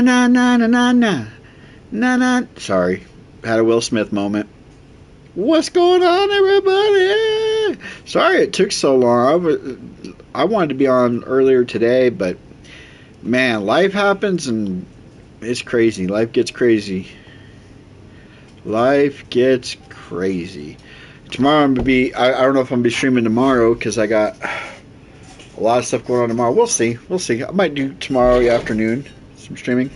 na na na na na na na. Sorry, had a Will Smith moment. What's going on, everybody? Sorry it took so long. I wanted to be on earlier today, but man, life happens and it's crazy. Life gets crazy. Life gets crazy. Tomorrow I'm gonna be. I don't know if I'm gonna be streaming tomorrow because I got a lot of stuff going on tomorrow. We'll see. We'll see. I might do tomorrow afternoon some streaming.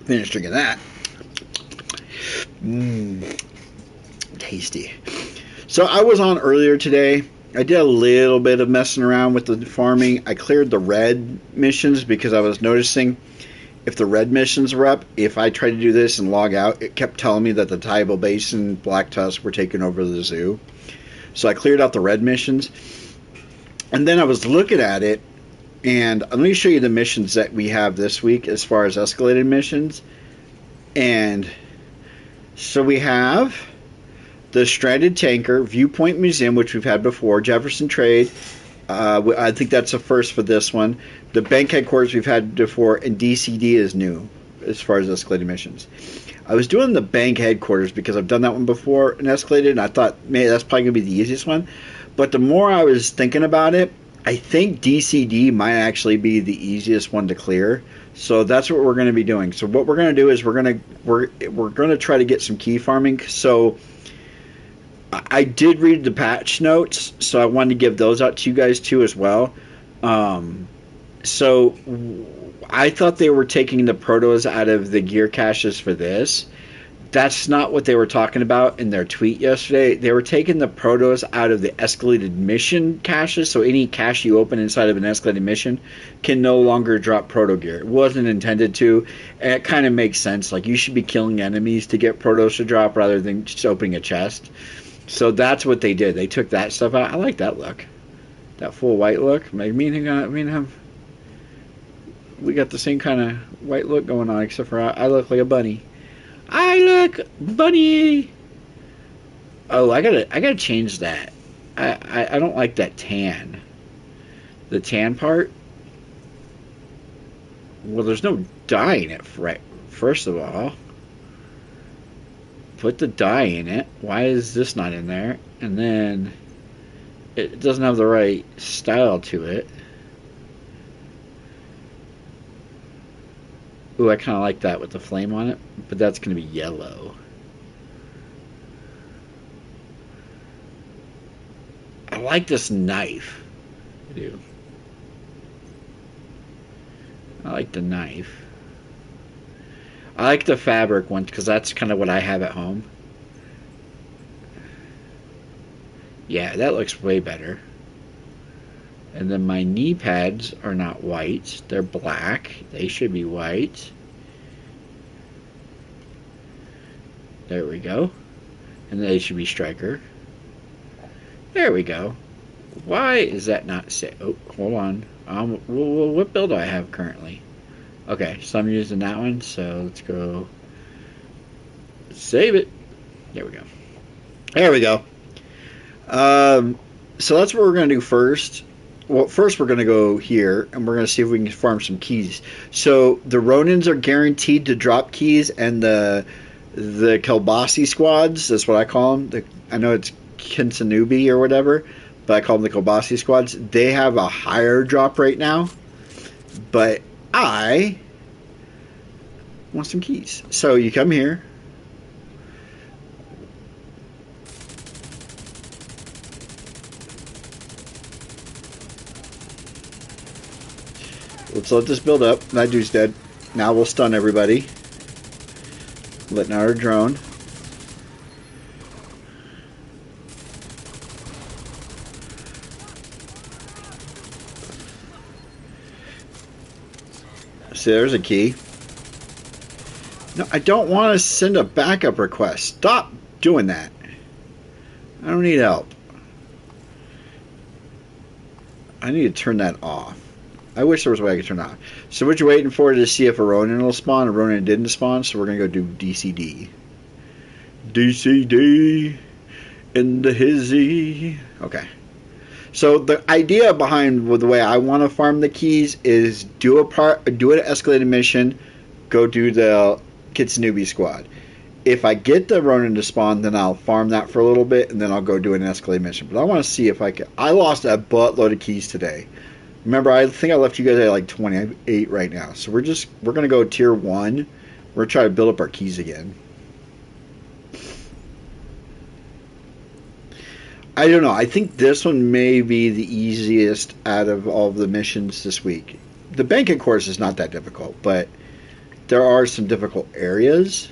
Finished drinking that. Mmm, tasty. So I was on earlier today. I did a little bit of messing around with the farming. I cleared the red missions because I was noticing if the red missions were up, if I tried to do this and log out, it kept telling me that the Tybal Basin Black Tusk were taking over the zoo. So I cleared out the red missions. And then I was looking at it, and let me show you the missions that we have this week as far as escalated missions. And so we have the Stranded Tanker, Viewpoint Museum, which we've had before, Jefferson Trade. I think that's a first for this one. The bank headquarters we've had before, and DCD is new as far as escalated missions. I was doing the bank headquarters because I've done that one before and escalated, and I thought, man, that's probably going to be the easiest one. But the more I was thinking about it, I think DCD might actually be the easiest one to clear. So that's what we're going to be doing. So what we're going to do is we're going to try to get some key farming. So I did read the patch notes, so I wanted to give those out to you guys too as well. So I thought they were taking the protos out of the gear caches for this. That's not what they were talking about in their tweet yesterday. They were taking the protos out of the escalated mission caches, so any cache you open inside of an escalated mission can no longer drop proto gear. It wasn't intended to, and it kind of makes sense. Like, you should be killing enemies to get protos to drop rather than just opening a chest. So that's what they did. They took that stuff out. I like that look. That full white look. Me and him, we got the same kind of white look going on, except for I look like a bunny. I look bunny. Oh, I gotta change that. I don't like that tan. The tan part. Well, there's no dye in it. First of all, put the dye in it. Why is this not in there? And then it doesn't have the right style to it. Ooh, I kind of like that with the flame on it, but that's going to be yellow. I like this knife. I do. I like the knife. I like the fabric one because that's kind of what I have at home. Yeah, that looks way better. And then my knee pads are not white. They're black. They should be white. There we go. And they should be striker. There we go. Why is that not set? Oh, hold on. What build do I have currently? Okay, so I'm using that one. So let's go save it. There we go. There we go. So that's what we're going to do first. Well, first we're going to go here, and we're going to see if we can farm some keys. So the Ronins are guaranteed to drop keys, and the Kelbasi squads, that's what I call them. I know it's Kinsanubi or whatever, but I call them the Kelbasi squads. They have a higher drop rate now, but I want some keys. So you come here. Let's let this build up. That dude's dead. Now we'll stun everybody. Letting out our drone. See, there's a key. No, I don't want to send a backup request. Stop doing that. I don't need help. I need to turn that off. I wish there was a way I could turn it off. So what you're waiting for to see if a Ronin will spawn. A Ronin didn't spawn, so we're going to go do DCD. DCD in the hizzy. Okay. So the idea behind the way I want to farm the keys is do an escalated mission, go do the Kitsunubi squad. If I get the Ronin to spawn, then I'll farm that for a little bit, and then I'll go do an escalated mission. But I want to see if I can. I lost a buttload of keys today. Remember, I think I left you guys at like 28 right now. So we're gonna go tier 1. We're trying to build up our keys again. I don't know. I think this one may be the easiest out of all of the missions this week. The banking course is not that difficult, but there are some difficult areas.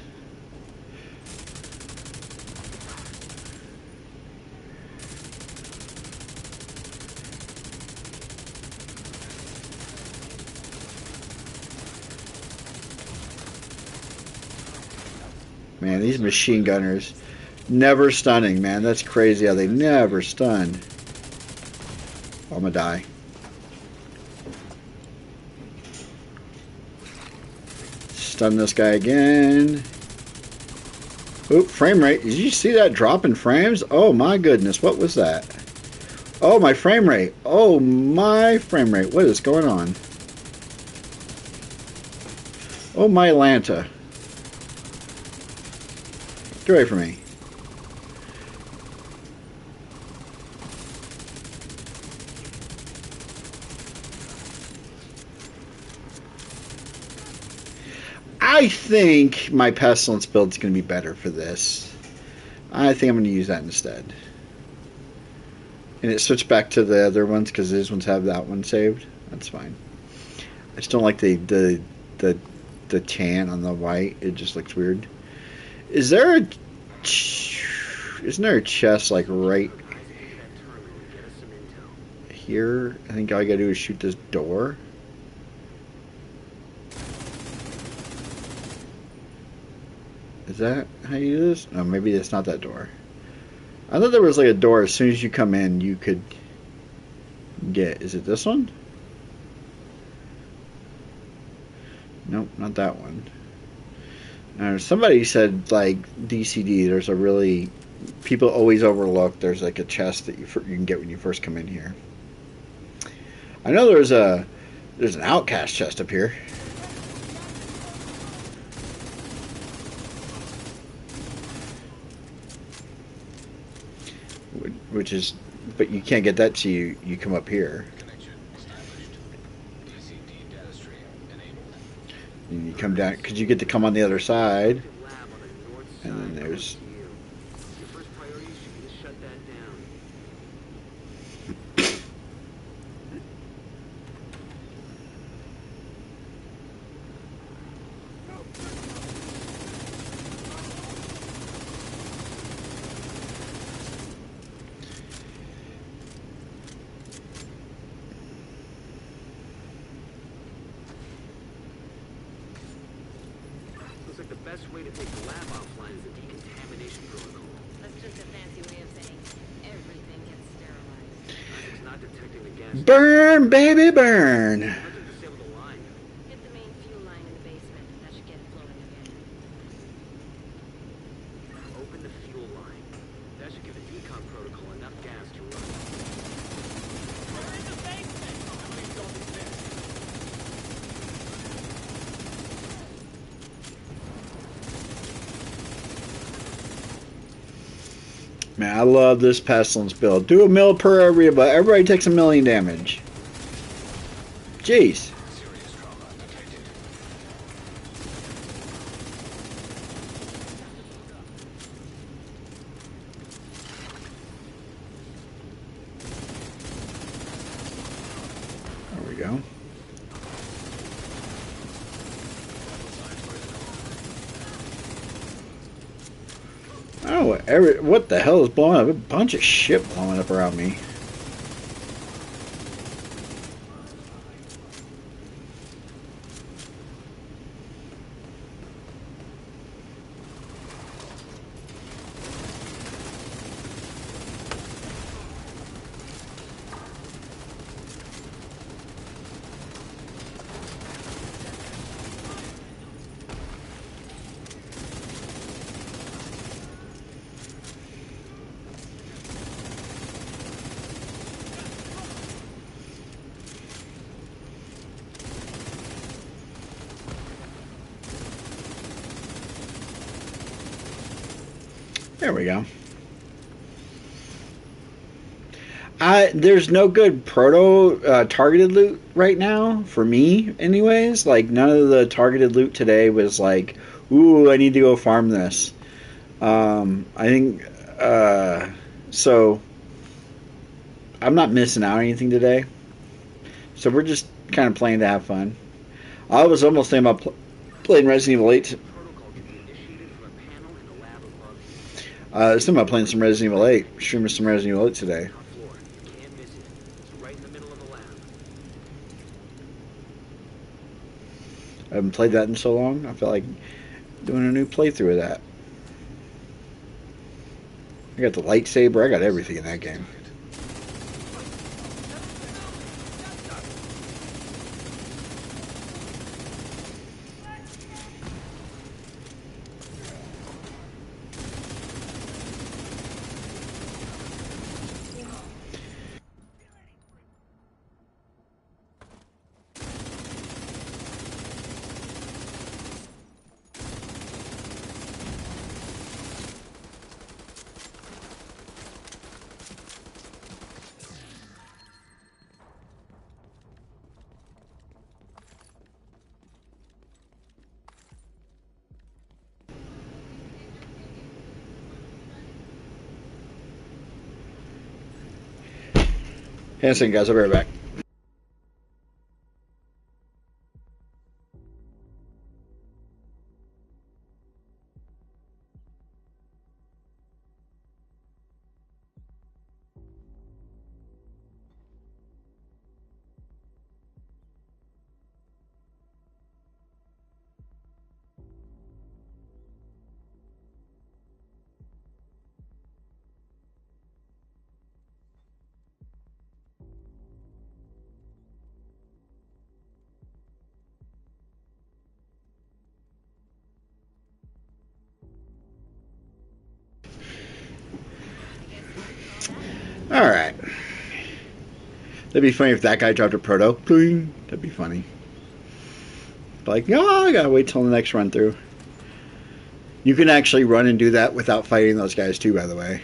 Man, these machine gunners never stunning, man. That's crazy how they never stun. I'm gonna die. Stun this guy again. Oop, frame rate. Did you see that drop in frames? Oh my goodness, what was that? Oh, my frame rate. Oh, my frame rate. What is going on? Oh, my Atlanta. Get away from me. I think my Pestilence build is going to be better for this. I think I'm going to use that instead. And it switched back to the other ones because these ones have that one saved. That's fine. I just don't like the tan on the white. It just looks weird. Isn't there a chest like right here? I think all I gotta do is shoot this door. Is that how you do this? No, maybe it's not that door. I thought there was like a door as soon as you come in you could get. Is it this one? Nope, not that one. Now, somebody said like DCD. There's a really people always overlook. There's like a chest that you can get when you first come in here. I know there's an outcast chest up here. Which is, but you can't get that till you come up here. And you come down because you get to come on the other side, and then there's. The best way to take the lab offline is the decontamination protocol. That's just a fancy way of saying everything gets sterilized. It's not detecting the gas. Burn, baby, burn. Disable the line. Hit the main fuel line in the basement. That should get it flowing again. Open the fuel line. That should give the decon protocol enough gas to run. We're in the basement. Please don't be there. Man, I love this Pestilence build. Do a mil per area, but everybody takes 1,000,000 damage. Jeez. There we go. Oh, what the hell is blowing up? A bunch of shit blowing up around me. There we go. There's no good proto targeted loot right now for me, anyways. Like none of the targeted loot today was like, "Ooh, I need to go farm this." I think so. I'm not missing out on anything today, so we're just kind of playing to have fun. I was almost thinking about playing Resident Evil 8. Protocol can be initiated from a panel in the lab above you. I was thinking about playing some Resident Evil 8, streaming some Resident Evil 8 today. Top floor. You can't miss it. It's right in the middle of the lab. I haven't played that in so long. I feel like doing a new playthrough of that. I got the lightsaber. I got everything in that game. Hang on a second, guys. I'll be right back. All right. That'd be funny if that guy dropped a proto. Bling. That'd be funny. Like, oh, I gotta wait till the next run through. You can actually run and do that without fighting those guys too, by the way.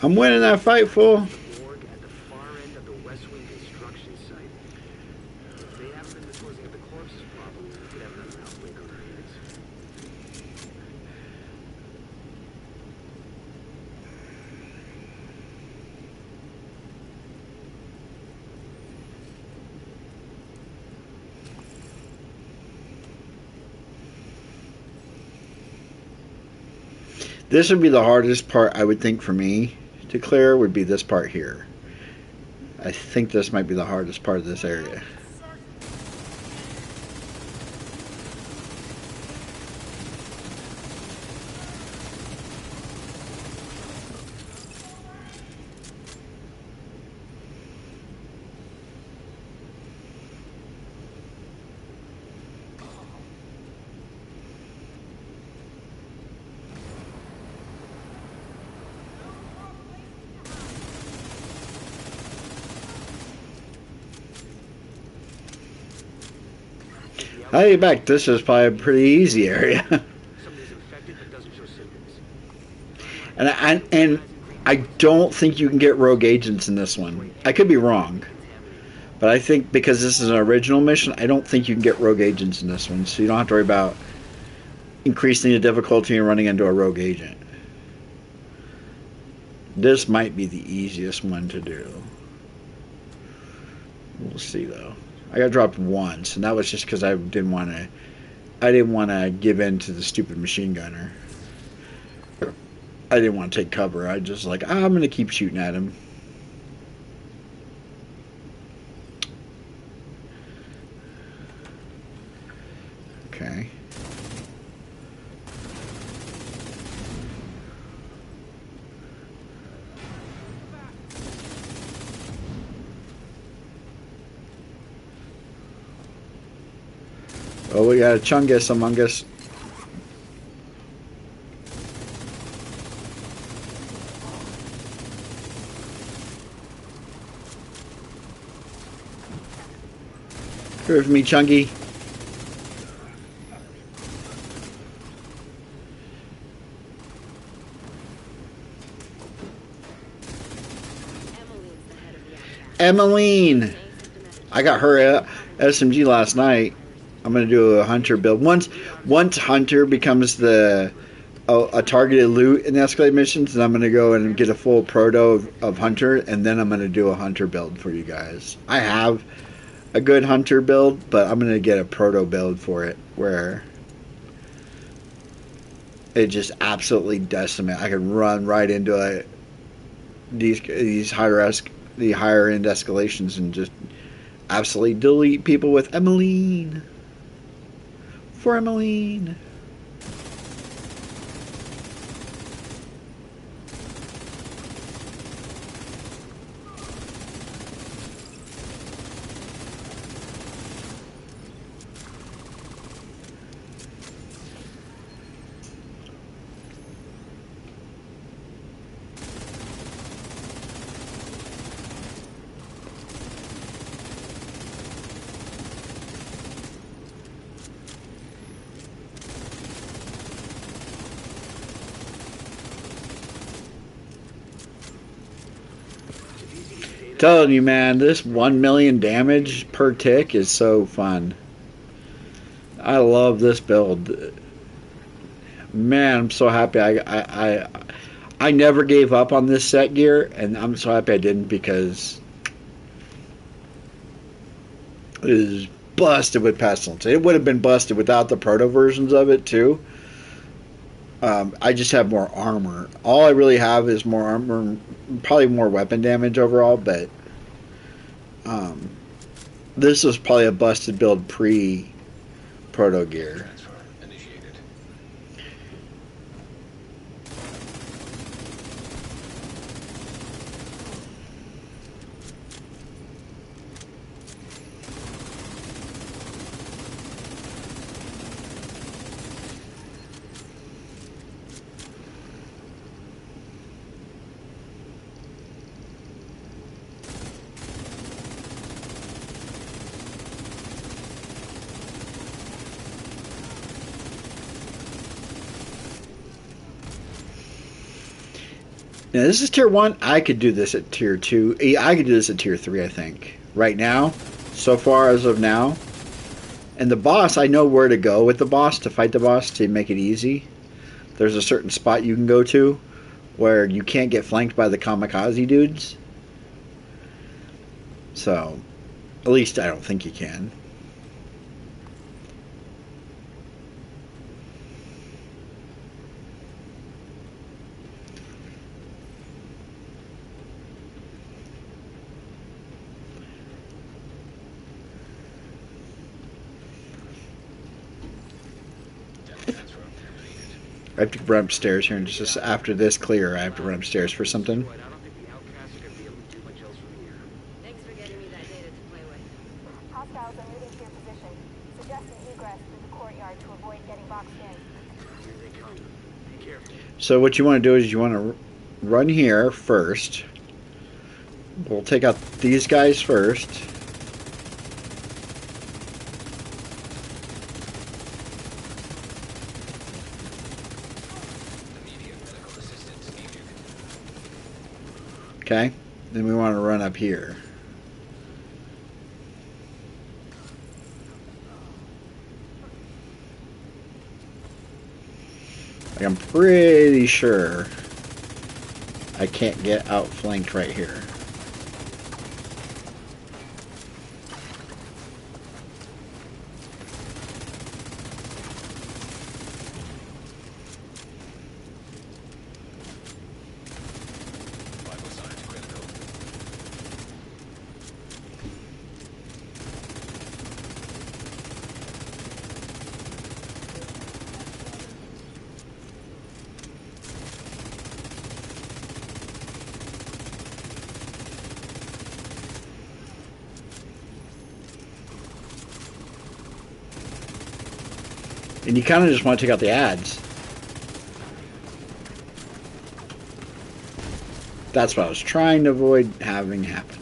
I'm winning that fight, fool. Morgue at the far end of the West Wing construction site. If they haven't been disposing of the corpses properly, we could have another outbreak on our hands. This would be the hardest part, I would think, for me to clear, would be this part here. I think this might be the hardest part of this area. Hey, back. This is probably a pretty easy area. Somebody's infected but doesn't show symptoms. and I don't think you can get rogue agents in this one. I could be wrong, but I think because this is an original mission, I don't think you can get rogue agents in this one. So you don't have to worry about increasing the difficulty and running into a rogue agent. This might be the easiest one to do. We'll see though. I got dropped once, and that was just because I didn't want to. I didn't want to give in to the stupid machine gunner. I didn't want to take cover. I just like, I'm going to keep shooting at him. Okay. Oh, we got a Chungus among us. Here for me, Chunky. Emmeline's the head of the outcast. Emmeline. Asymptomatic. I got her SMG last night. I'm gonna do a hunter build. Once hunter becomes a targeted loot in the escalate missions, then I'm gonna go and get a full proto of hunter, and then I'm gonna do a hunter build for you guys. I have a good hunter build, but I'm gonna get a proto build for it where it just absolutely decimate. I can run right into these the higher end escalations and just absolutely delete people with Emmeline. For Emmeline. Telling you, man, this 1 million damage per tick is so fun. I love this build. Man, I'm so happy I never gave up on this set gear, and I'm so happy I didn't because it is busted with pestilence. It would have been busted without the proto versions of it too. I just have more armor. All I really have is more armor, probably more weapon damage overall, but this was probably a busted build pre-proto gear. Now, this is tier 1. I could do this at tier 2. I could do this at tier 3, I think. Right now, so far as of now. And the boss, I know where to go with the boss to fight the boss to make it easy. There's a certain spot you can go to where you can't get flanked by the kamikaze dudes. So, at least I don't think you can. I have to run upstairs here, and just after this clear, I have to run upstairs for something. I don't think the outcasts are going to be able to do much else from here. Thanks for getting me that data to play with. Hostiles are moving to your position. Suggesting egress through the courtyard to avoid getting boxed in. Here they come. Be careful. So what you want to do is you want to run here first. We'll take out these guys first. Okay, then we want to run up here. Like, I'm pretty sure I can't get outflanked right here. And you kind of just want to take out the ads. That's what I was trying to avoid having happen.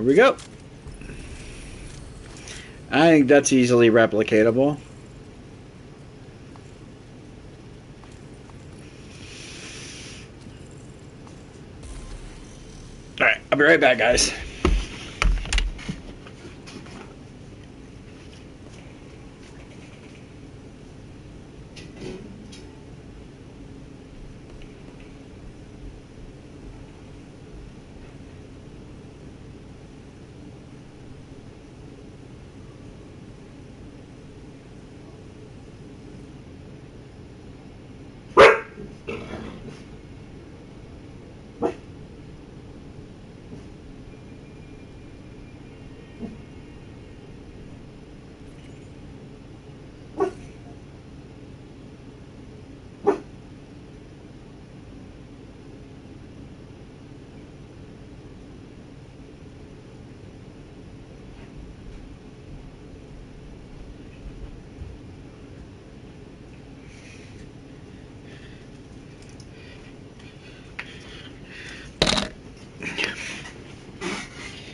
There we go. I think that's easily replicatable. Alright, I'll be right back, guys.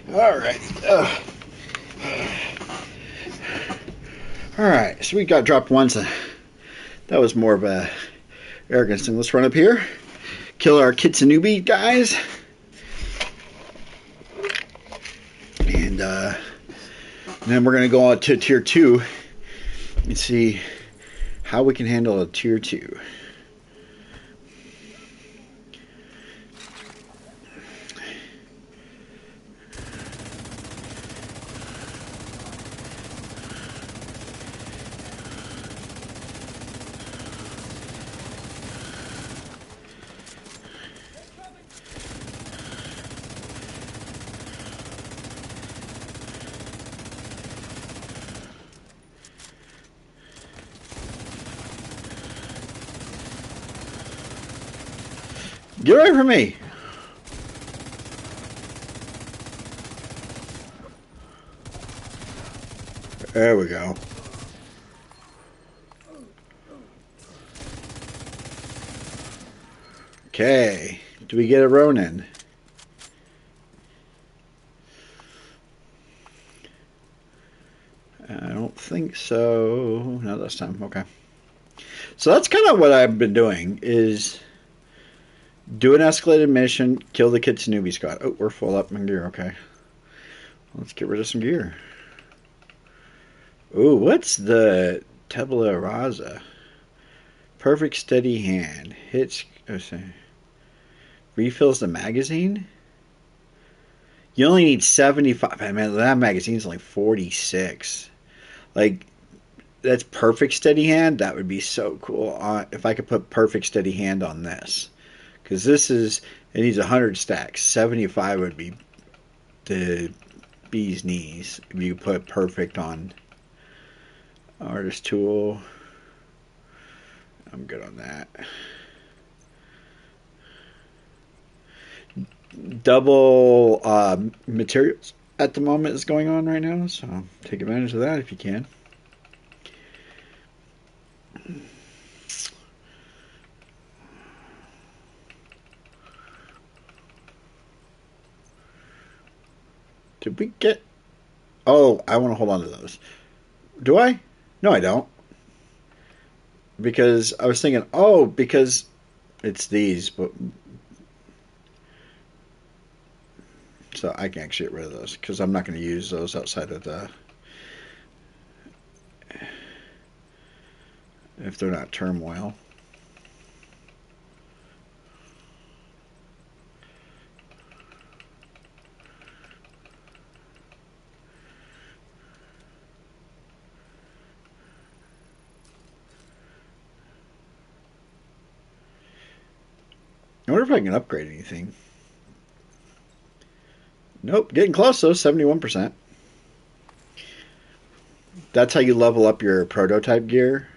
Alright. Alright, so we got dropped once. That was more of a arrogance thing. Let's run up here. Kill our Kitsunubi guys. And then we're going to go on to tier 2 and see how we can handle a tier 2. Get away from me! There we go. Okay. Do we get a Ronin? I don't think so. Not this time. Okay. So that's kind of what I've been doing is do an escalated mission, kill the Kitsunubi squad. Oh, we're full up in gear. Okay. Let's get rid of some gear. Ooh, what's the Tabula Rasa? Perfect steady hand. Hits. Oh, sorry. Refills the magazine? You only need 75. I mean, that magazine's only 46. Like, that's perfect steady hand. That would be so cool if I could put perfect steady hand on this. Because this is, it needs 100 stacks. 75 would be the bee's knees if you put perfect on artist tool. I'm good on that. Double materials at the moment is going on right now, so take advantage of that if you can. Did we get... Oh, I want to hold on to those. Do I? No, I don't. Because I was thinking, oh, because it's these, but... So I can actually get rid of those, because I'm not going to use those outside of the... If they're not turmoil. I wonder if I can upgrade anything. Nope, getting close though, 71%. That's how you level up your prototype gear.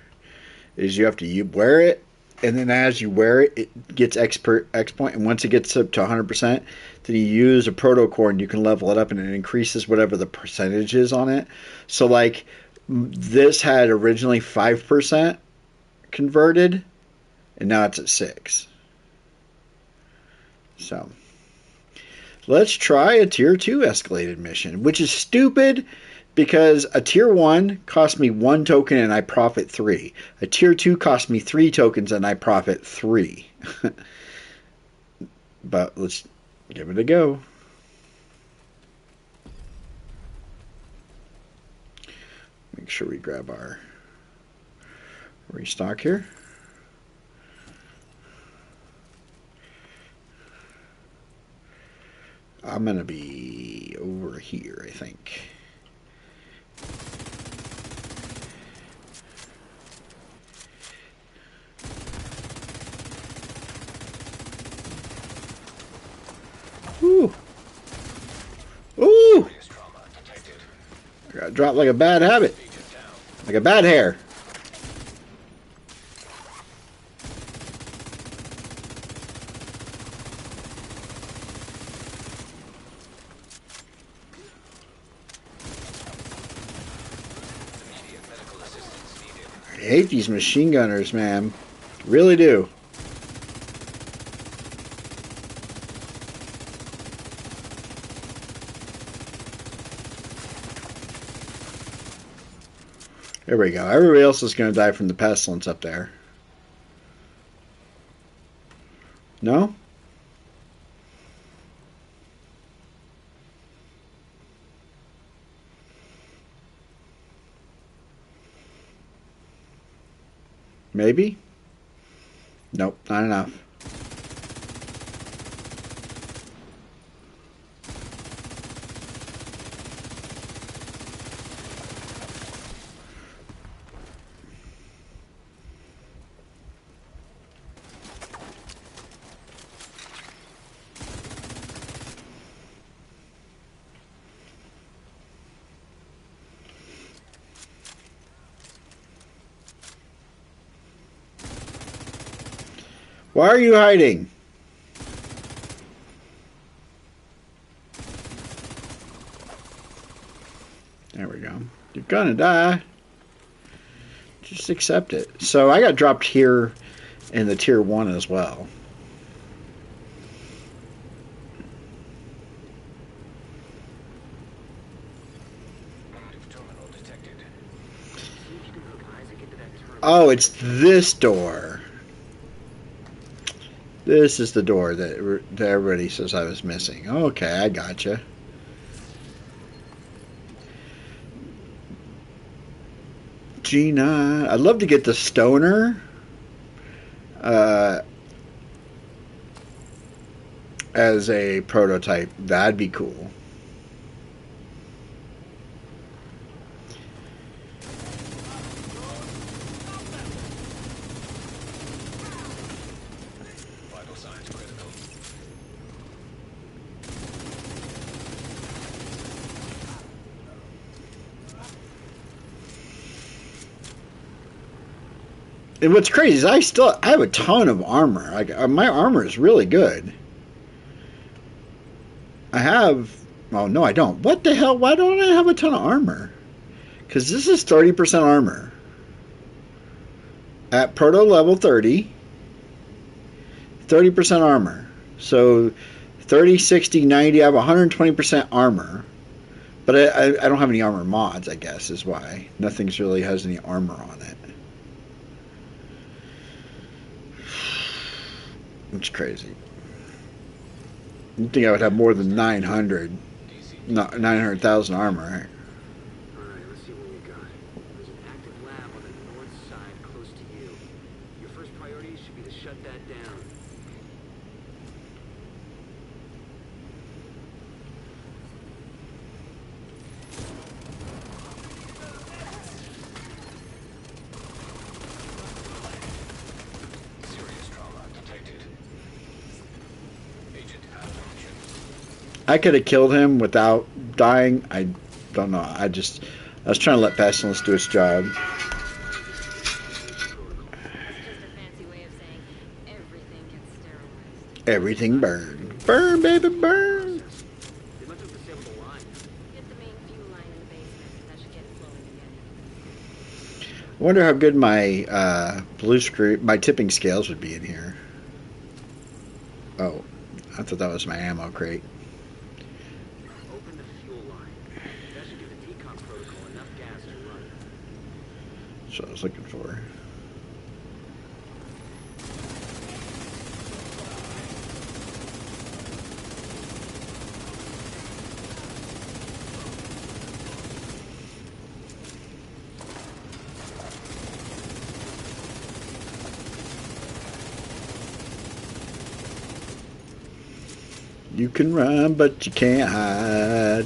Is you have to wear it, and then as you wear it, it gets X point, and once it gets up to 100%, then you use a proto core and you can level it up, and it increases whatever the percentage is on it. So like this had originally 5% converted, and now it's at 6. So Let's try a tier 2 escalated mission, which is stupid because a tier 1 cost me 1 token and I profit 3. A tier 2 cost me 3 tokens and I profit 3. But let's give it a go. Make sure we grab our restock here. I'm going to be over here, I think. Ooh. Ooh! I got dropped like a bad habit. Like a bad hair. I hate these machine gunners, man. Really do. There we go. Everybody else is going to die from the pestilence up there. No? Maybe? Nope, not enough. Why are you hiding? There we go. You're gonna die. Just accept it. So I got dropped here in the tier 1 as well. Oh, it's this door. This is the door that everybody says I was missing. Okay, I gotcha. G9. I'd love to get the stoner. As a prototype. That'd be cool. And what's crazy is I have a ton of armor. Like my armor is really good. I have. Oh no, I don't. What the hell? Why don't I have a ton of armor? Because this is 30% armor at Proto level 30. 30% armor. So 30, 60, 90. I have 120% armor. But I don't have any armor mods. I guess is why nothing's really has any armor on it. It's crazy. You'd think I would have more than 900,000 armor. Alright, let's see what we got. There's an active lab on the north side close to you. Your first priority should be to shut that down. I could have killed him without dying. I don't know. I was trying to let Pestilence do its job. It's just a fancy way of saying everything gets sterilized. Everything burned. Burn, baby, burn. They must have disabled the line. Get the main fuel line in the basement. That should get it flowing again. I wonder how good my blue screen, my tipping scales would be in here. Oh, I thought that was my ammo crate. That's what I was looking for. You can run, but you can't hide.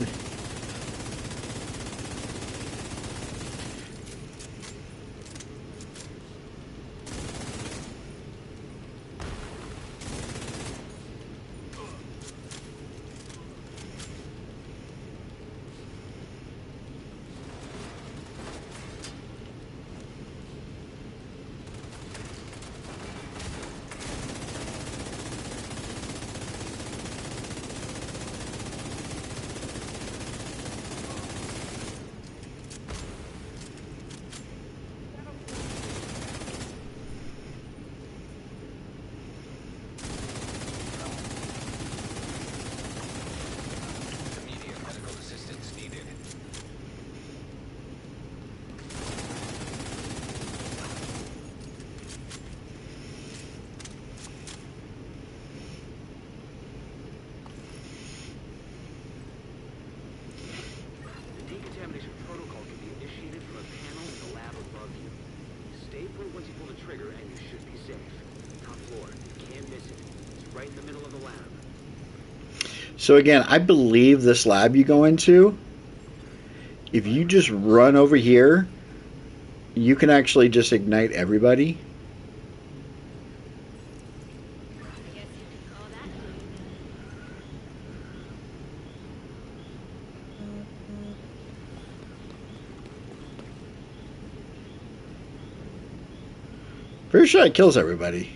Immediate medical assistance needed. The decontamination protocol can be initiated from a panel in the lab above you. Stay put once you pull the trigger and you should be safe. Top floor. You can't miss it. It's right in the middle of the lab. So again, I believe this lab you go into, if you just run over here, you can actually just ignite everybody. I guess you could call that Pretty sure it kills everybody.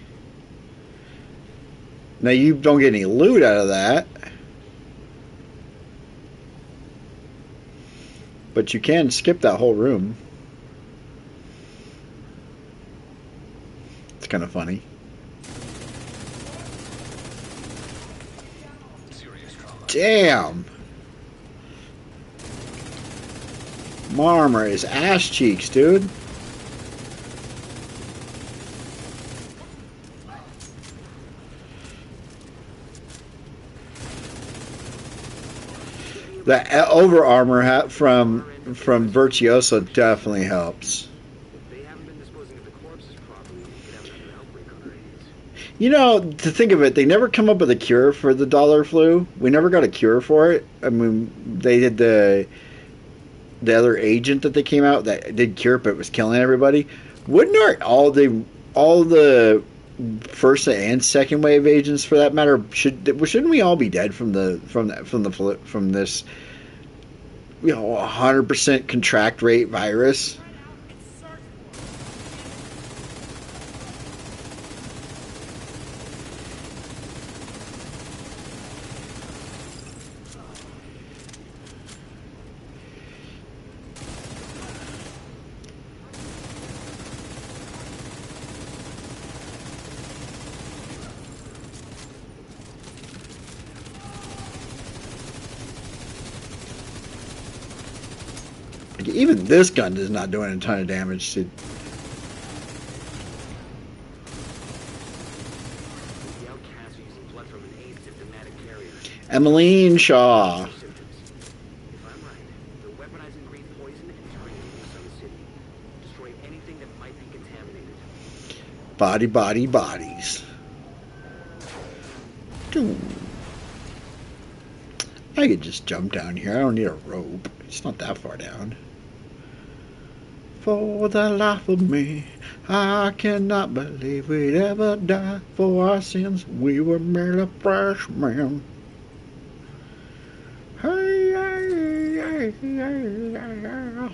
Now you don't get any loot out of that, but you can skip that whole room. It's kind of funny. Serious trauma. Damn! Marmor is ass cheeks, dude. The over armor hat from Virtuoso definitely helps. If they haven't been disposing of the corpses properly, we could have another outbreak on our hands. You know, to think of it, they never come up with a cure for the dollar flu. We never got a cure for it. I mean, they did the other agent that they came out that did cure, but it was killing everybody. Wouldn't all the first and second wave agents, for that matter, shouldn't we all be dead from this 100% contract rate virus? Like, even this gun is not doing a ton of damage to. The outcasts are using blood from an asymptomatic carrier. Emmeline Shaw. Symptoms. If I'm right, they're weaponizing green poison and turning it loose on the city. Destroy anything that might be contaminated. Bodies. Doo. I could just jump down here. I don't need a rope. It's not that far down. For the life of me, I cannot believe we'd ever die for our sins. We were merely freshmen. Hey, hey, hey, hey.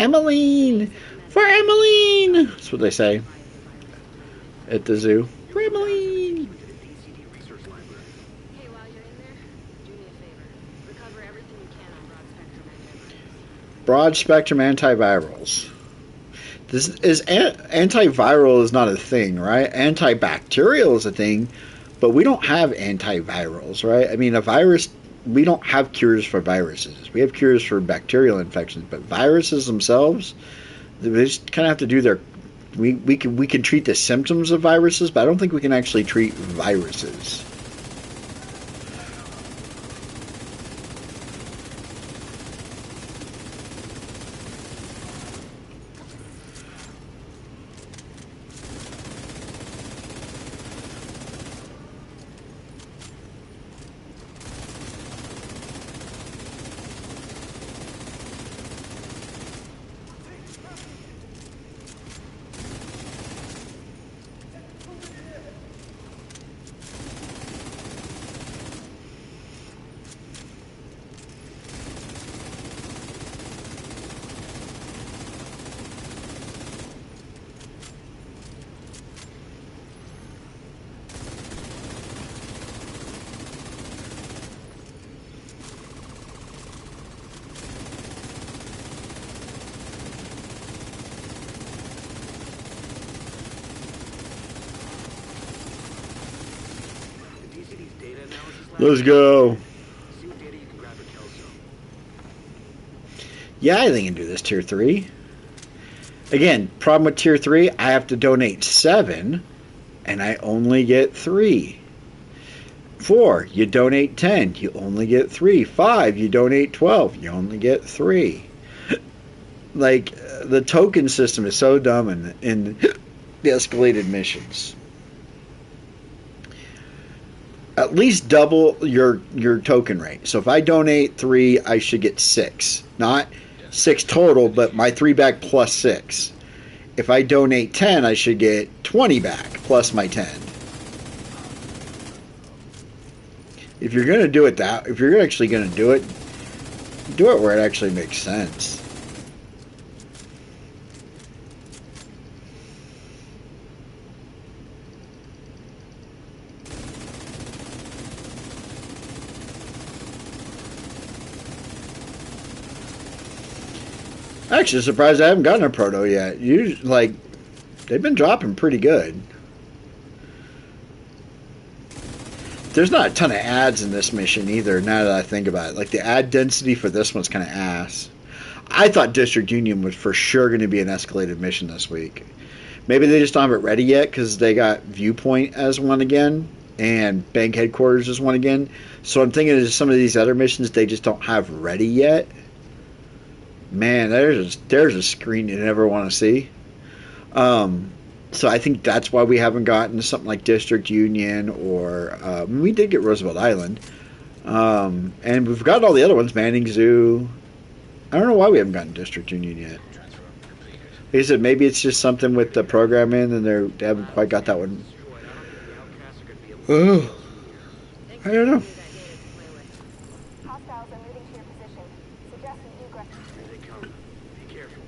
Emmeline! For Emmeline! That's what they say at the zoo. For Emmeline! To the DCD Research Library. Hey, while you're in there, do me a favor. Recover everything you can on broad spectrum antivirals. Broad spectrum antivirals. This is antiviral is not a thing, right? Antibacterial is a thing, but we don't have antivirals, right? I mean, a virus, we don't have cures for viruses. We have cures for bacterial infections, but viruses themselves, they just kind of have to do their. We can treat the symptoms of viruses, but I don't think we can actually treat viruses. The DCD's data analysis lab. Let's go. See what data you can grab for Kelso. Yeah, I think I can do this tier 3. Again, problem with tier 3, I have to donate 7, and I only get 3. 4, you donate 10, you only get 3. 5, you donate 12, you only get 3. Like, the token system is so dumb in the escalated missions. At least double your token rate. So if I donate 3, I should get 6. Not 6 total, but my 3 back plus 6. If I donate 10, I should get 20 back plus my 10. If you're going to do it if you're actually going to do it where it actually makes sense. Actually, surprised I haven't gotten a proto yet. They've been dropping pretty good. There's not a ton of ads in this mission either, now that I think about it. Like, the ad density for this one's kind of ass. I thought District Union was for sure going to be an escalated mission this week. Maybe they just don't have it ready yet because they got Viewpoint as one again and Bank Headquarters as one again. So I'm thinking of some of these other missions they just don't have ready yet. Man, there's a screen you never want to see. So I think that's why we haven't gotten something like District Union or we did get Roosevelt Island, and we've got all the other ones, Manning Zoo. I don't know why we haven't gotten District Union yet. Like I said, maybe it's just something with the programming and they haven't quite got that one. Oh, I don't know. Hostiles are moving to your position. Suggesting egress. Here they come. Be careful.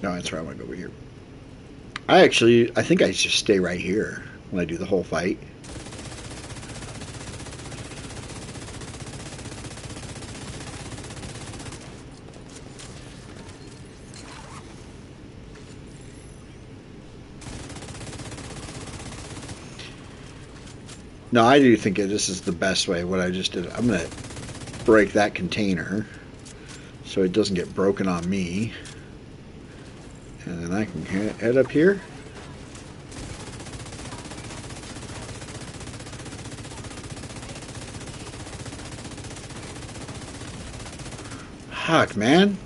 No, that's right. I want to go over here. I think I just stay right here when I do the whole fight. No, I do think this is the best way. What I just did, I'm going to break that container so it doesn't get broken on me. And then I can head up here. Fuck, man.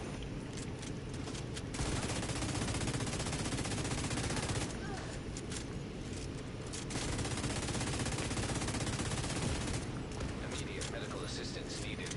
Immediate medical assistance needed.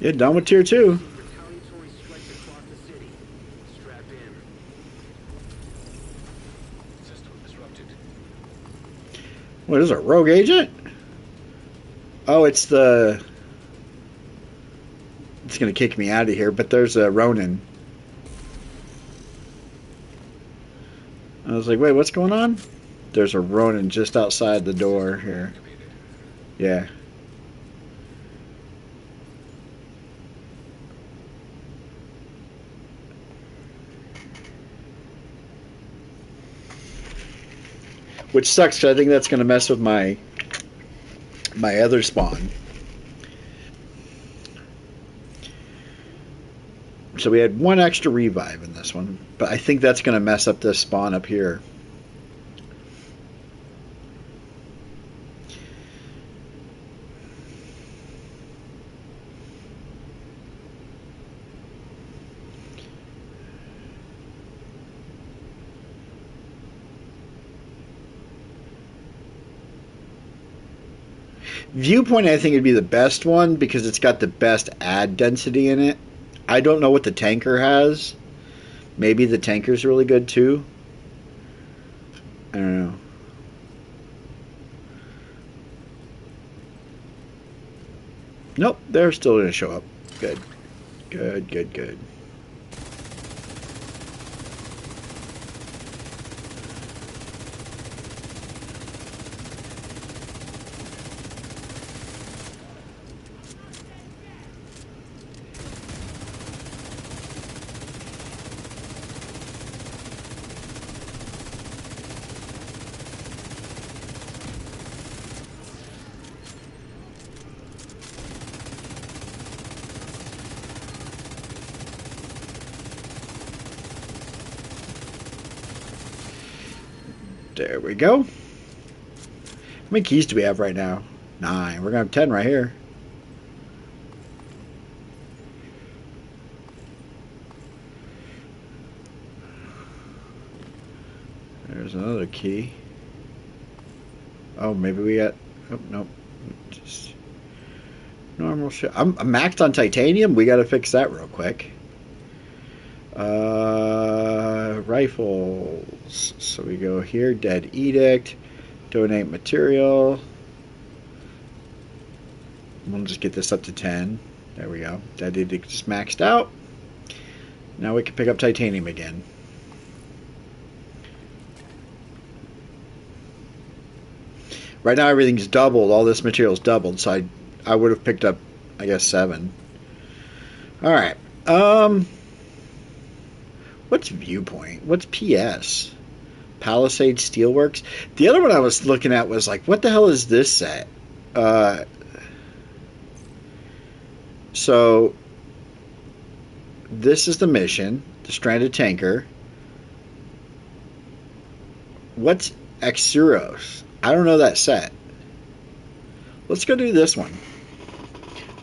Yeah, done with tier 2. Retaliatory strikes across the city. Strap in. System disrupted. What is it, rogue agent? Oh, it's the... It's going to kick me out of here, but there's a Ronin. I was like, wait, what's going on? There's a Ronin just outside the door here. Yeah. Which sucks, because I think that's going to mess with my other spawn. So we had one extra revive in this one, but I think that's going to mess up this spawn up here. Viewpoint, I think, would be the best one because it's got the best ad density in it. I don't know what the tanker has. Maybe the tanker's really good too. I don't know. Nope, they're still going to show up. Good. Good, good, good. There we go. How many keys do we have right now? 9. We're going to have 10 right here. There's another key. Oh, maybe we got... Oh, nope. Just normal shit. I'm maxed on titanium. We got to fix that real quick. Rifles. So we go here. Dead Edict. Donate material. We'll just get this up to 10. There we go. Dead Edict just maxed out. Now we can pick up titanium again. Right now everything's doubled. All this material's doubled. So I would have picked up, I guess, 7. Alright. What's Viewpoint? What's PS? Palisade Steelworks? The other one I was looking at was like, what the hell is this set? So, this is the mission. The Stranded Tanker. What's Exuros? I don't know that set. Let's go do this one.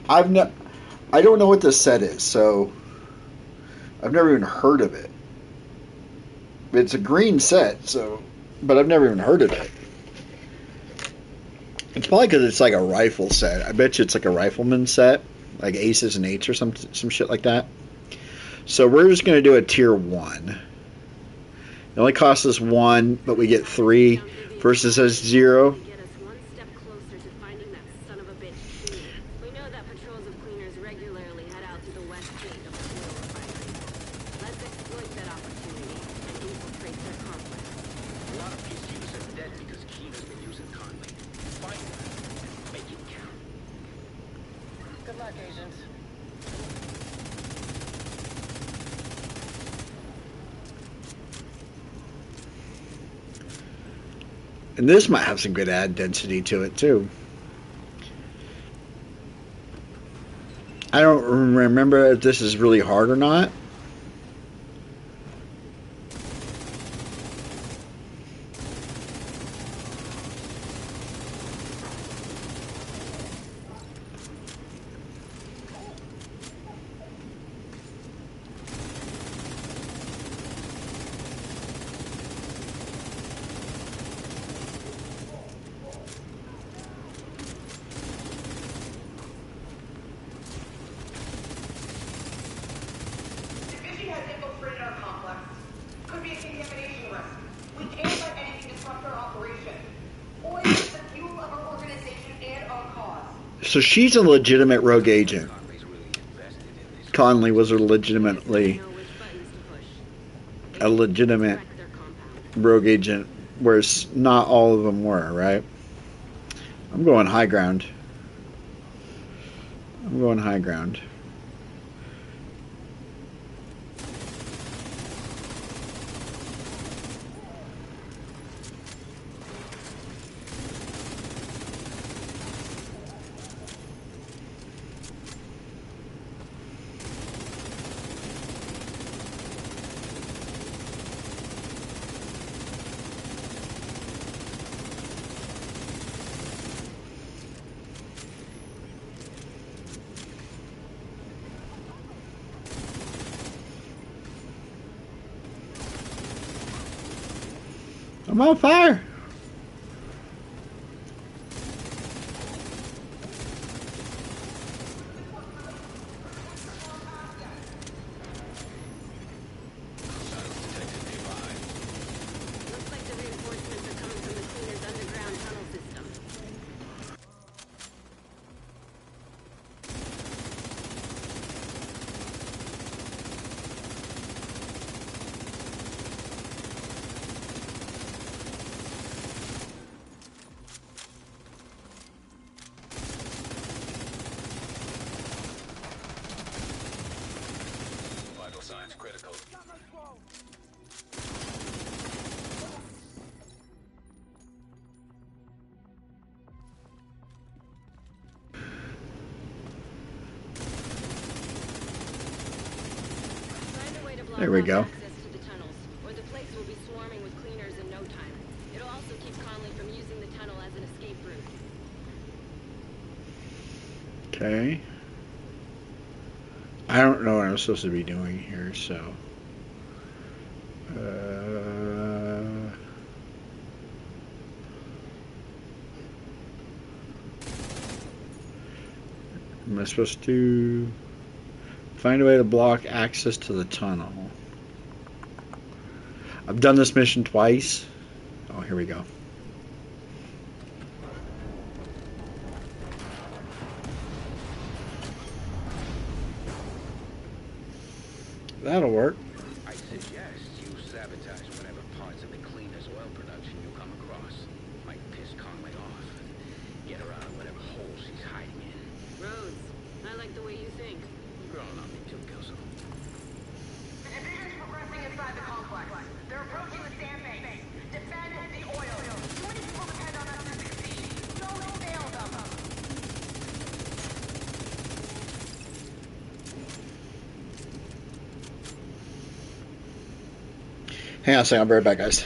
I don't know what this set is, so I've never even heard of it. It's a green set, so, but I've never even heard of it. It's probably because it's like a rifle set. I bet you it's like a rifleman set, like aces and eights or some shit like that. So we're just going to do a tier 1. It only costs us 1, but we get 3 versus a 0. Get us one step closer to finding that son of a bitch cleaner. We know that patrols of cleaners regularly head out to the west gate of the oil refinery. Let's exploit that opportunity and infiltrate their complex. A lot of PCUs are dead because Keener's been using Conley. Find them. Make it count. Good luck, Agent. And this might have some good ad density to it too. I don't remember if this is really hard or not. So she's a legitimate rogue agent. Conway's really invested in this. Conley was a You guys legitimately know which buttons to push. a legitimate Wreck their compound. rogue agent, whereas not all of them were, right? I'm going high ground. I'm going high ground. I'm on fire. Looks like the reinforcements are coming from the cleaner's underground tunnel system. Vital signs critical. Find a way to block There we off go. access to the tunnels, or the place will be swarming with cleaners in no time. It'll also keep Conley from using the tunnel as an escape route. Okay. I don't know what I'm supposed to be doing here, so. Am I supposed to find a way to block access to the tunnel? I've done this mission twice. Oh, here we go. That'll work. I suggest you sabotage whatever parts of the cleaner's oil production you come across. Might piss Conway off and get her out of whatever hole she's hiding in. Rhodes, I like the way you think. Growing on me too, Kelso. The division's progressing inside the complex. They're approaching the sand bank. Defend the oil. Too many people depend on us to succeed. Don't fail them. Hang on a second, I'll be right back, guys.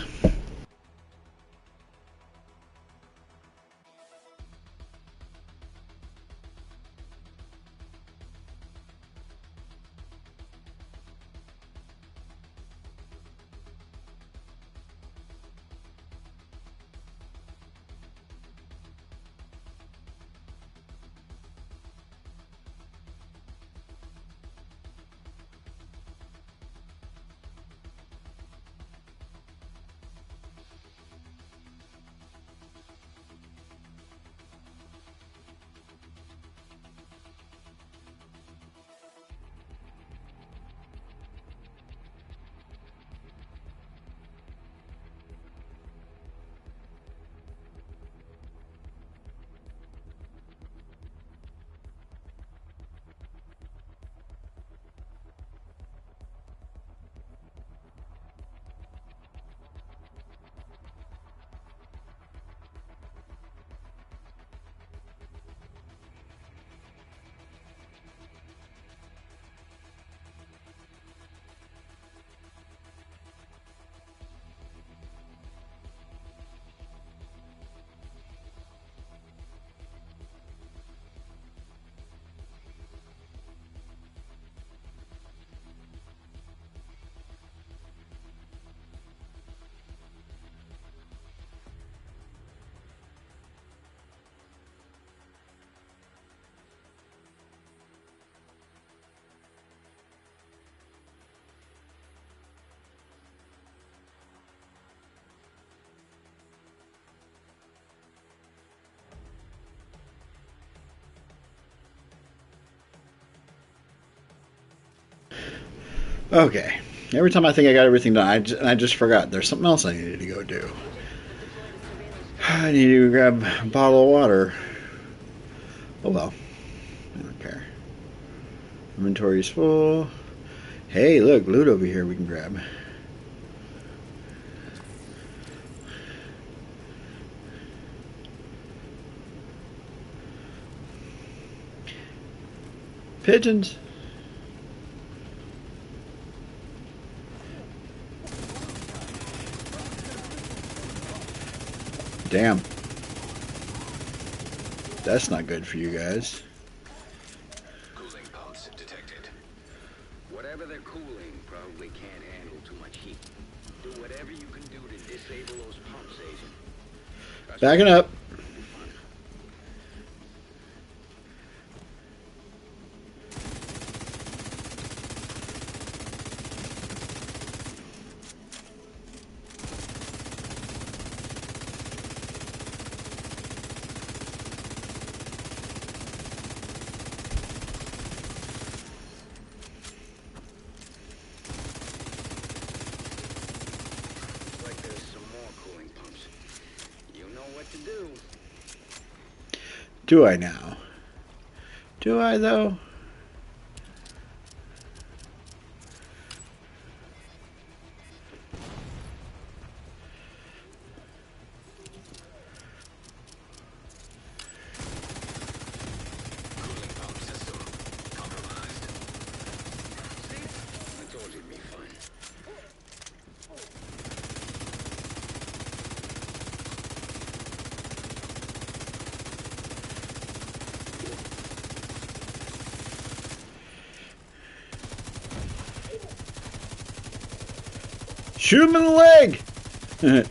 Okay. Every time I think I got everything done, I just forgot. There's something else I needed to go do. I need to grab a bottle of water. Oh well. I don't care. Inventory's full. Hey, look, loot over here we can grab. Pigeons. Damn. That's not good for you guys. Cooling pumps detected. Whatever they're cooling probably can't handle too much heat. Do whatever you can do to disable those pumps, Agent. Backing up. Looks like there's some more cooling pumps. You know what to do. Do I now? Do I though? Cooling pump system compromised. See? I told you it'd be fun. Shoot him in the leg! Let's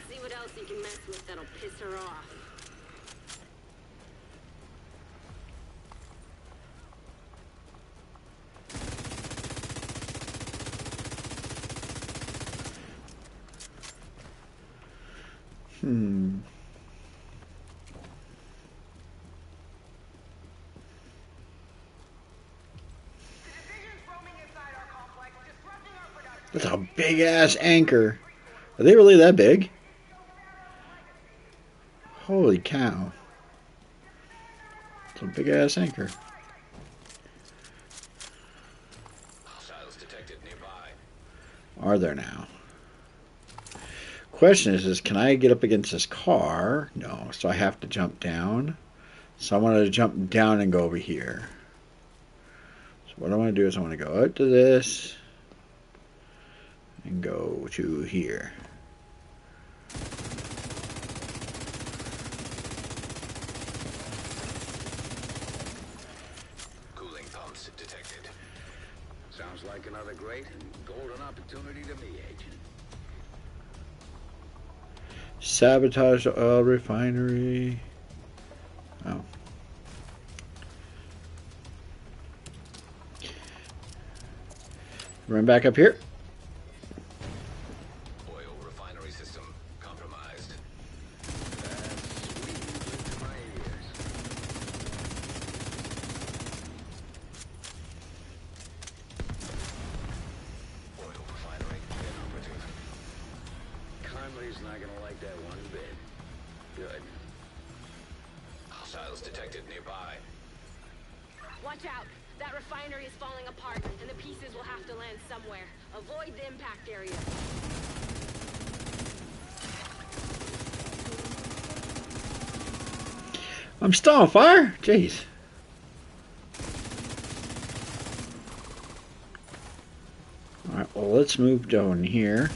see what else you can mess with that'll piss her off. Hmm. That's a big ass anchor. Are they really that big? Holy cow. It's a big ass anchor. Hostiles detected nearby. Are there now? Question is can I get up against this car? No, so I have to jump down. So I want to jump down and go over here. So what I want to do is I want to go up to this and go to here. Cooling pumps detected. Sounds like another great and golden opportunity to me, Agent. Sabotage the oil refinery. Oh. Run back up here. Oil refinery system compromised. That's sweet music to my ears. Oil refinery inoperative. Conley's not gonna like that one bit. Good. Hostiles detected nearby. Watch out! That refinery is falling apart, and the pieces will have to land somewhere. Avoid the impact area. I'm still on fire? Jeez. Alright, well let's move down here.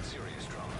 Serious trauma.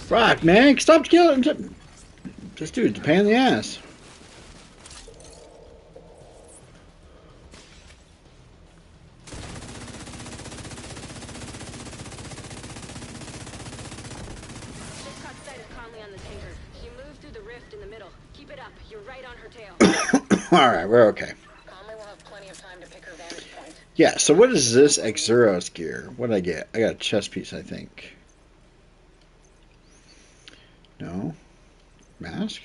Fuck, man, stop killing. This dude's a pain in the ass. Just caught sight of Conley on the tanker. She moved through the rift in the middle. Keep it up. You're right on her tail. Alright, we're okay. Conley will have plenty of time to pick her vantage point. Yeah, so what is this Exuros gear? What did I get? I got a chest piece, I think. No. Mask?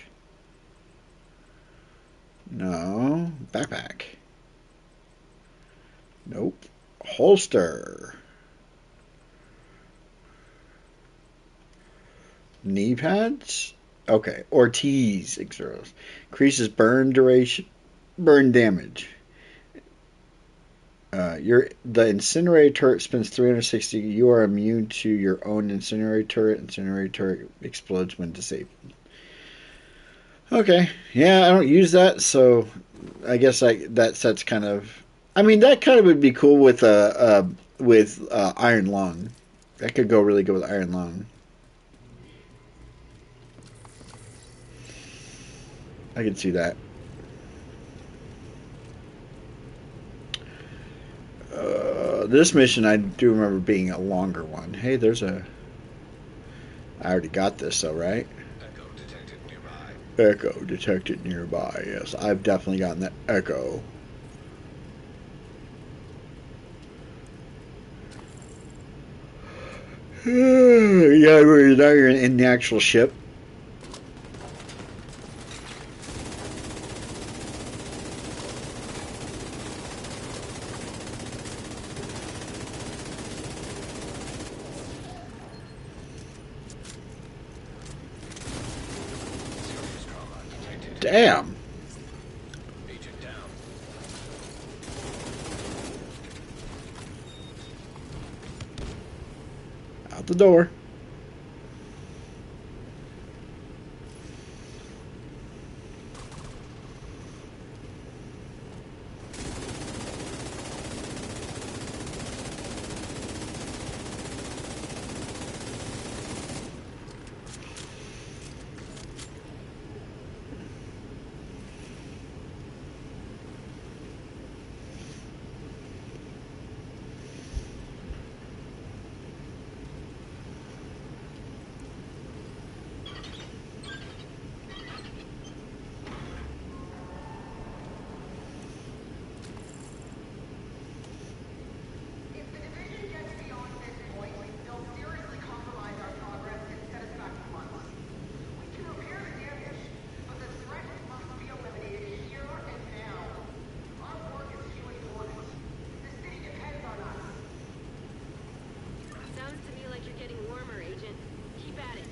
No. Backpack. Nope. Holster. Knee pads? Okay. Ortiz Exuros. Increases burn duration, burn damage. The incinerator turret spins 360. You are immune to your own incinerator turret. Incinerator turret explodes when disabled. Okay, yeah, I don't use that, so I guess that sets kind of. I mean, that kind of would be cool with Iron Lung. That could go really good with Iron Lung. I could see that. This mission I do remember being a longer one. Hey, there's a. I already got this, though, right? Echo detected nearby. Echo detected nearby. Yes, I've definitely gotten that echo. Yeah, now you're in the actual ship. Serious trauma detected. Damn. Agent down. Out the door. If the division gets beyond this point, they'll seriously compromise our progress and set us back months. We can repair the damage, but the threat must be eliminated here and now. Our work is few and important. The city depends on us. Sounds to me like you're getting warmer, Agent. Keep at it.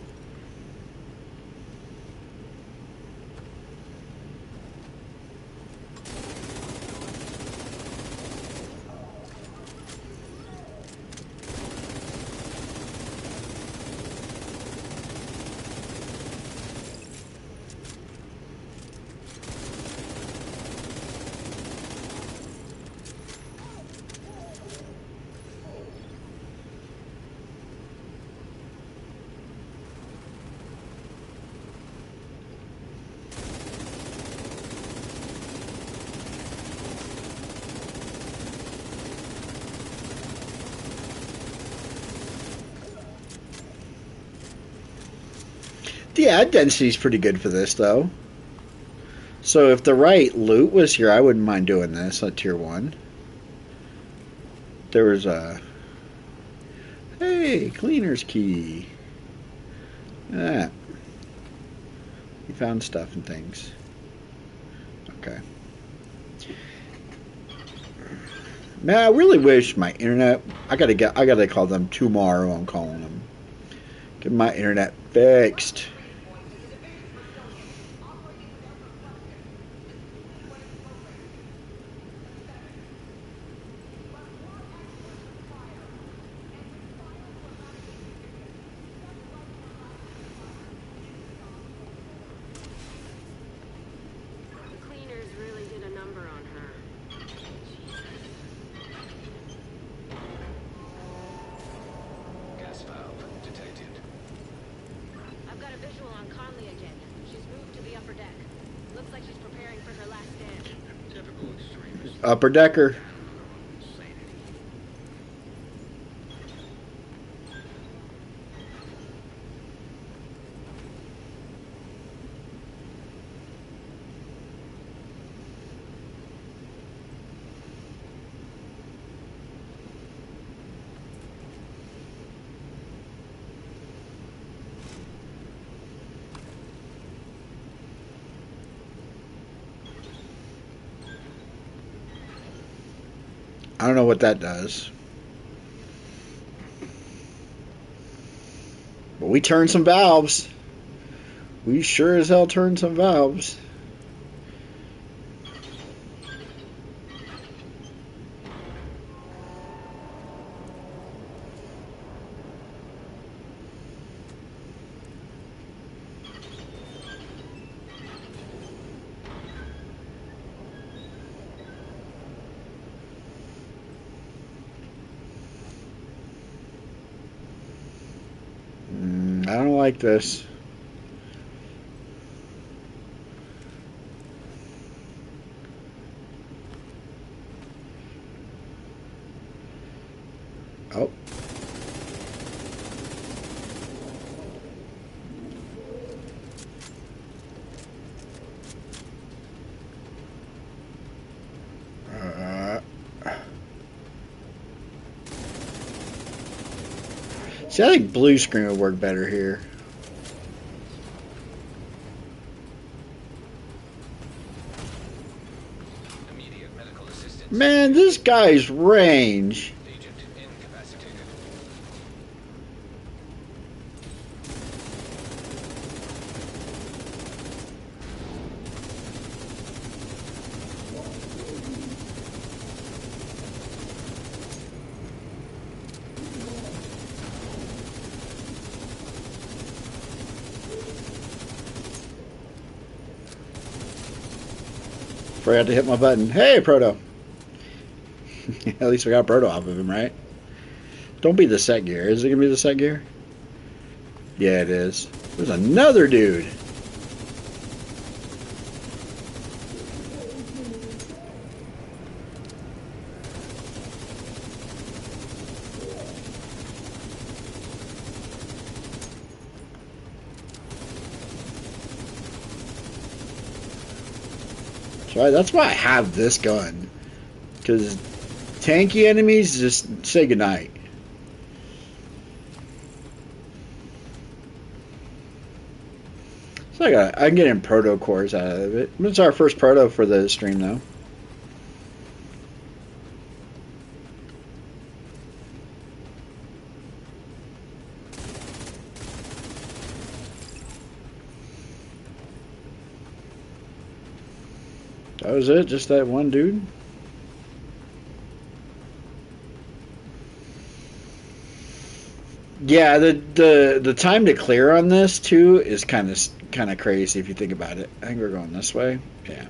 The ad density is pretty good for this, though. So if the right loot was here, I wouldn't mind doing this at tier 1. There was a... Hey, cleaner's key. Ah. You found stuff and things. Okay. Man, I really wish my internet... I gotta call them tomorrow. I'm calling them. Get my internet fixed. The cleaners Upper decker. Insanity. I don't know what that does. But we turned some valves. We sure as hell turned some valves. I don't like this. Oh. See, I think blue screen would work better here. Immediate medical assistance. Man, this guy's range. Agent incapacitated. Forgot to hit my button. Hey, Proto. At least we got Proto off of him, right? Don't be the set gear. Is it going to be the set gear? Yeah, it is. There's another dude. So that's why I have this gun. Because tanky enemies, just say goodnight. So I'm getting proto cores out of it. It's our first proto for the stream, though. That was it? Just that one dude? Yeah, the time to clear on this too is kind of crazy if you think about it. I think we're going this way. Yeah.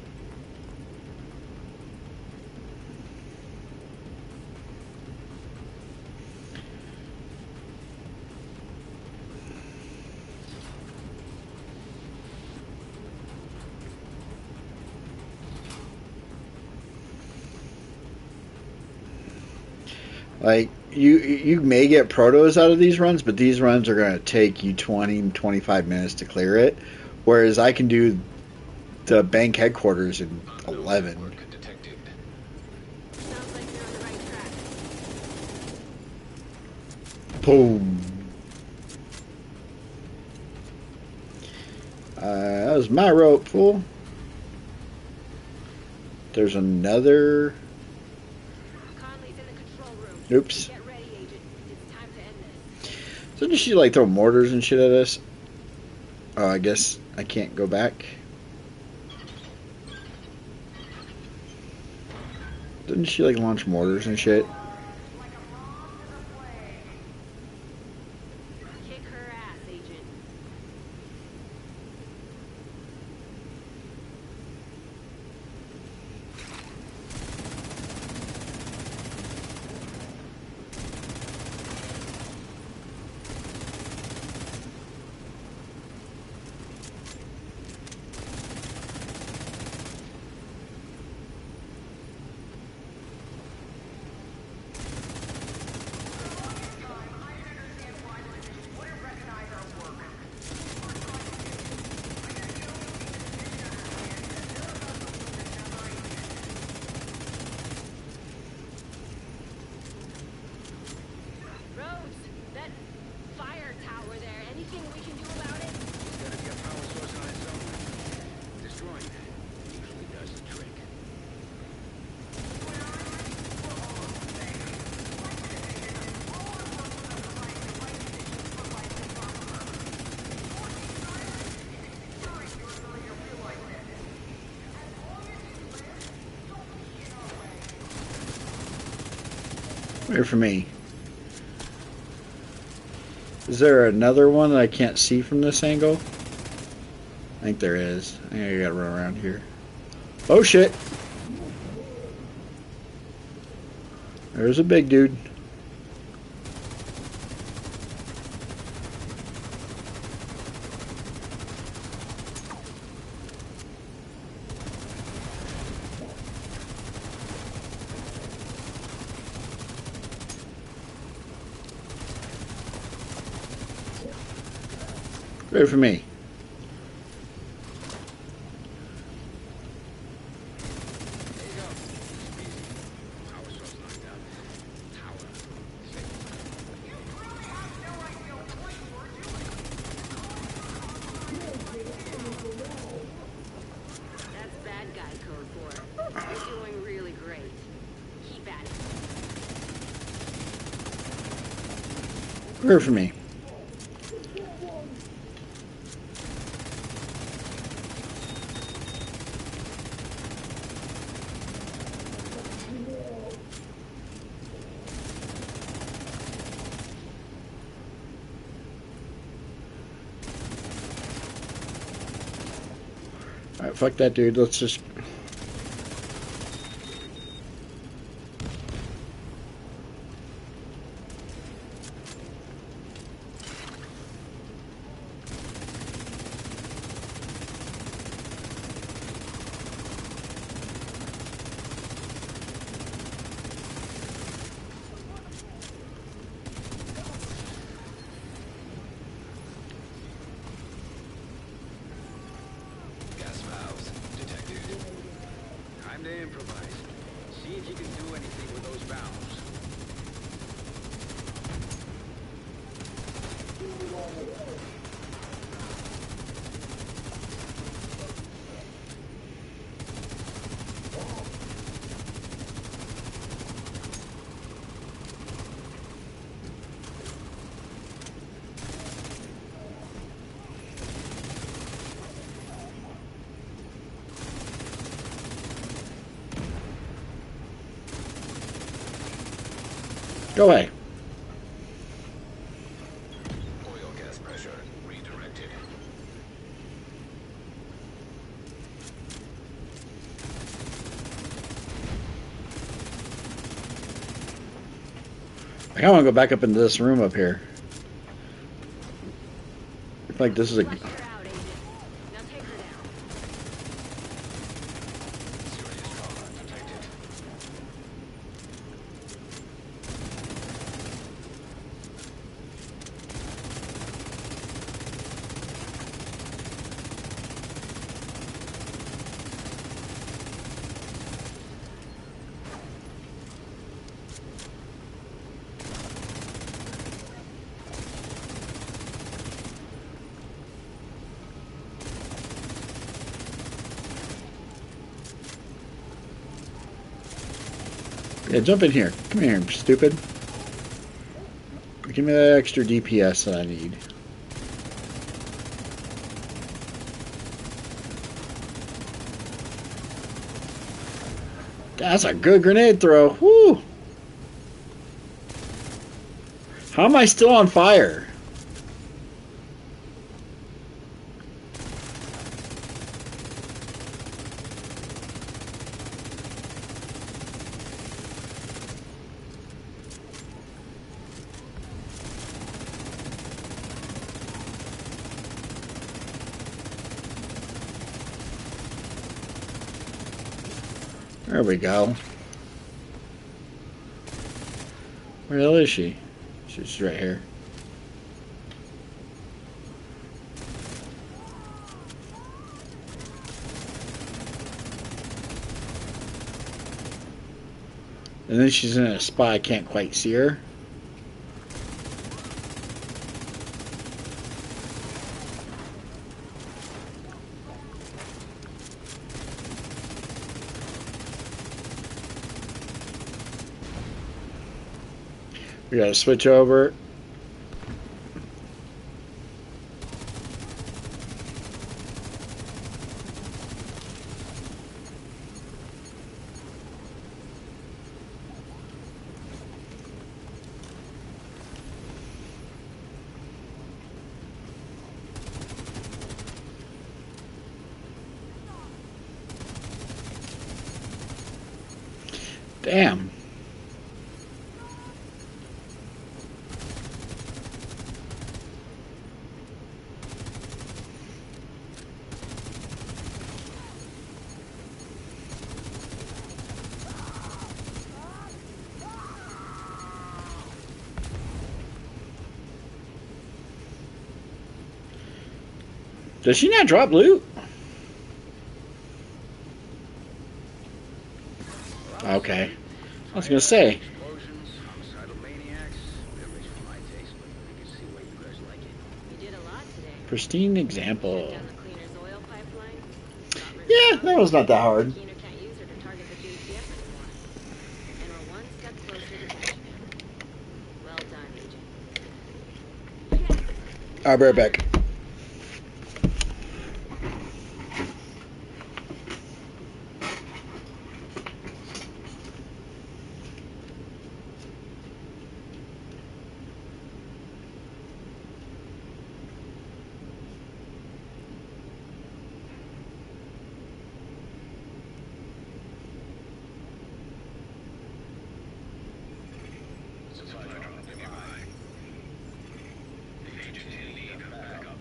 Like you may get protos out of these runs, but these runs are going to take you 20-25 minutes to clear it, whereas I can do the bank headquarters in 11. Work detected. Sounds like you're on the right track. Boom. That was my rope, fool. There's another. Conley's in the control room. Oops. Get ready, Agent. It's time to end this. Didn't she like throw mortars and shit at us? Oh, I guess I can't go back. Didn't she like launch mortars and shit? Kick her ass, Agent. Wait for me. Is there another one that I can't see from this angle? I think there is. I think I gotta run around here. Oh shit! There's a big dude. Wait for me. There you go. Easy. Power source knocked out. Tower. Safe. You really have no idea what you're doing. That's bad guy code for it. You're doing really great. Keep at it. Wait for me. Alright, fuck that dude. Let's just... Gas valves detected. Time to improvise. See if you can do anything with those valves. Go away. Oil gas pressure redirected. I kinda wanna go back up into this room up here. I feel like this is a... Flush her out, Agent. Now take her down. Serious trauma detected. Yeah, jump in here. Come here, stupid. Give me that extra DPS that I need. That's a good grenade throw. Woo! How am I still on fire? There we go. Where the hell is she? She's right here. And then she's in a spot I can't quite see her. We gotta switch over. Damn. Does she not drop loot? Okay. I was gonna say. Explosions, homicidal maniacs, memories for my taste, but I can see why you guys like it. We did a lot today. Pristine Shut example. down the cleaner's oil pipeline. Got rid of Yeah, the that was not that hard. Keener can't use her to target the JTF anymore. And we're one step closer to catching him. Well done, Agent. I'll be right back. Supply drop nearby. Agent in need of backup.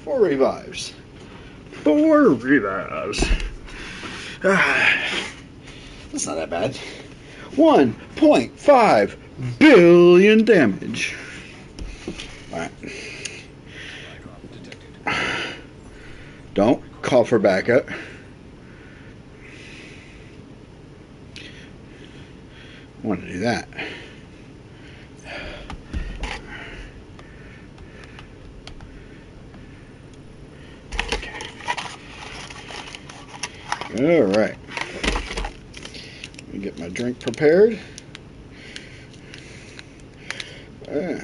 Four revives. 4 revives. That's not that bad. 1.5 billion damage. Alright. Supply drop detected. Don't call for backup. I want to do that. All right. Let me get my drink prepared. Safe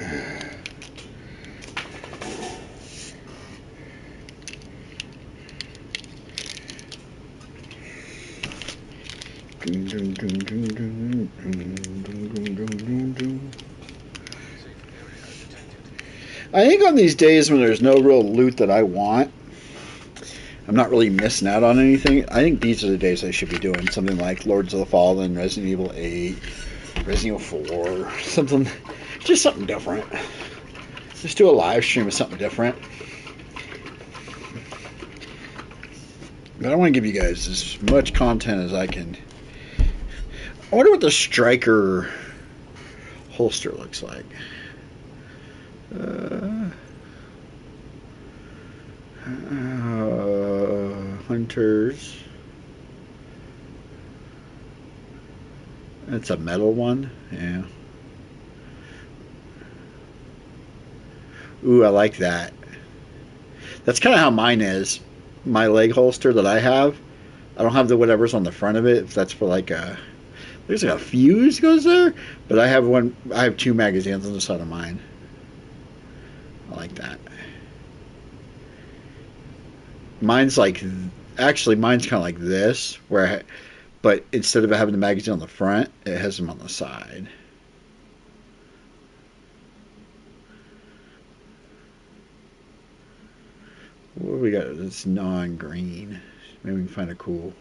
area detected. I think on these days when there's no real loot that I want, I'm not really missing out on anything. I think these are the days I should be doing something like Lords of the Fallen, Resident Evil 8, Resident Evil 4, something, just something different. Just do a live stream of something different. But I want to give you guys as much content as I can. I wonder what the Striker holster looks like. Hunters. It's a metal one. Yeah. Ooh, I like that. That's kind of how mine is. My leg holster that I have. I don't have the whatever's on the front of it. If that's for like a, there's like a fuse goes there, but I have one. I have 2 magazines on the side of mine. I like that. Mine's like, actually, mine's kind of like this, where, but instead of having the magazine on the front, it has them on the side. What do we got? It's non-green. Maybe we can find a cool.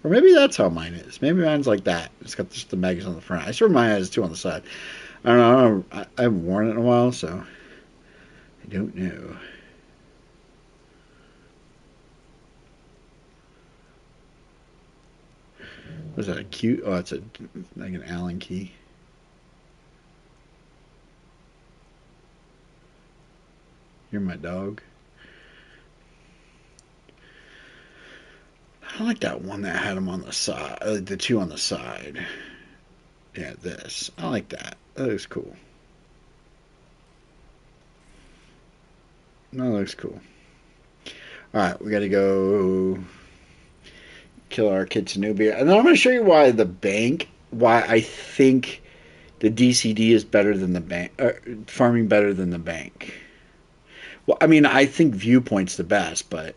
Or maybe that's how mine is. Maybe mine's like that. It's got just the magazine on the front. I swear mine has 2 on the side. I don't know. I haven't worn it in a while, so I don't know. Was that a cute? Oh, it's a like an Allen key. You're my dog. I like that one that had them on the side. The two on the side. Yeah, this. I like that. That looks cool. That looks cool. All right, we got to go kill our Kitsunubia. And then I'm going to show you why I think the DCD is better than the bank, farming better than the bank. Well, I mean, I think Viewpoint's the best, but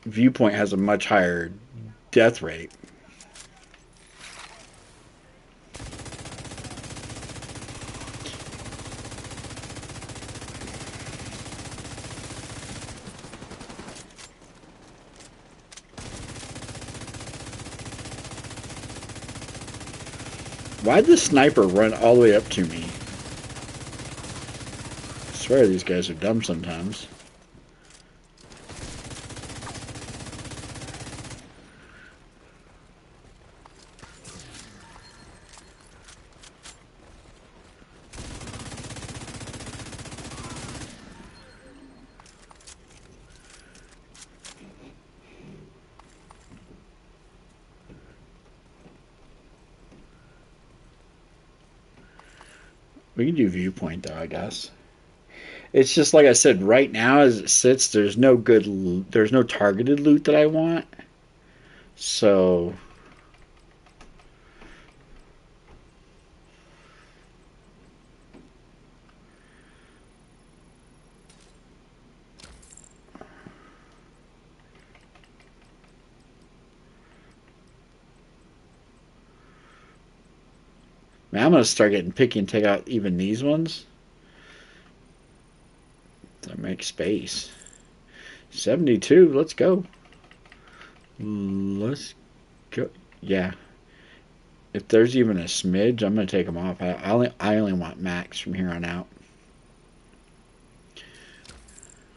Viewpoint has a much higher death rate. Why'd the sniper run all the way up to me? I swear these guys are dumb sometimes. We can do Viewpoint though, I guess. It's just like I said. Right now, as it sits, there's no there's no targeted loot that I want. So man, I'm gonna start getting picky and take out even these ones to make space. 72. Let's go. Let's go. Yeah. If there's even a smidge, I'm gonna take them off. I only want max from here on out.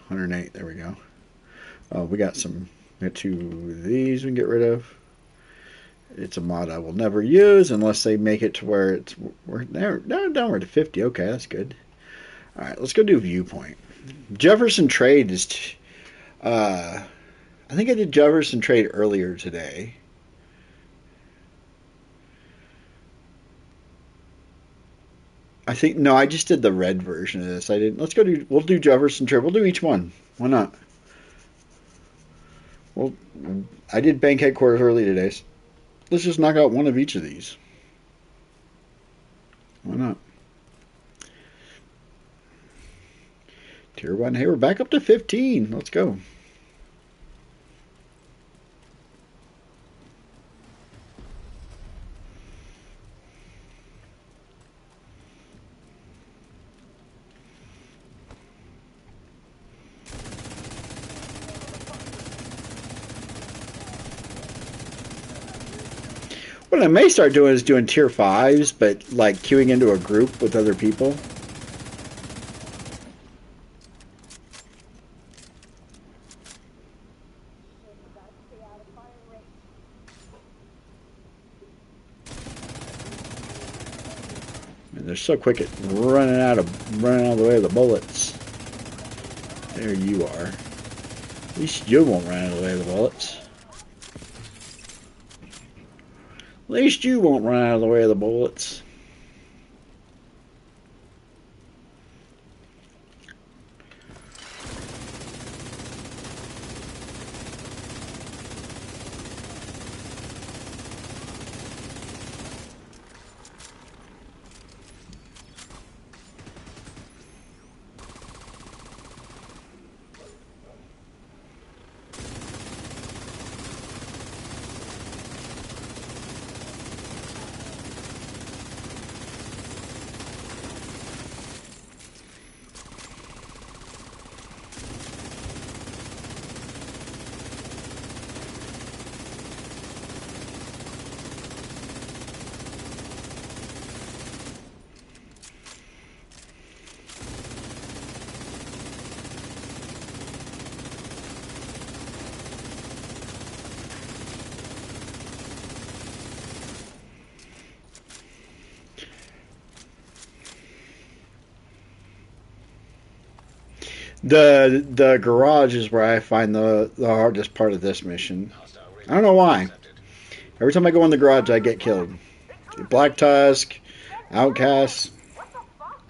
108. There we go. We got two of these we can get rid of. It's a mod I will never use unless they make it to where we're downward to 50. Okay, that's good. All right, let's go do Viewpoint. Jefferson Trade is. I think I did Jefferson Trade earlier today. I think no, I just did the red version of this. I didn't. Let's go do. We'll do Jefferson Trade. We'll do each one. Why not? Well, I did bank headquarters early today. So let's just knock out one of each of these. Why not? Tier 1. Hey, we're back up to 15. Let's go. What I may start doing is doing tier 5s, but like queuing into a group with other people. And they're so quick at running out of the way of the bullets. There you are. At least you won't run out of the way of the bullets. At least you won't run out of the way of the bullets. The garage is where I find the hardest part of this mission. Hostile I don't know why. accepted. Every time I go in the garage, I get killed. Black Tusk, Outcast. What the fuck?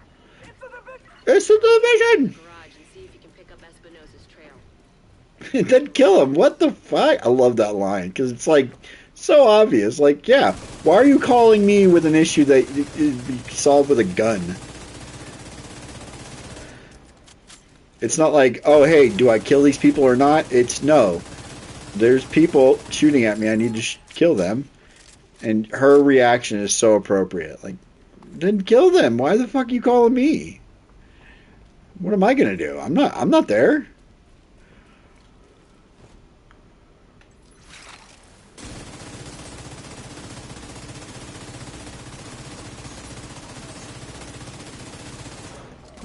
It's a division! It's the division. Garage and see if you can pick up Espinosa's trail. Then kill him. What the fuck? I love that line because it's like so obvious. Like, yeah, why are you calling me with an issue that is be solved with a gun? It's not like, oh, hey, do I kill these people or not? It's no. There's people shooting at me. I need to kill them. And her reaction is so appropriate. Like, then kill them. Why the fuck are you calling me? What am I gonna do? I'm not there.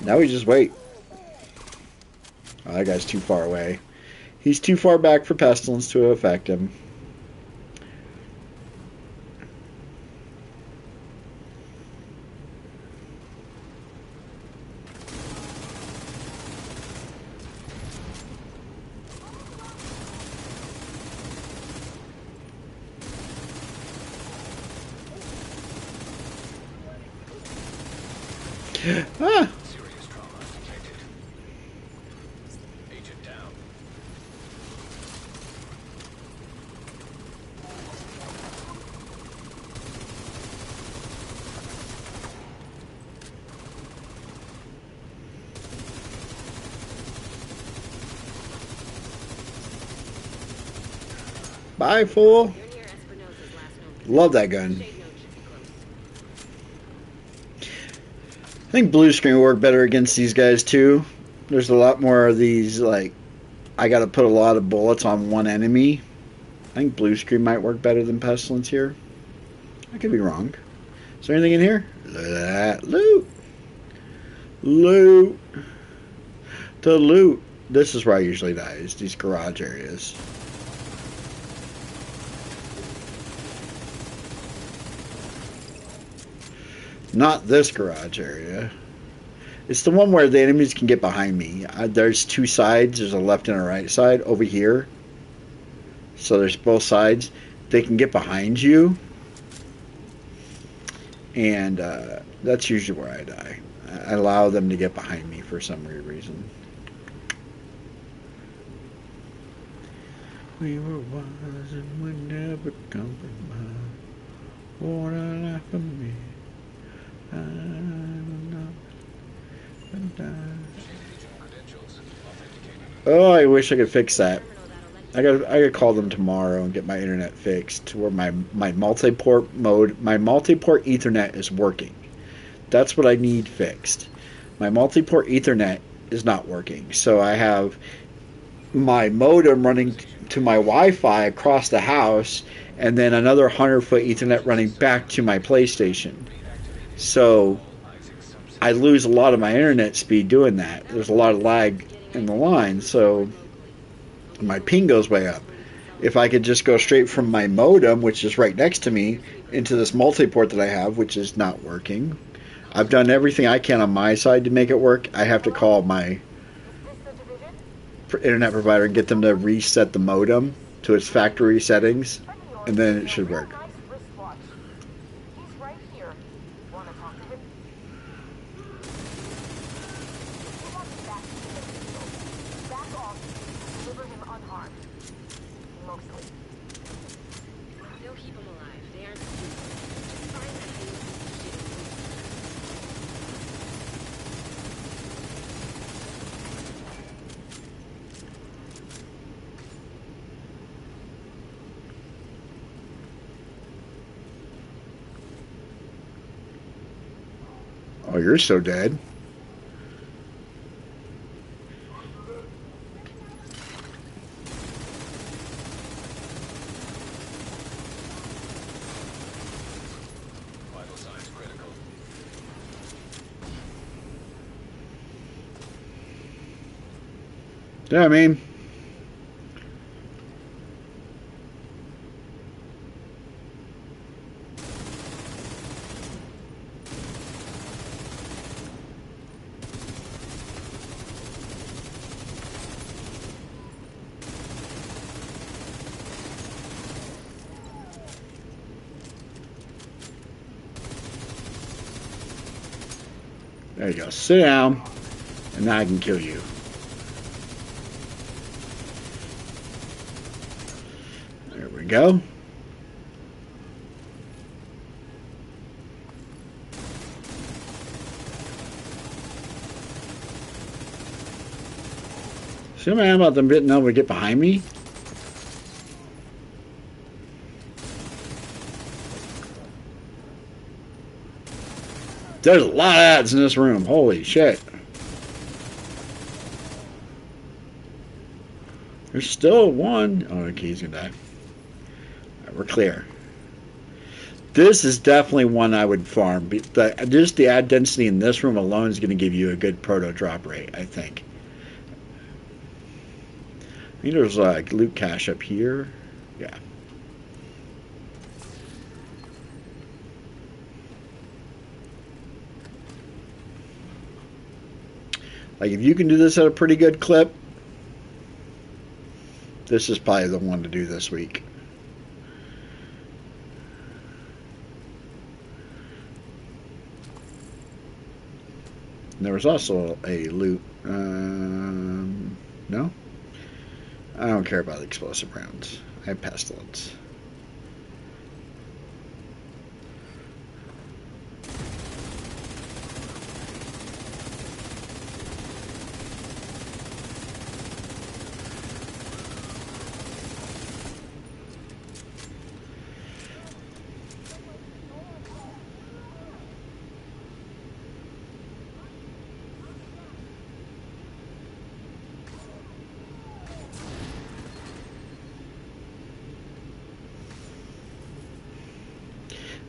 Now we just wait. Oh, that guy's too far away. He's too far back for pestilence to affect him. Ah! Serious trauma detected. Agent down. Bye, fool. You're near Espinosa's last known Love that gun. Shade node should be close. I think blue screen will work better against these guys too. There's a lot more of these, like, I gotta put a lot of bullets on one enemy. I think blue screen might work better than pestilence here. I could be wrong. Is there anything in here? Loot. Loot. The loot. This is where I usually die, is these garage areas. Not this garage area. It's the one where the enemies can get behind me. There's two sides. There's a left and a right side over here. So there's both sides. They can get behind you. And that's usually where I die. I allow them to get behind me for some weird reason. We were wise and we never compromised. What a life for me. Credentials authenticated. Oh, I wish I could fix that. I gotta call them tomorrow and get my internet fixed to where my multi-port mode, my multi-port Ethernet is working. That's what I need fixed. My multi-port Ethernet is not working, so I have my modem running to my Wi-Fi across the house, and then another 100-foot Ethernet running back to my PlayStation. So I lose a lot of my internet speed doing that. There's a lot of lag in the line, so my ping goes way up. If I could just go straight from my modem, which is right next to me, into this multi-port that I have, which is not working. I've done everything I can on my side to make it work. I have to call my internet provider and get them to reset the modem to its factory settings, and then it should work. He's right here. Wanna talk to him? He wants back to the field. Back off. Deliver him unharmed. Mostly. They'll keep them alive. They aren't stupid. Just find that thing with the shit. Oh, you're so dead. Vital signs critical. Yeah, I mean, There you go. Sit down, and now I can kill you. There we go. See what I'm about them being able to get behind me? There's a lot of ads in this room. Holy shit. There's still one. Oh, okay, he's gonna die. Alright, we're clear. This is definitely one I would farm. Just the ad density in this room alone is going to give you a good proto drop rate, I think. I think there's like loot cache up here. Yeah. Like if you can do this at a pretty good clip, this is probably the one to do this week. And there was also a loot. No? I don't care about the explosive rounds. I have pestilence.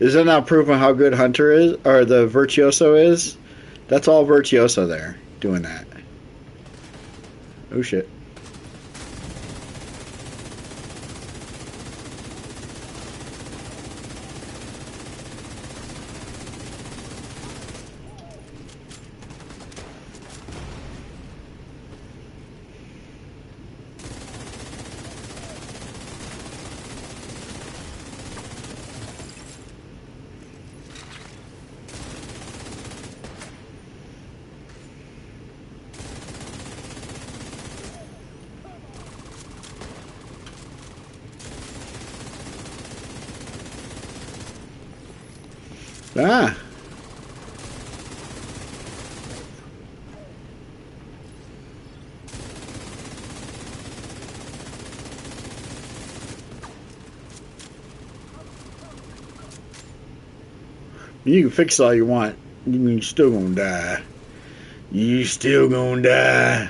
Is that not proof of how good Hunter is, or the Virtuoso is? That's all Virtuoso there, doing that. Oh shit. Ah. You can fix it all you want. You still gonna die. You still gonna die.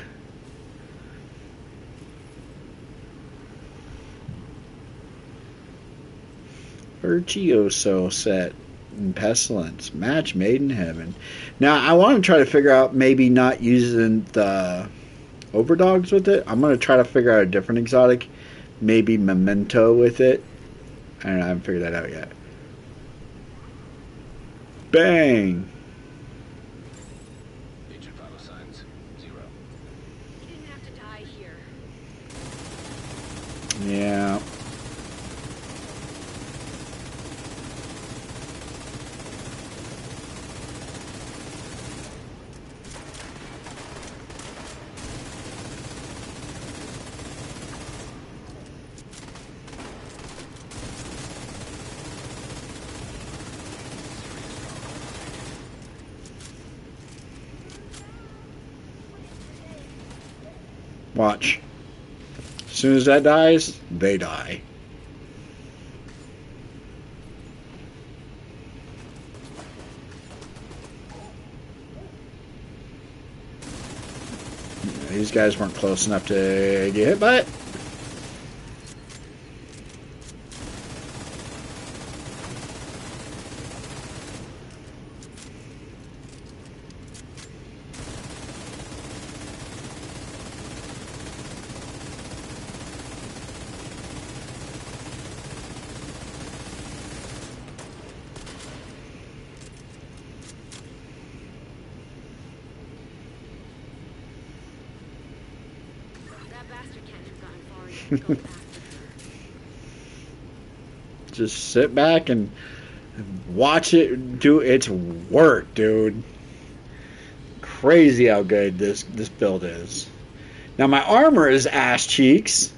Virtuoso set and pestilence match made in heaven. Now I want to try to figure out maybe not using the overdogs with it. I'm gonna try to figure out a different exotic, maybe memento with it. I don't know, I haven't figured that out yet. Bang! Agent vital signs, 0. You didn't have to die here. Yeah. Watch. As soon as that dies, they die. These guys weren't close enough to get hit by it. That bastard can't have gone far enough to go faster. Just sit back and watch it do its work, dude. crazy how good this build is. Now my armor is ass cheeks.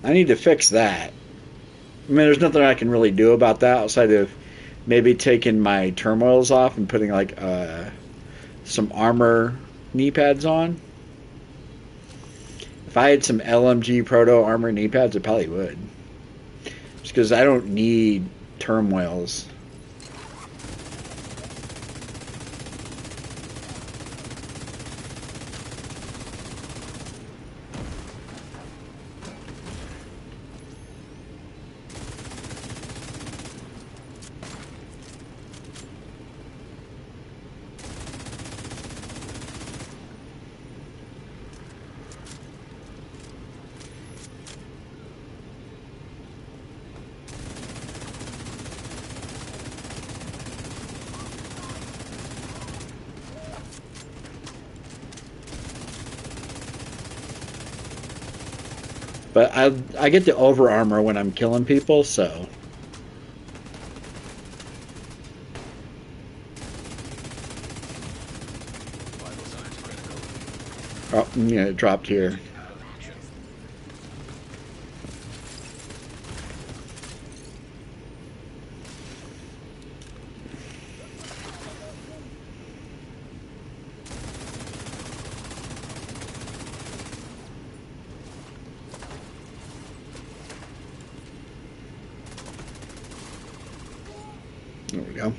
I need to fix that. I mean, there's nothing I can really do about that outside of maybe taking my turmoils off and putting like some armor knee pads on. If I had some LMG Proto armor knee pads, I probably would. Just because I don't need turmoils. But I get the over armor when I'm killing people, so. Vital signs critical. Oh, yeah, it dropped here. Out of action. There we go.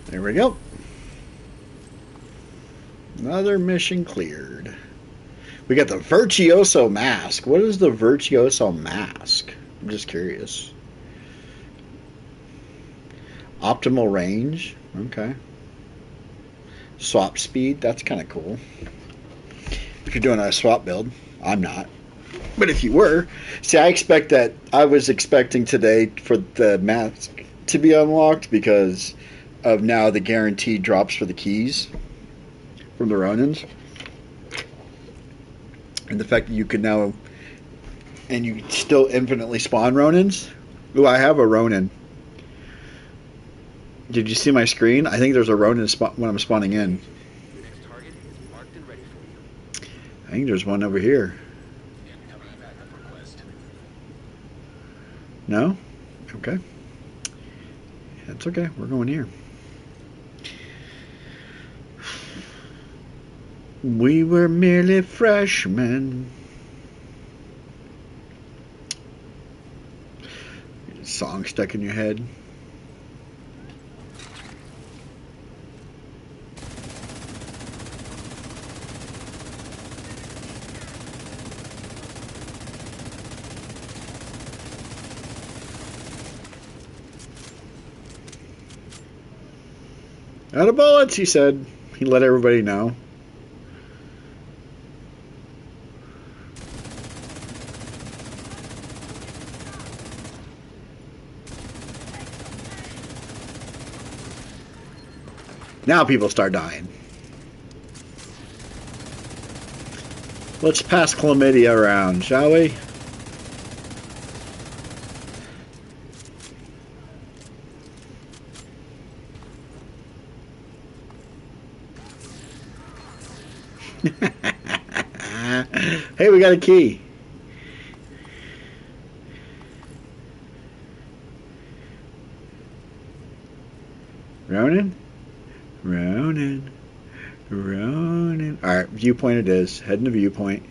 There we go. Another mission cleared. We got the Virtuoso Mask. What is the Virtuoso Mask? I'm just curious. Optimal range. Okay. Swap speed. That's kind of cool. If you're doing a swap build. I'm not. But if you were. See, I was expecting today for the mask to be unlocked because of now the guaranteed drops for the keys from the Ronins. And the fact that you can now, and you still infinitely spawn Ronins. Ooh, I have a Ronin. Did you see my screen? I think there's a Ronin when I'm spawning in. Your next target is marked and ready for you. I think there's one over here. Incoming backup request. No? Okay. That's okay. We're going here. We were merely freshmen. Song stuck in your head. Out of bullets, he said. He let everybody know. Now people start dying. Let's pass chlamydia around, shall we? Hey, we got a key. Ronin? Ronin. Ronin. Alright, viewpoint it is. Heading to viewpoint.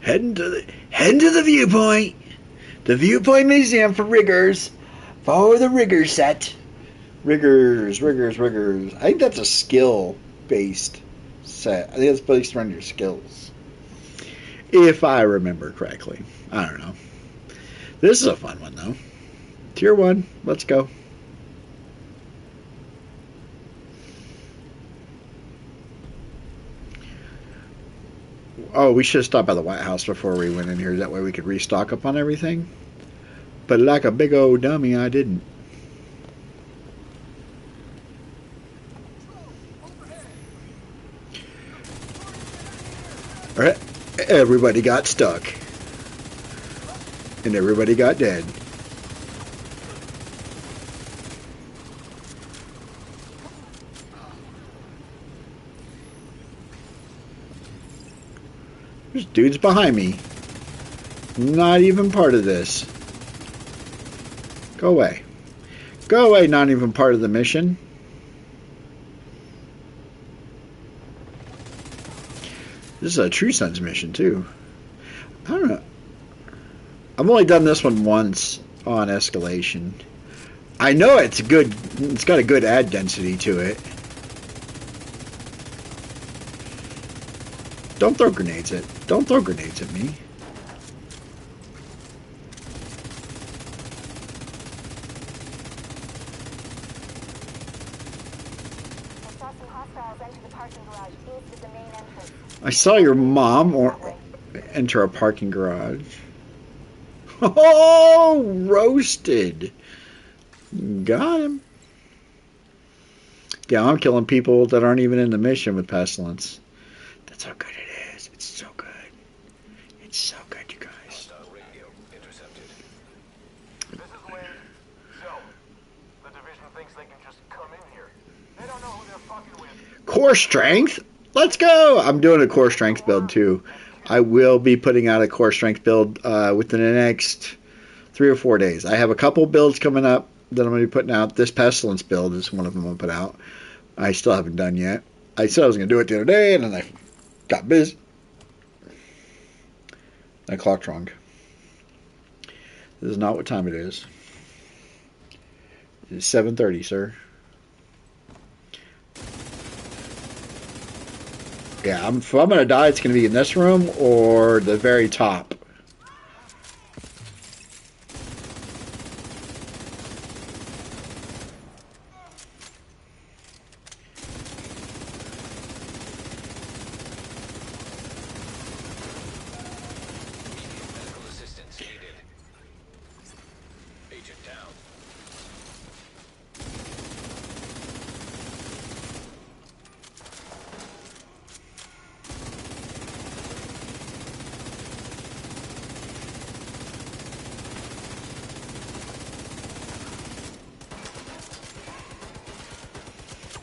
Heading to the viewpoint. The viewpoint museum for riggers. For the rigger set. Riggers. I think that's a skill based set. I think it's based around your skills. If I remember correctly. I don't know. This is a fun one though. Tier 1. Let's go. Oh, we should have stopped by the White House before we went in here. That way we could restock up on everything. But like a big old dummy, I didn't. everybody got stuck. And everybody got dead. There's dudes behind me. Not even part of this. Go away. Go away, not even part of the mission. This is a True Sons mission, too. I don't know. I've only done this one once on escalation. I know it's good. It's got a good ad density to it. Don't throw grenades at. Don't throw grenades at me. I saw your mom or enter a parking garage. Oh, roasted. Got him. Yeah, I'm killing people that aren't even in the mission with pestilence. That's how good it is. It's so good. It's so good, you guys. Hostile radio intercepted. This is Lynn. So, the division thinks they can just come in here. They don't know who they're fucking with. Core strength? Let's go! I'm doing a core strength build too. I will be putting out a core strength build within the next 3 or 4 days. I have a couple builds coming up that I'm going to be putting out. This pestilence build is one of them I'll put out. I still haven't done yet. I said I was going to do it the other day, and then I got busy. I clocked wrong. This is not what time it is. It's 7:30, sir. Yeah, if I'm going to die, it's going to be in this room or the very top. Medical assistance needed. Agent down.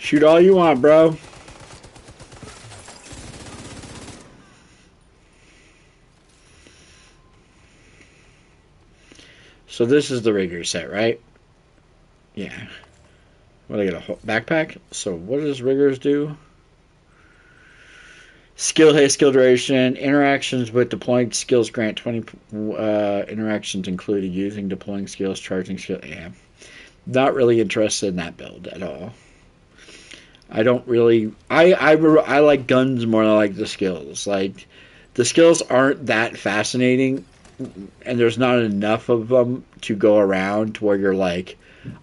Shoot all you want, bro. So this is the rigger set, right? Yeah. What, I get a backpack? So what does riggers do? Skill haste, skill duration, interactions with deploying skills grant 20 interactions included using deploying skills, charging skills. Yeah. Not really interested in that build at all. I don't really. I like guns more than I like the skills. Like, the skills aren't that fascinating, and there's not enough of them to go around to where you're like,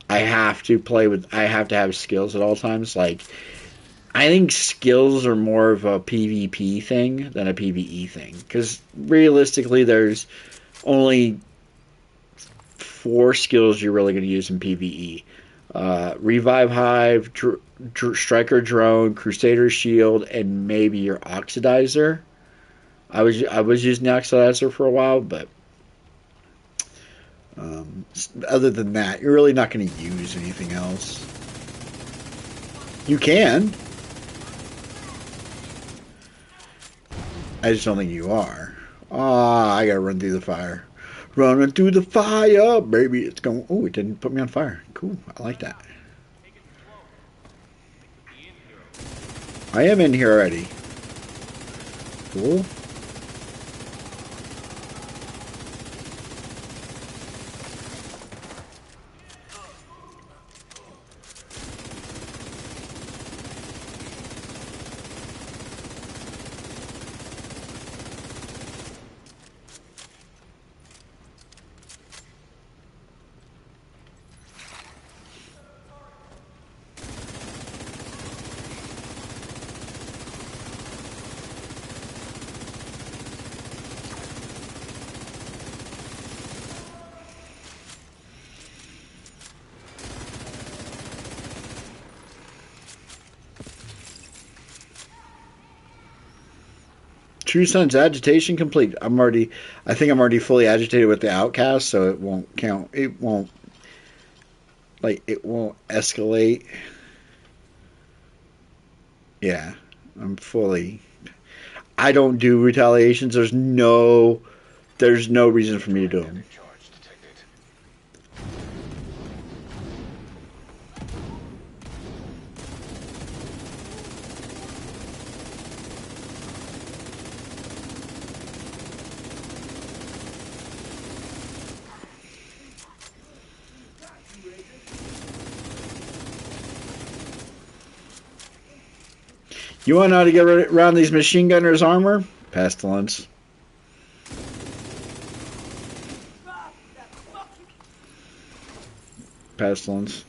I have to have skills at all times. Like, I think skills are more of a PvP thing than a PvE thing, because realistically, there's only 4 skills you're really going to use in PvE. Revive Hive, Striker Drone, Crusader Shield, and maybe your Oxidizer. I was using the Oxidizer for a while, but other than that, you're really not going to use anything else. You can. I just don't think you are. I gotta run through the fire. Running through the fire, baby. It's going. Oh, it didn't put me on fire. Cool. I like that. I am in here already. Cool. True Sun's agitation complete. I think I'm already fully agitated with the outcast, so it won't count. It won't escalate. Yeah, I'm fully. I don't do retaliations. There's no reason for me to do them. Charge detected. You want to know how to get around these machine gunners' armor? Pestilence. Pestilence.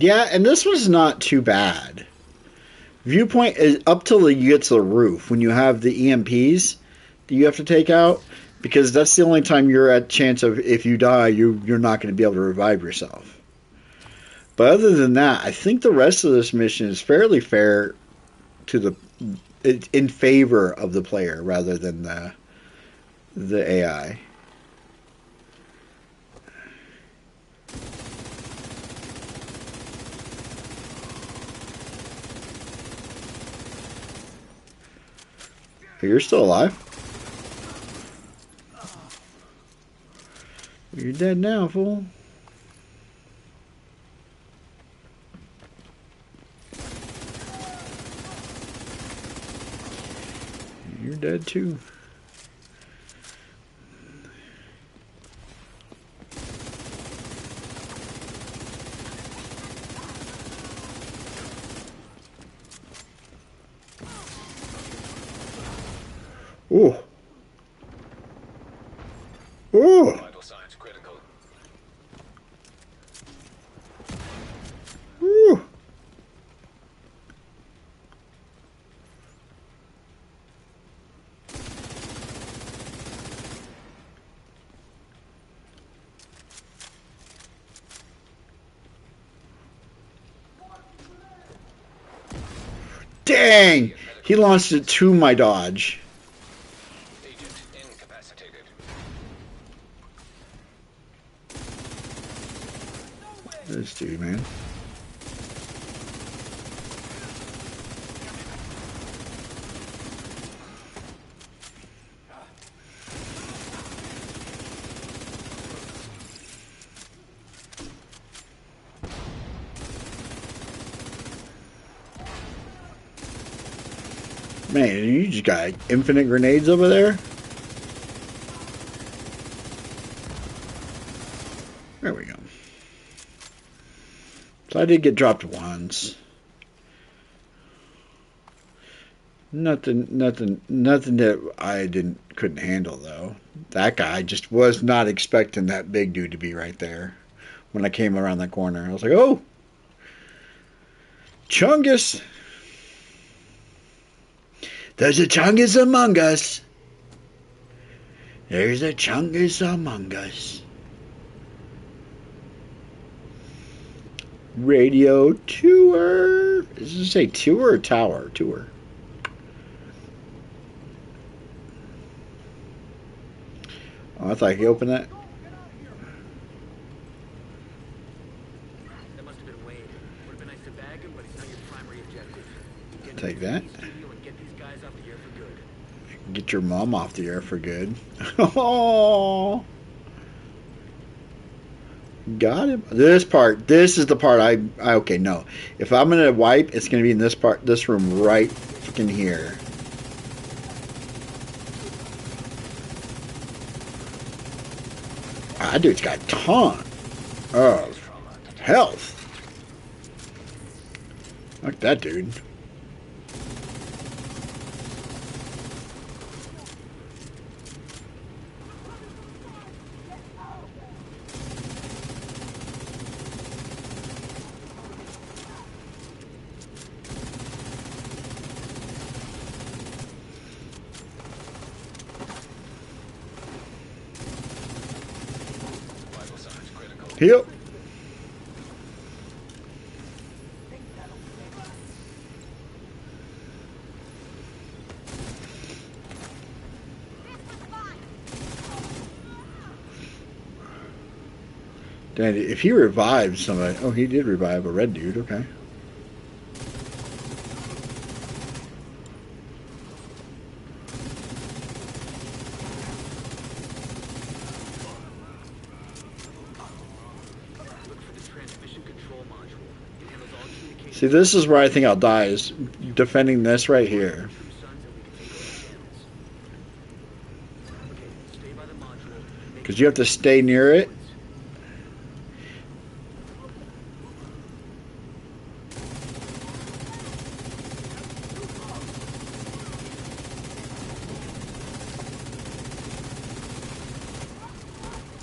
Yeah, and this was not too bad. Viewpoint is up till you get to the roof when you have the EMPs that you have to take out, because that's the only time you're at chance of, if you die, you're not going to be able to revive yourself. But other than that, I think the rest of this mission is fairly fair to in favor of the player rather than the AI. You're still alive. You're dead now, fool. You're dead too. Ooh. Ooh. Vital signs critical. Ooh. Dang! He launched it to my dodge. Agent incapacitated. This dude, man. Man, you just got infinite grenades over there? There we go. So I did get dropped once. Nothing that I couldn't handle though. That guy just was not expecting that big dude to be right there. When I came around that corner, I was like, "Oh, Chungus! There's a Chungus among us. There's a Chungus among us." Radio tour. Does it say tour or tower? Tour. Oh, I thought I could open that. That must have been Wade. Would have been nice to bag him, but he's not your primary objective. Get Take to the that. studio and get these guys off the air for good. Get your mom off the air for good. Oh, got him. This part. This is the part I okay. No, if I'm gonna wipe, it's gonna be in this part. This room right fucking here. Ah, dude's got a ton of health. Like that dude. Vital signs critical. Yep. Dan, if he revived somebody, oh, he did revive a red dude. Okay. Look for the transmission control module. It handles all communication. See, this is where I think I'll die, is defending this right here. True sons, and we can take over the channels. Okay, stay by the module. and make Because you have to stay near it.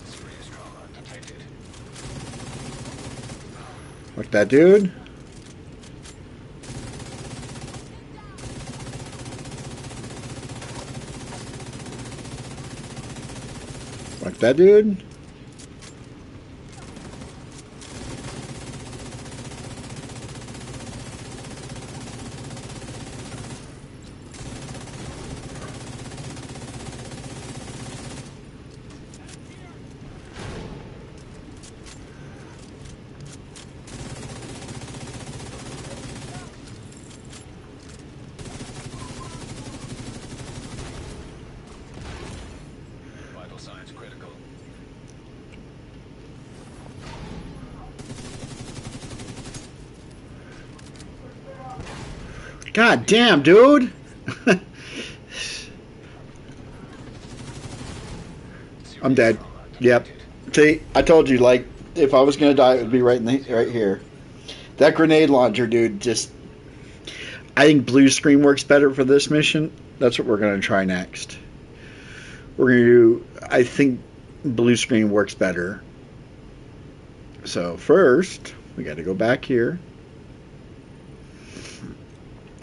Serious trauma detected. Like that dude. Like that dude. Vital signs critical. God damn, dude. I'm dead. Yep. See, I told you, like, if I was gonna die, it would be right here. That grenade launcher, dude. Just, I think blue screen works better for this mission. That's what we're gonna try next. We're gonna do. I think blue screen works better. So first, we got to go back here,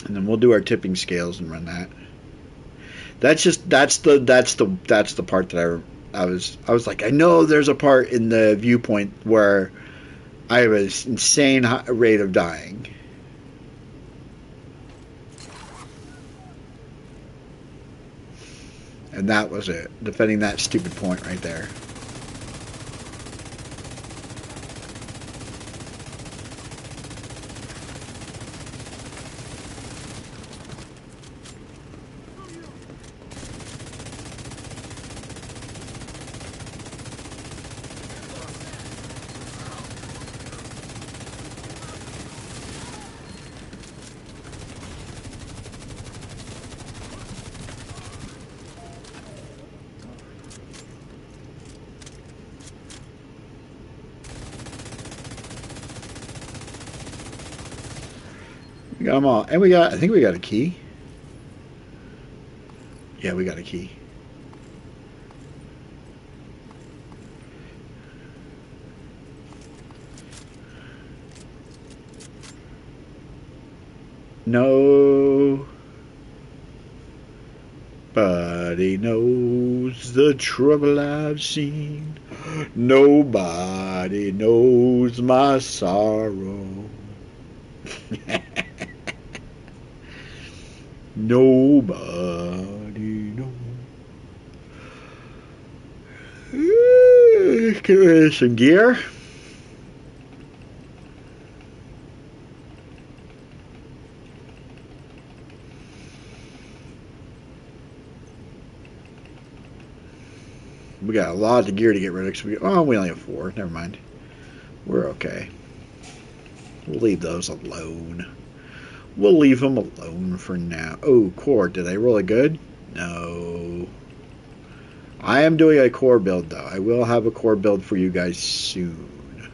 and then we'll do our tipping scales and run that. That's the part that I was like, I know there's a part in the viewpoint where I have an insane rate of dying. And that was it. Defending that stupid point right there. We got them all. And I think we got a key. Yeah, we got a key. Nobody knows the trouble I've seen. Nobody knows my sorrow. Nobody knows. Get rid of some gear. We got a lot of gear to get rid of. We only have 4. Never mind. We're okay. We'll leave those alone. We'll leave them alone for now. Oh, core. Did I roll it good? No. I am doing a core build, though. I will have a core build for you guys soon.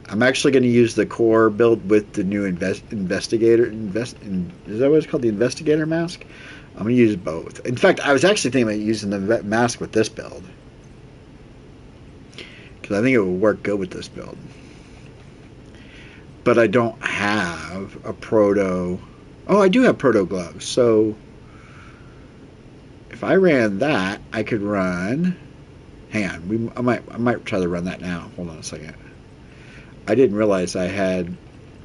I'm actually going to use the core build with the new investigator. Is that what it's called? The investigator mask? I'm going to use both. In fact, I was actually thinking about using the mask with this build. Because I think it would work good with this build. But I don't have a Proto. Oh, I do have Proto gloves. So if I ran that, I could run. Hang on, I might try to run that now. Hold on a second. I didn't realize I had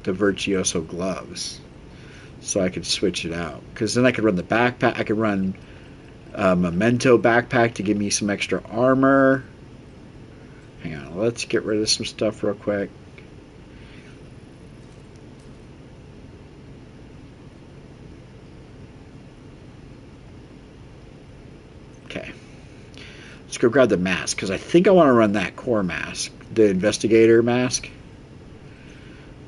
the Virtuoso gloves, so I could switch it out. Because then I could run the backpack. I could run a Memento backpack to give me some extra armor. Hang on, let's get rid of some stuff real quick. Okay. Let's go grab the mask, because I think I want to run that core mask. The investigator mask.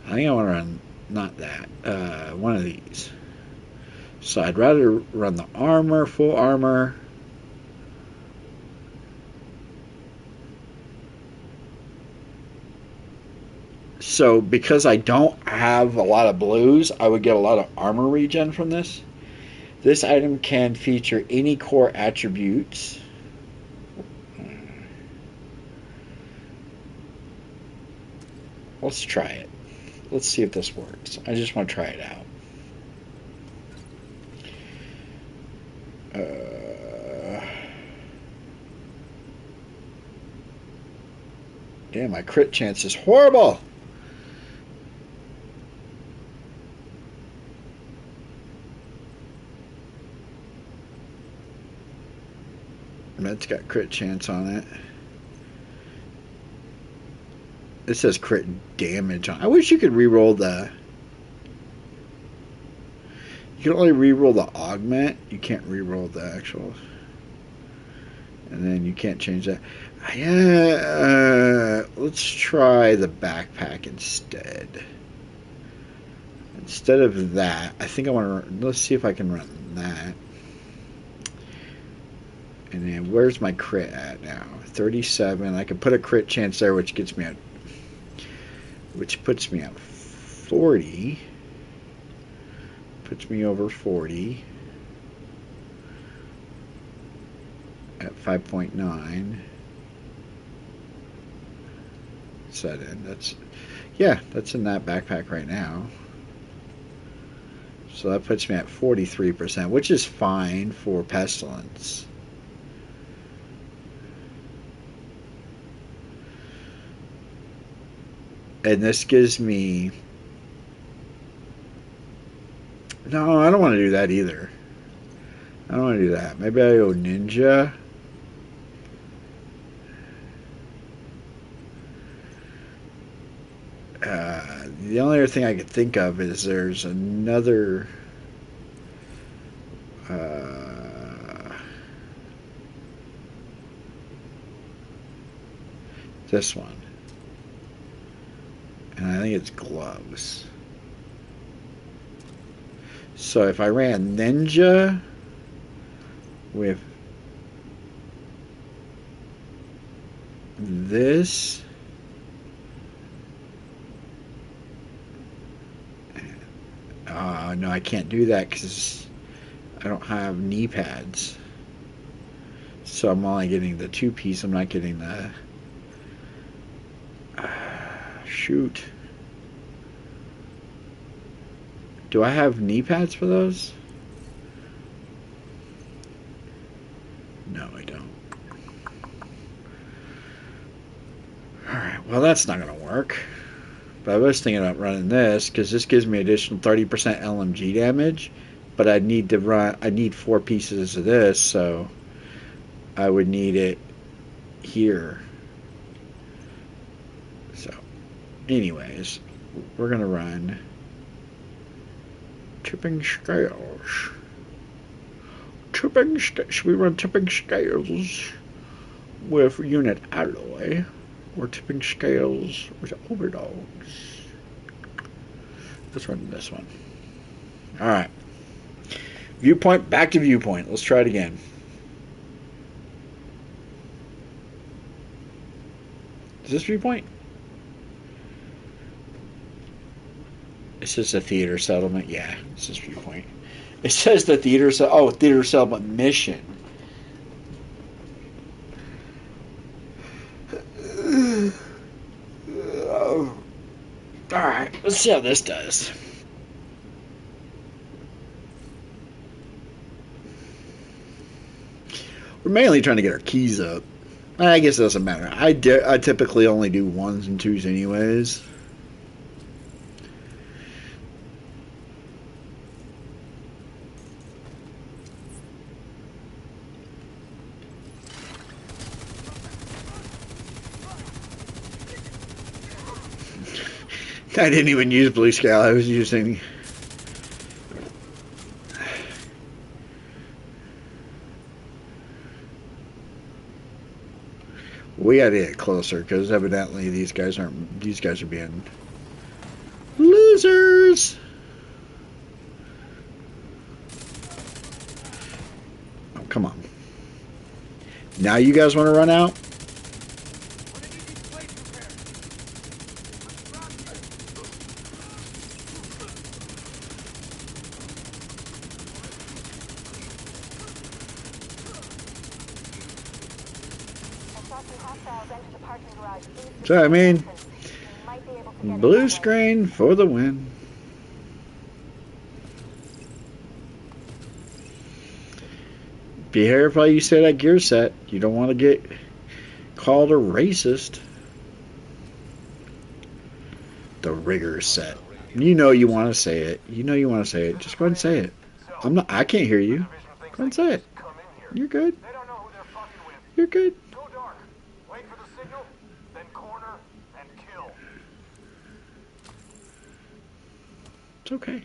I think I want to run, not that, one of these. So I'd rather run the armor, full armor. So because I don't have a lot of blues, I would get a lot of armor regen from this. This item can feature any core attributes. Let's try it. Let's see if this works. I just want to try it out. Damn, my crit chance is horrible. That's got crit chance on it. It says crit damage on. I wish you could reroll the. You can only reroll the augment. You can't reroll the actual. And then you can't change that. Yeah, let's try the backpack instead. Instead of that, I think I want to. Let's see if I can run that. And then where's my crit at now? 37. I can put a crit chance there, which gets me at. Which puts me at 40. Puts me over 40. At 5.9. Set in. That's that's in that backpack right now. So that puts me at 43%, which is fine for pestilence. And this gives me. No, I don't want to do that either. I don't want to do that. Maybe I go ninja. The only other thing I could think of is there's another. This one. And I think it's gloves. So if I ran ninja with this. No, I can't do that because I don't have knee pads. So I'm only getting the 2-piece. I'm not getting the. Shoot. Do I have knee pads for those? No, I don't. Alright, well that's not going to work. But I was thinking about running this because this gives me additional 30% LMG damage. But I need 4 pieces of this, so I would need it here. So, anyways, we're going to run tipping scales. Should we run tipping scales with unit alloy? Or tipping scales with overdogs? Let's run this one. Alright. Viewpoint, back to viewpoint. Let's try it again. Is this viewpoint? It says the theater settlement. Yeah, it says viewpoint. It says the theater. Theater settlement mission. All right, let's see how this does. We're mainly trying to get our keys up. I guess it doesn't matter. I typically only do 1s and 2s anyways. I didn't even use blue scale. I was using... We gotta get closer because evidently these guys are being losers. Oh, come on. Now you guys want to run out? So I mean, blue screen for the win. Be careful how you say that gear set. You don't want to get called a racist. The rigger set. You know you want to say it. You know you want to say it. Just go ahead and say it. I can't hear you. Go ahead and say it. You're good. You're good. Go dark. Wait for the signal, then corner and kill. It's okay.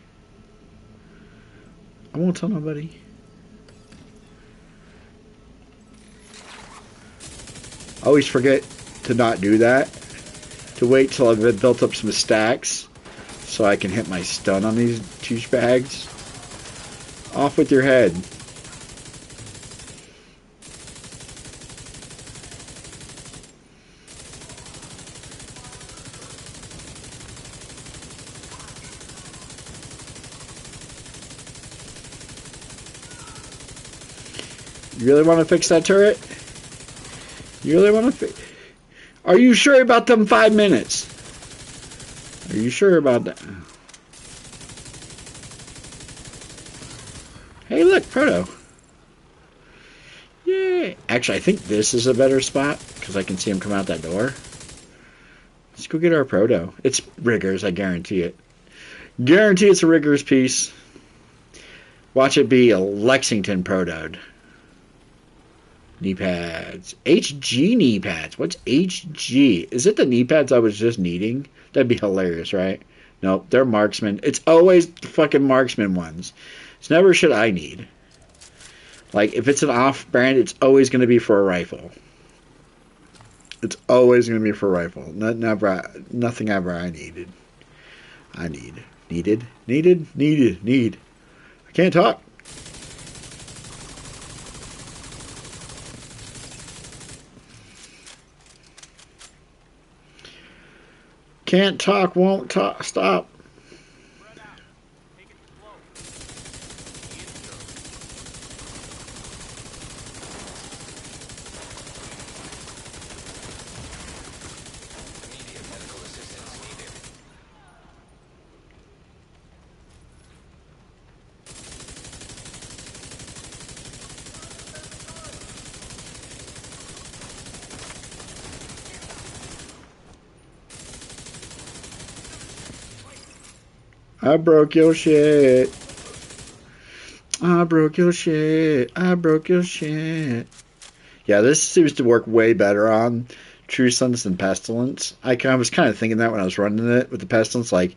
I won't tell nobody. I always forget to not do that. To wait till I've built up some stacks so I can hit my stun on these douchebags. Off with your head. You really want to fix that turret? You really want to fix... Are you sure about them 5 minutes? Are you sure about that? Hey, look, Proto. Yay. Actually, I think this is a better spot because I can see him come out that door. Let's go get our Proto. It's riggers, I guarantee it. Guarantee it's a riggers piece. Watch it be a Lexington Protoed. Knee pads. HG knee pads. What's HG? Is it the knee pads I was just needing? That'd be hilarious, right? Nope, they're marksman. It's always the fucking marksman ones. It's never shit I need. Like, if it's an off-brand, it's always going to be for a rifle. It's always going to be for a rifle. Nothing ever I needed. Needed. I can't talk. Can't talk, won't talk. Stop. Immediate medical assistance needed. I broke your shit. I broke your shit. I broke your shit. Yeah, this seems to work way better on True Sons than Pestilence. I was kind of thinking that when I was running it with the Pestilence. Like,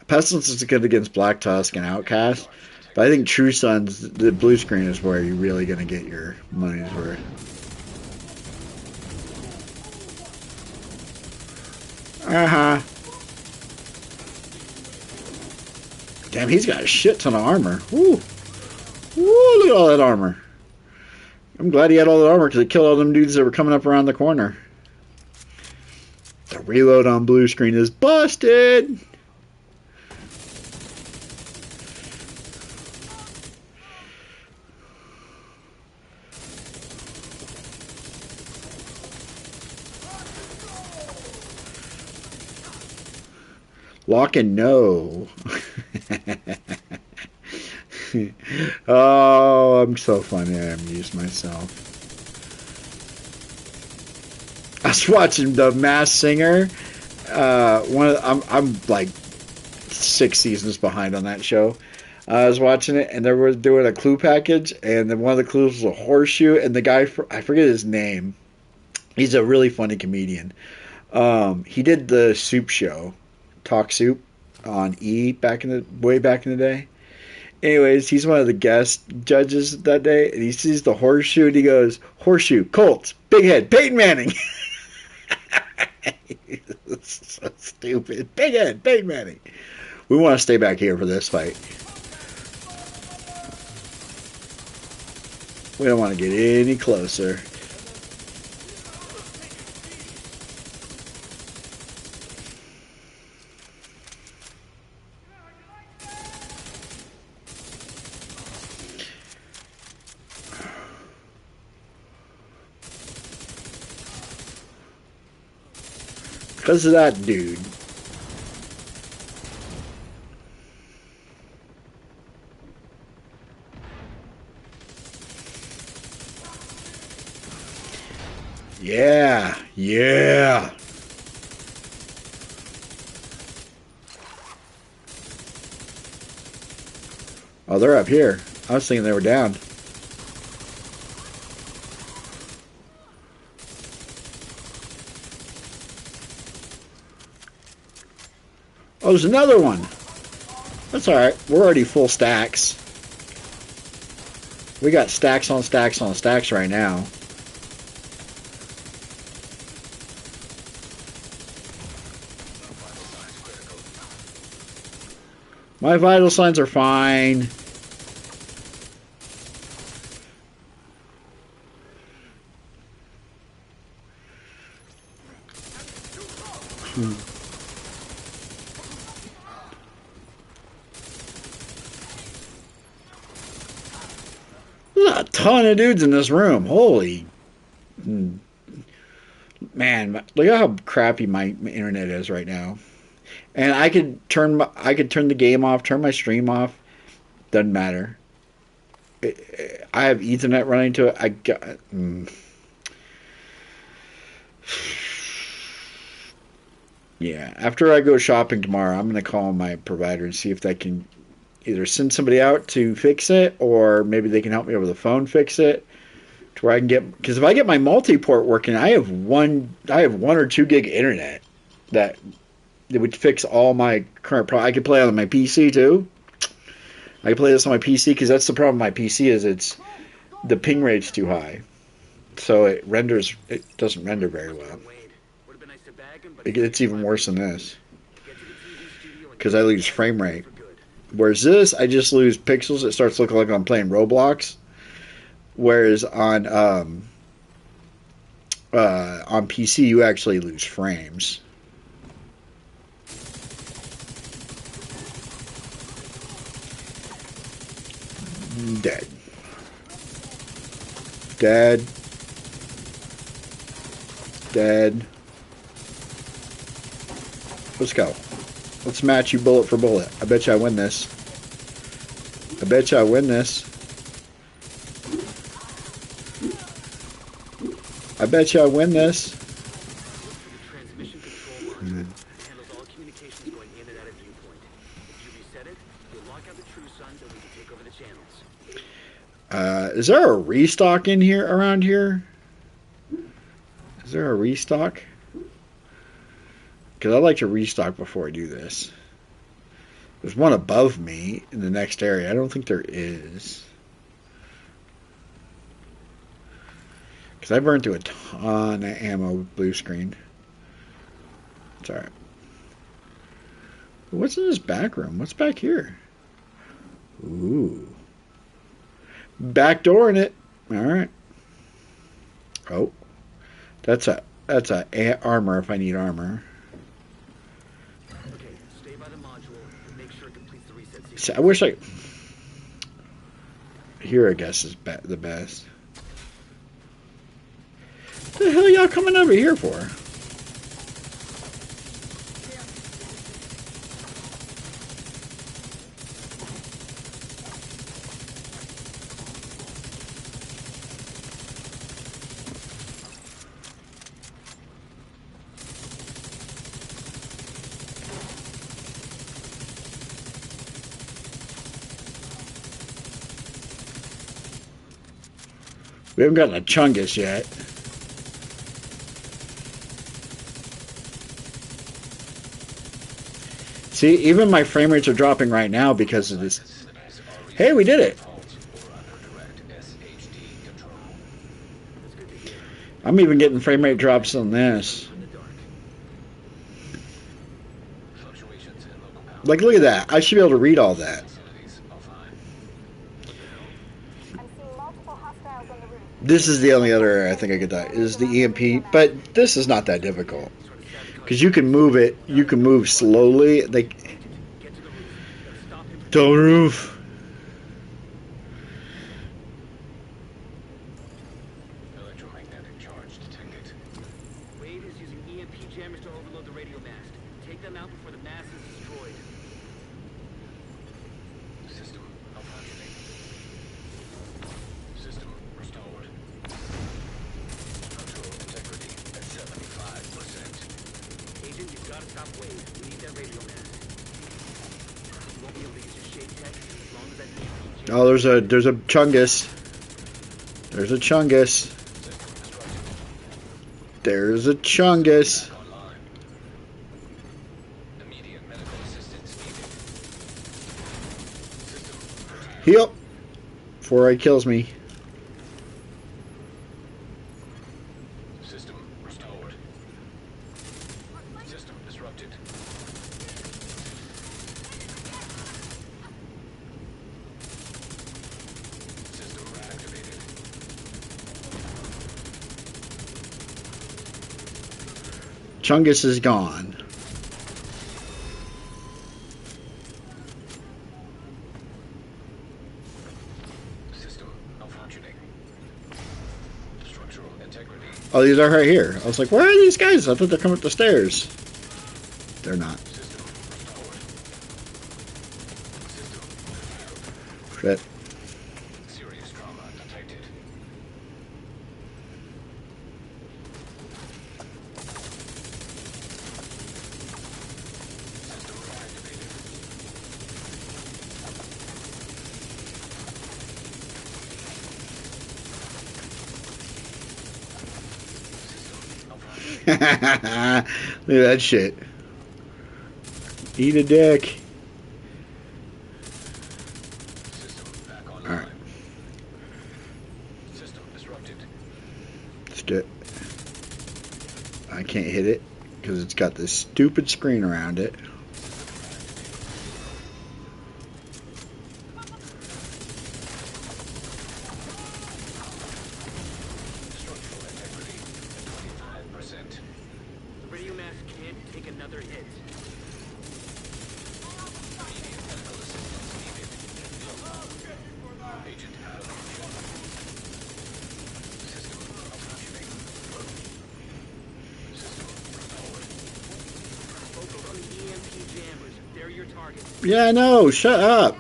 Pestilence is good against Black Tusk and Outcast. But I think True Sons, the blue screen is where you're really going to get your money's worth. Uh-huh. Damn, he's got a shit ton of armor. Woo. Woo, look at all that armor. I'm glad he had all that armor because it killed all them dudes that were coming up around the corner. The reload on blue screen is busted. Lock and no. Oh, I'm so funny. I amused myself. I was watching The Masked Singer. I'm like 6 seasons behind on that show. I was watching it, and they were doing a clue package, and then one of the clues was a horseshoe, and the guy, I forget his name. He's a really funny comedian. He did the Soup Show, Talk Soup, on E way back in the day. Anyways, he's one of the guest judges that day, and he sees the horseshoe, and he goes, "Horseshoe, Colts, big head, Peyton Manning." So stupid. Big head, Peyton Manning. We want to stay back here for this fight. We don't want to get any closer. Because of that dude. Yeah, yeah. Oh, they're up here. I was thinking they were down. Oh, there's another one. That's alright. We're already full stacks. We got stacks on stacks on stacks right now. My vital signs are fine. There's a ton of dudes in this room. Holy man, look at how crappy my internet is right now. And I could turn the game off, turn my stream off. Doesn't matter. I have Ethernet running to it. I got. Yeah, after I go shopping tomorrow, I'm gonna call my provider and see if they can either send somebody out to fix it, or maybe they can help me over the phone fix it, to where I can get. Because if I get my multi-port working, I have 1 or 2 gig internet that would fix all my current problems. I could play on my PC too. I can play this on my PC because that's the problem with my PC is the ping rate's too high, so it doesn't render very well. It's even worse than this because I lose frame rate. Whereas this, I just lose pixels. It starts looking like I'm playing Roblox. Whereas on PC, you actually lose frames. Dead. Dead. Dead. Let's go. Let's match you bullet for bullet. I bet you I win this. I bet you I win this. I bet you I win this. Transmission control module handles all communications going in and out of viewpoint. If you reset it, you'll lock out the true suns and we can take over the channels. Is there a restock in here around here? Is there a restock? Because I'd like to restock before I do this. There's one above me in the next area. I don't think there is. Because I burned through a ton of ammo with blue screen. It's alright. What's in this back room? What's back here? Ooh. Back door in it. Alright. Oh. That's a armor if I need armor. Okay, stay by the module and make sure it completes the reset sequence. See, I wish here I guess is the best. What the hell y'all coming over here for? We haven't gotten a Chungus yet. See, even my frame rates are dropping right now because of this. Hey, we did it! That's good to hear. I'm even getting frame rate drops on this. In the dark. Fluctuations in local power. Like, look at that. I should be able to read all that. Facilities offline. I'm seeing multiple hostiles on the roof. This is the only other area I think I could die, is the EMP. But this is not that difficult. Sort of sabotage. Because you can move it. You can move slowly. They... Get to the roof. Gotta stop him from The roof. Electromagnetic charge detected. Wade is using EMP jammers to overload the radio mast. Take them out before the mast is destroyed. System malfunctioning. System restored. Structural integrity at 75%. Agent, you've got to stop Wade. We need that radio mast. You won't be able to use your shade tech as long as that EMP jammer... Oh, there's a Chungus. There's a Chungus. System disrupted. There's a Chungus. Back online. Immediate medical assistance needed. System curtailed. Heal. Before he kills me. System restored. System disrupted. System reactivated. Chungus is gone. System malfunctioning. Structural integrity. Oh, these are right here. I was like, where are these guys? I thought they're coming up the stairs. They're not. System restored. System curtailed. Shit. Serious trauma detected. System reactivated. System malfunctioning. Look at that shit. Eat a dick. System back online. Alright. System disrupted. Let's do it. I can't hit it because it's got this stupid screen around it. Structural integrity at 25%. The radio mast can't take another hit. Immediate medical assistance needed. Agent out of field. System malfunctioning. System restored. Focus on the EMP jammers. They're your target. Yeah, no, shut up.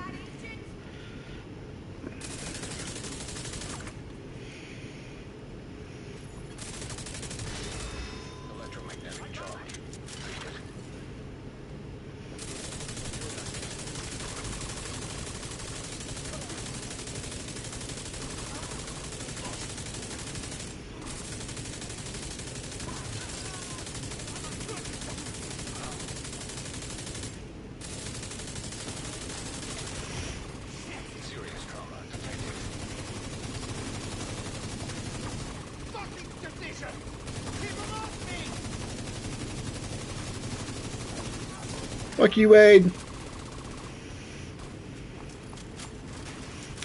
Electromagnetic charge. Treated. Serious trauma detected. Fuck you, Wade.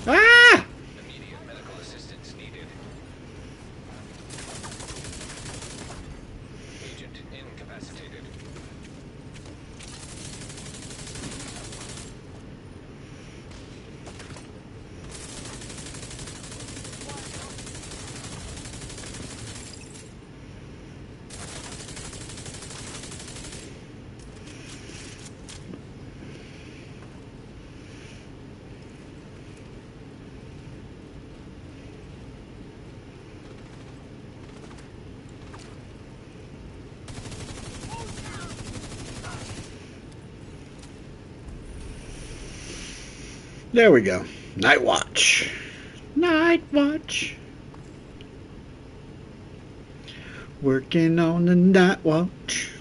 Ah! Immediate medical assistance needed. Agent incapacitated. There we go. Night watch. Night watch. Working on the night watch.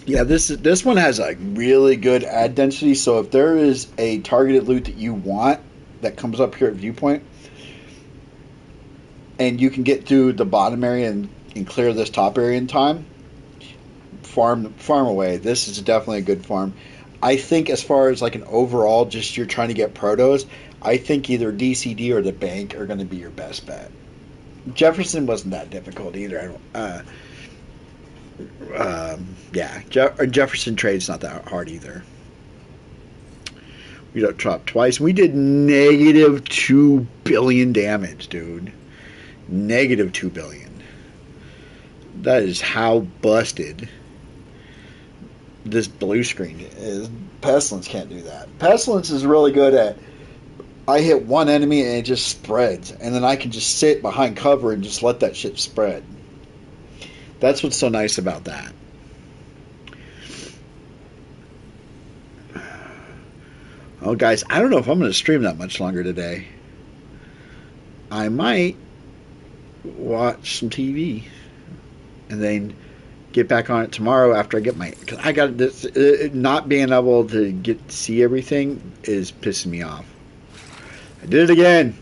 Yeah, this one has a really good ad density. So if there is a targeted loot that you want that comes up here at viewpoint, and you can get through the bottom area and clear this top area in time, farm away. This is definitely a good farm. I think as far as like an overall, just you're trying to get protos, I think either DCD or the bank are going to be your best bet. Jefferson wasn't that difficult either. Yeah, Jefferson trade's not that hard either. We got dropped twice. We did negative 2 billion damage, dude. Negative 2 billion. That is how busted this blue screen is. Pestilence can't do that. Pestilence is really good at, I hit one enemy and it just spreads, and then I can just sit behind cover and just let that shit spread. That's what's so nice about that. Oh, guys, I don't know if I'm going to stream that much longer today. I might watch some TV and then get back on it tomorrow after I get my. Cause I got this. Not being able to see everything is pissing me off. I did it again.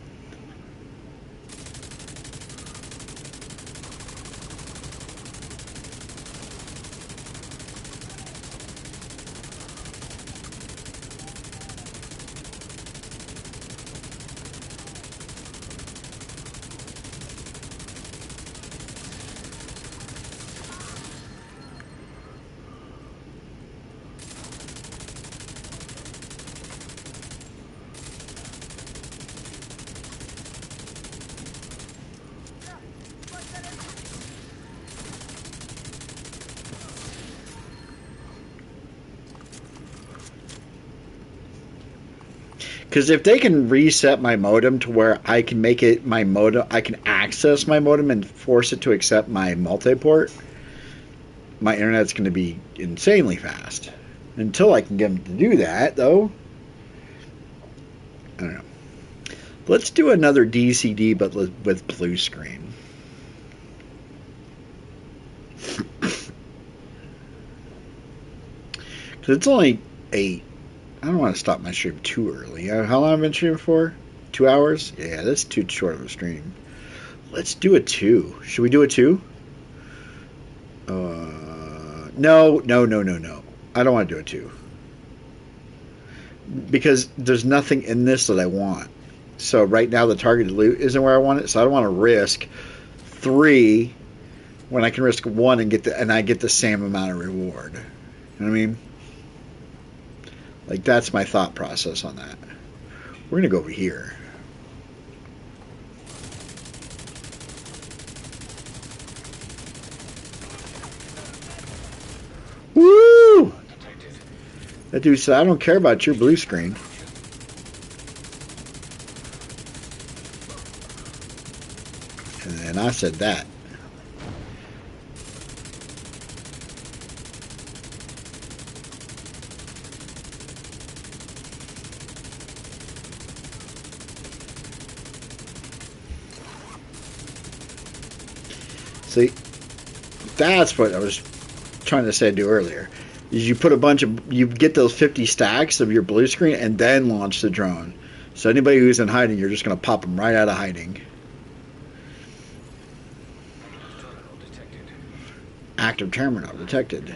Because if they can reset my modem to where I can make it my modem, I can access my modem and force it to accept my multi-port, my internet's going to be insanely fast. Until I can get them to do that, though, I don't know. Let's do another DCD, but with blue screen. Because it's only 8. I don't want to stop my stream too early. How long have I been streaming for? 2 hours? Yeah, that's too short of a stream. Let's do a 2. Should we do a 2? No. I don't want to do a 2. Because there's nothing in this that I want. So right now the targeted loot isn't where I want it. So I don't want to risk 3 when I can risk 1 and I get the same amount of reward. You know what I mean? Like, that's my thought process on that. We're going to go over here. Woo! That dude said, I don't care about your blue screen. And then I said that. See, that's what I was trying to say do earlier. Is you put you get those 50 stacks of your blue screen and then launch the drone. So anybody who's in hiding, you're just going to pop them right out of hiding. Active terminal detected.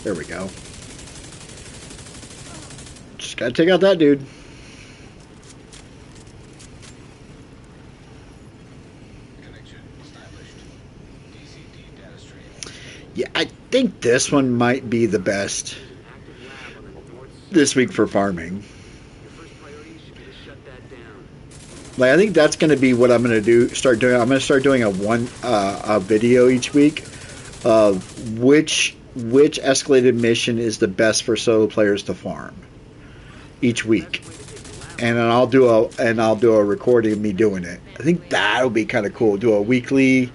There we go. Just gotta take out that dude. Yeah, I think this one might be the best this week for farming. Like, I think that's going to be what I'm going to start doing. I'm going to start doing a video each week of which escalated mission is the best for solo players to farm each week. and then I'll do a recording of me doing it. I think that would be kind of cool. Do a weekly,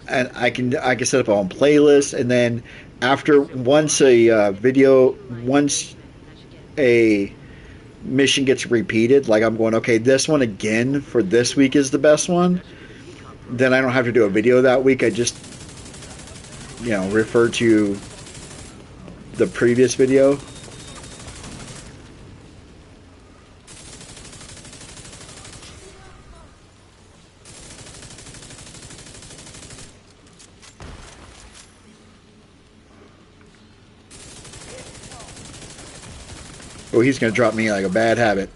and I can set up my own playlist, and then after once a mission gets repeated, like I'm going, okay, this one again for this week is the best one. Then I don't have to do a video that week. I just refer to the previous video. Oh, he's gonna drop me like a bad habit.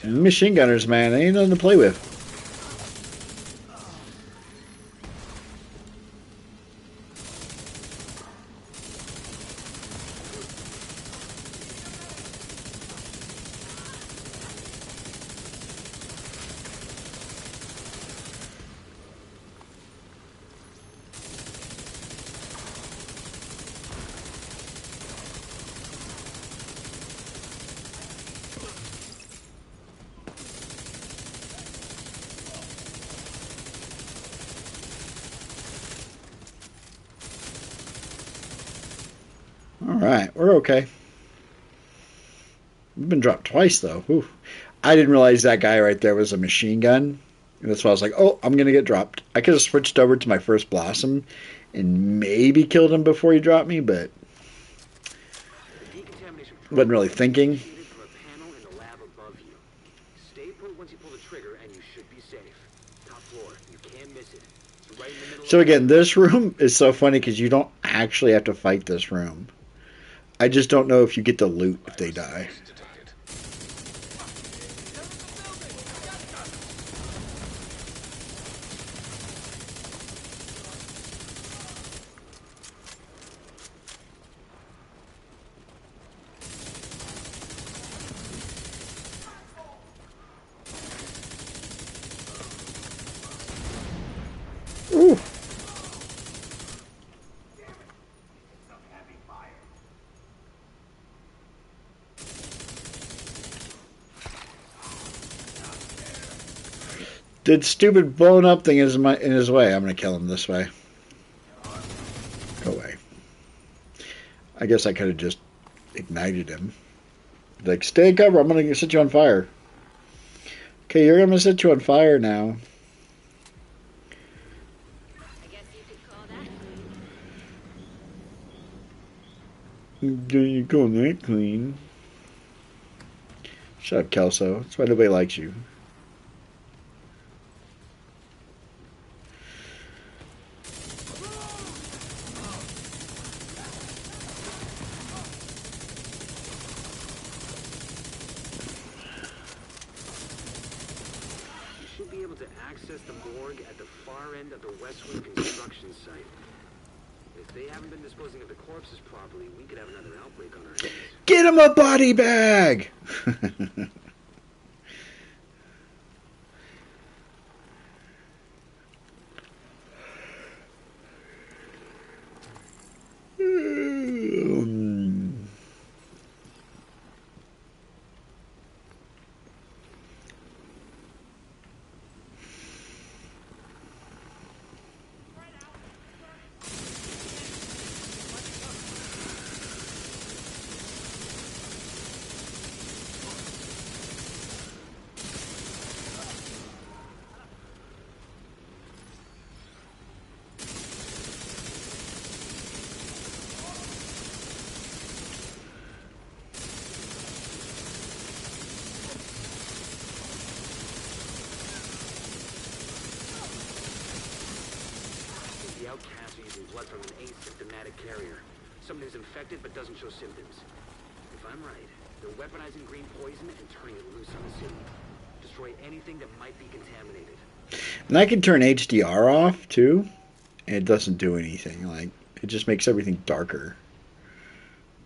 Machine gunners, man, they ain't nothing to play with. Alright, we're okay. We've been dropped twice, though. Ooh. I didn't realize that guy right there was a machine gun. And that's why I was like, oh, I'm going to get dropped. I could have switched over to my first Blossom and maybe killed him before he dropped me, but wasn't really thinking. So again, this room is so funny because you don't actually have to fight this room. I just don't know if you get the loot if they die. Ooh. The stupid blown up thing is in his way. I'm gonna kill him this way. Go away. I guess I could have just ignited him. Like, stay in cover. I'm gonna set you on fire. Okay, you're gonna set you on fire now. I guess you could call that There you go, that clean. Shut up, Kelso. That's why nobody likes you. Access the morgue at the far end of the Westwood construction site. If they haven't been disposing of the corpses properly, we could have another outbreak on our hands. Get him a body bag! Outcasts are using blood from an asymptomatic carrier. Someone who's infected but doesn't show symptoms. If I'm right, they're weaponizing green poison and turning it loose on the city. Destroy anything that might be contaminated. And I can turn HDR off, too. And it doesn't do anything. Like, it just makes everything darker.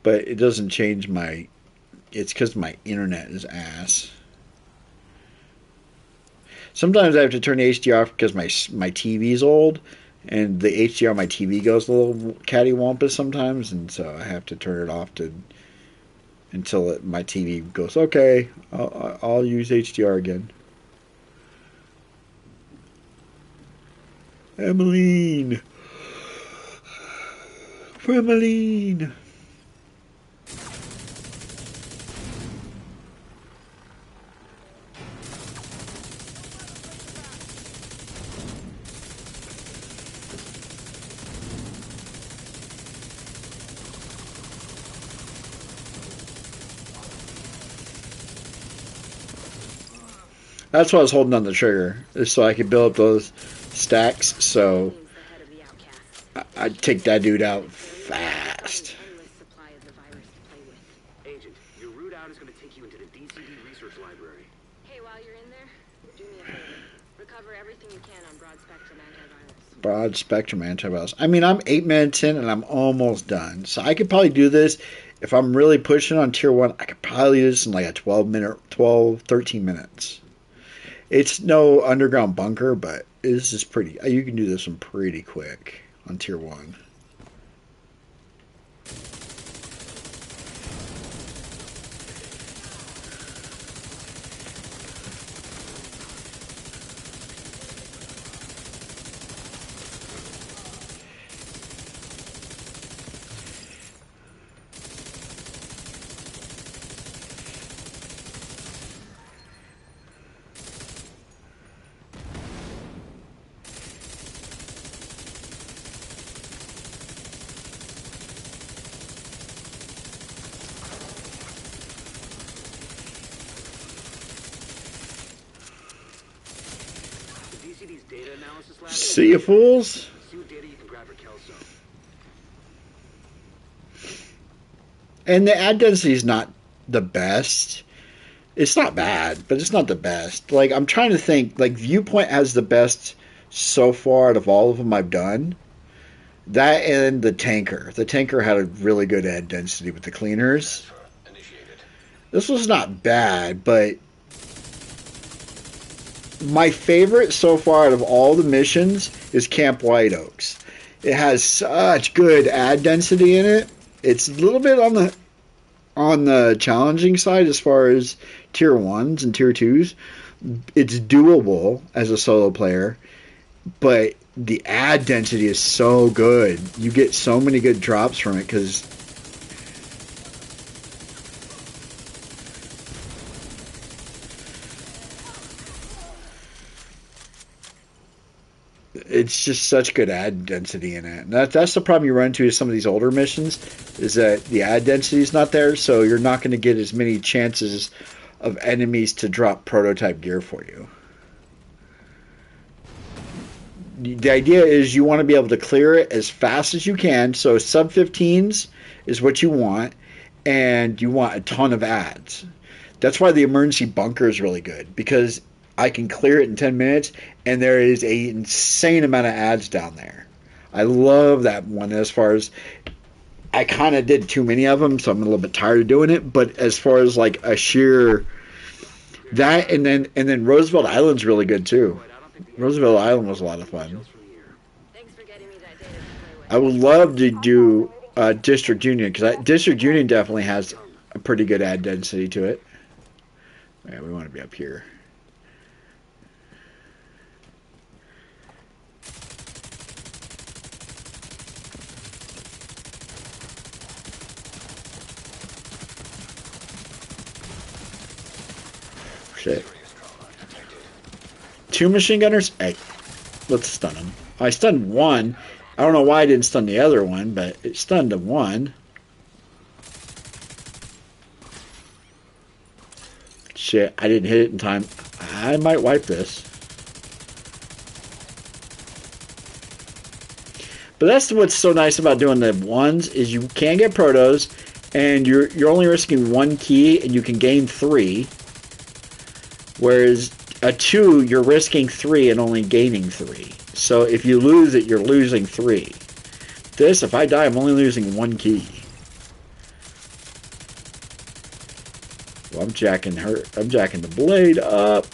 But it doesn't change my... It's because my internet is ass. Sometimes I have to turn the HDR off because my TV's old. And the HDR on my TV goes a little cattywampus sometimes, and so I have to turn it off to until my TV goes, okay, I'll use HDR again. Emmeline! Emmeline! That's why I was holding on the trigger, is so I could build up those stacks, so Means the head of the outcasts. I'd take that dude out fast. Endless supply of the virus to play with. Agent, your route out is going to take you into the DCD research library. Hey, while you're in there, do me a favor. Recover everything you can on broad spectrum antivirus. Broad spectrum antivirus. I mean, I'm 8 minutes in and I'm almost done. So I could probably do this. If I'm really pushing on tier 1, I could probably do this in like a 13 minutes. It's no underground bunker, but this is pretty. You can do this one pretty quick on tier 1. The DCD's data analysis lab. See you, fools. See what data you can grab for Kelso. And the ad density is not the best. It's not bad, but it's not the best. Like, I'm trying to think. Like, Viewpoint has the best so far out of all of them I've done. That and the Tanker. The Tanker had a really good ad density with the cleaners. Initiated. This was not bad, but my favorite so far out of all the missions is Camp White Oaks. It has such good ad density in it. It's a little bit on the challenging side as far as tier 1s and tier 2s. It's doable as a solo player, but the ad density is so good. You get so many good drops from it because it's just such good ad density in it. And that's the problem you run into with some of these older missions, is that the ad density is not there, so you're not going to get as many chances of enemies to drop prototype gear for you. The idea is you want to be able to clear it as fast as you can, so sub 15s is what you want, and you want a ton of ads. That's why the emergency bunker is really good, because I can clear it in 10 minutes, and there is an insane amount of ads down there. I love that one. As far as, I kind of did too many of them, so I'm a little bit tired of doing it, but as far as like a sheer, that and then Roosevelt Island's really good too. Roosevelt Island was a lot of fun. Thanks for getting me that data to play with. I would love to do District Union, because District Union definitely has a pretty good ad density to it. Yeah, we want to be up here. Shit. Serious trauma detected. 2 machine gunners? Hey, let's stun them. I stunned one. I don't know why I didn't stun the other one, but it stunned the one. Shit, I didn't hit it in time. I might wipe this. But that's what's so nice about doing the ones, is you can get protos, and you're only risking 1 key, and you can gain 3. Whereas a 2, you're risking 3 and only gaining 3. So if you lose it, you're losing 3. This, if I die, I'm only losing 1 key. Well, I'm jacking the blade up.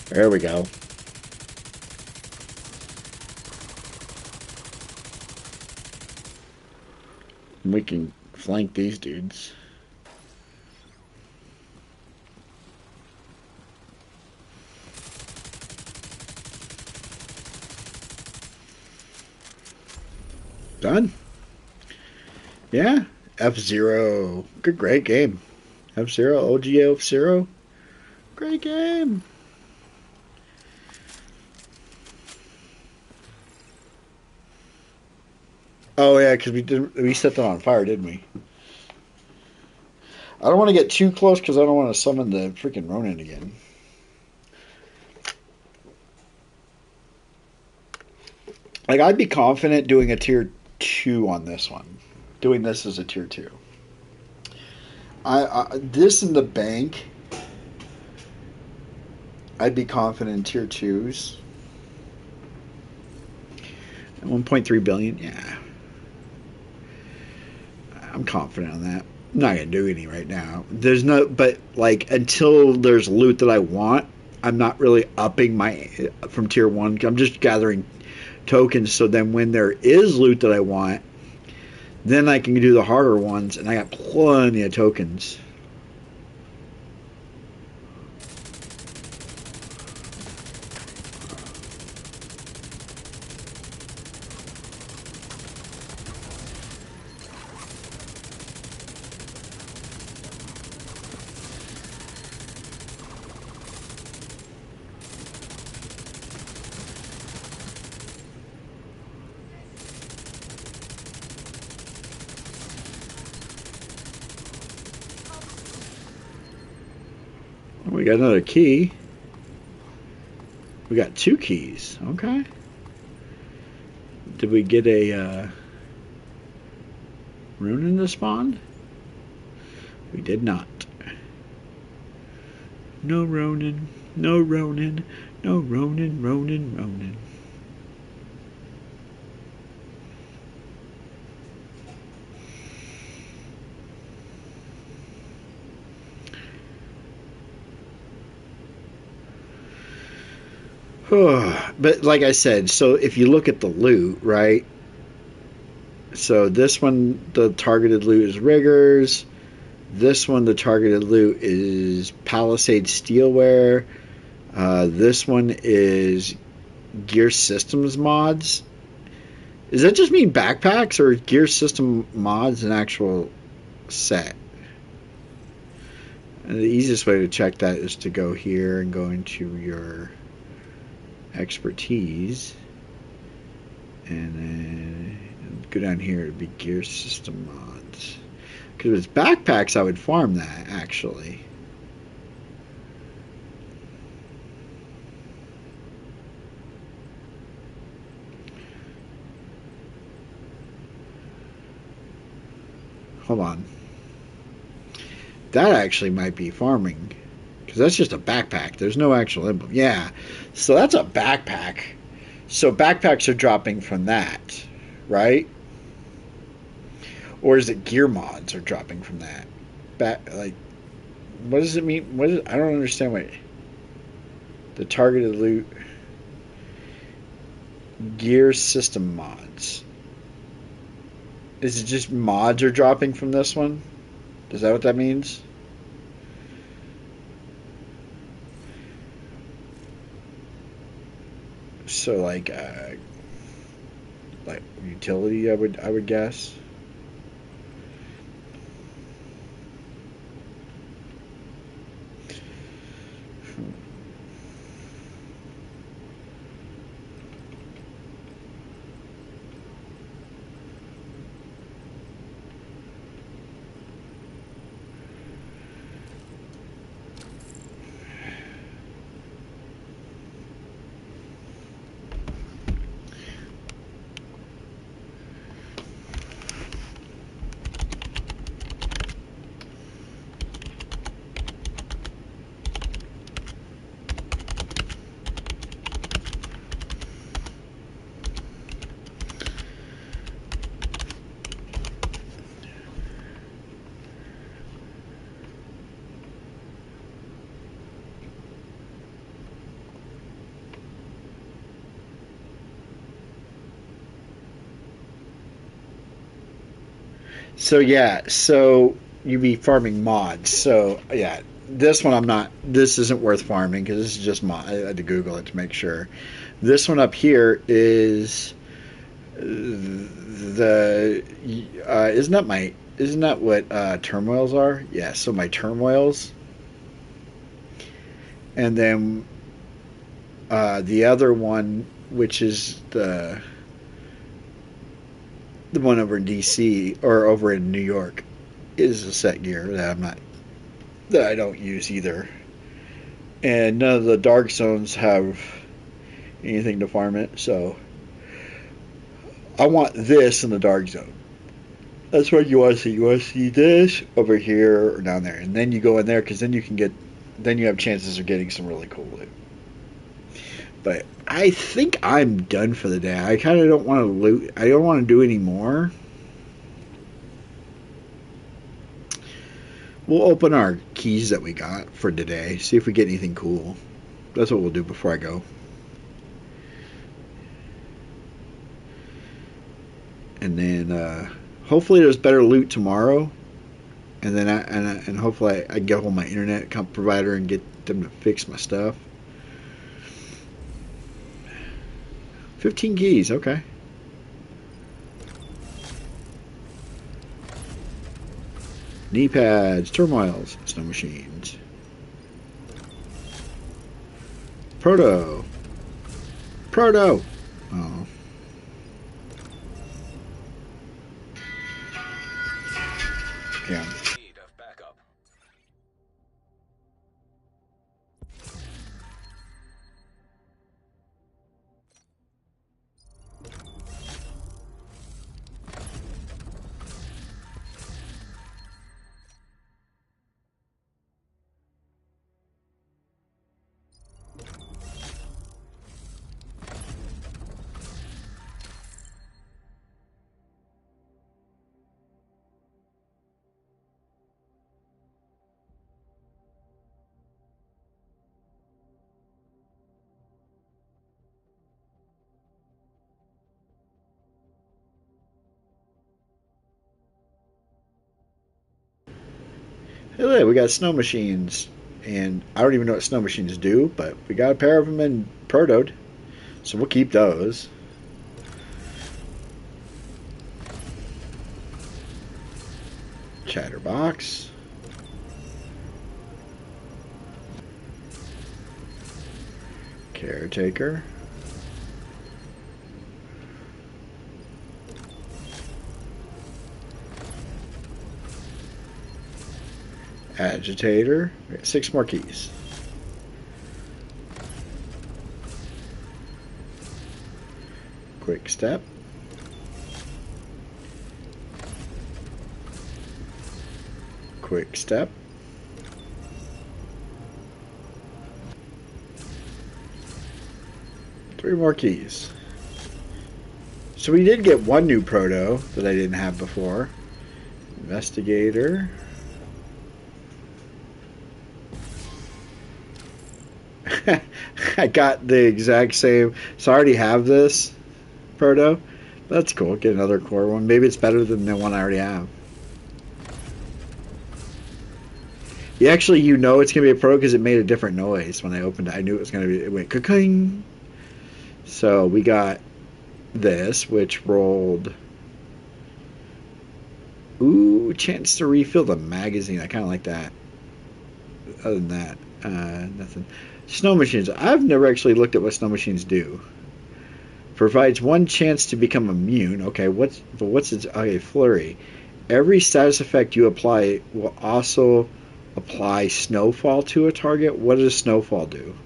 There we go. We can flank these dudes. Done. Yeah. F-Zero. Great game. F-Zero, OG F-Zero. Great game. Oh yeah, because we set them on fire, didn't we? I don't want to get too close because I don't want to summon the freaking Ronin again. Like, I'd be confident doing a tier 2 on this one. Doing this as a tier 2. This in the bank, I'd be confident in tier 2s. 1.3 billion, yeah. I'm confident on that. I'm not gonna do any right now. There's no, but like until there's loot that I want, I'm not really upping my from tier 1. I'm just gathering tokens, so then when there is loot that I want, then I can do the harder ones, and I got plenty of tokens. We got another key. We got 2 keys. Okay. Did we get a Ronin to spawn? We did not. No Ronin. No Ronin. No Ronin, Ronin, Ronin. But like I said, so if you look at the loot, right? So this one, the targeted loot is riggers. This one, the targeted loot is Palisade Steelware. This one is Gear Systems mods. Does that just mean backpacks, or Gear System mods an actual set? And the easiest way to check that is to go here and go into your expertise, and then go down here to be Gear System mods. Because if it's backpacks, I would farm that actually. Hold on. That actually might be farming. Because that's just a backpack. There's no actual emblem. Yeah. So that's a backpack. So backpacks are dropping from that, right? Or is it gear mods are dropping from that? Like, what does it mean? I don't understand what the targeted loot. Gear system mods. Is it just mods are dropping from this one? Is that what that means? So like utility, I would guess. So yeah, so you be farming mods. So yeah, this one I'm not. This isn't worth farming because this is just mod. I had to Google it to make sure. This one up here is the isn't that what turmoils are? Yeah. So my turmoils, and then the other one, which is the one over in DC or over in New York, is a set gear that I don't use either. And none of the dark zones have anything to farm it, so I want this in the dark zone. That's what you want to see. You want to see this over here or down there, and then you go in there because then you have chances of getting some really cool loot. But I think I'm done for the day. I kind of don't want to loot. I don't want to do any more. We'll open our keys that we got for today. See if we get anything cool. That's what we'll do before I go. And then hopefully there's better loot tomorrow. And then and hopefully I get hold of my internet provider and get them to fix my stuff. 15 keys, okay. Knee pads, turmoils, snow machines. Proto. Proto. Oh. Yeah. Need of backup. Hey, look, we got snow machines. And I don't even know what snow machines do, but we got a pair of them in Protoed. So we'll keep those. Chatterbox. Caretaker. Agitator. We got 6 more keys. Quick step. Quick step. Three more keys. So we did get one new proto that I didn't have before. Investigator. I got the exact same. So I already have this proto. That's cool. Get another core one. Maybe it's better than the one I already have. You know it's gonna be a pro because it made a different noise when I opened it. I knew it was gonna be. It went ka-king. So we got this, which rolled. Ooh, chance to refill the magazine. I kind of like that. Other than that, nothing. Snow machines. I've never actually looked at what snow machines do. Provides one chance to become immune. Okay, what's its okay? Flurry. Every status effect you apply will also apply snowfall to a target. What does snowfall do?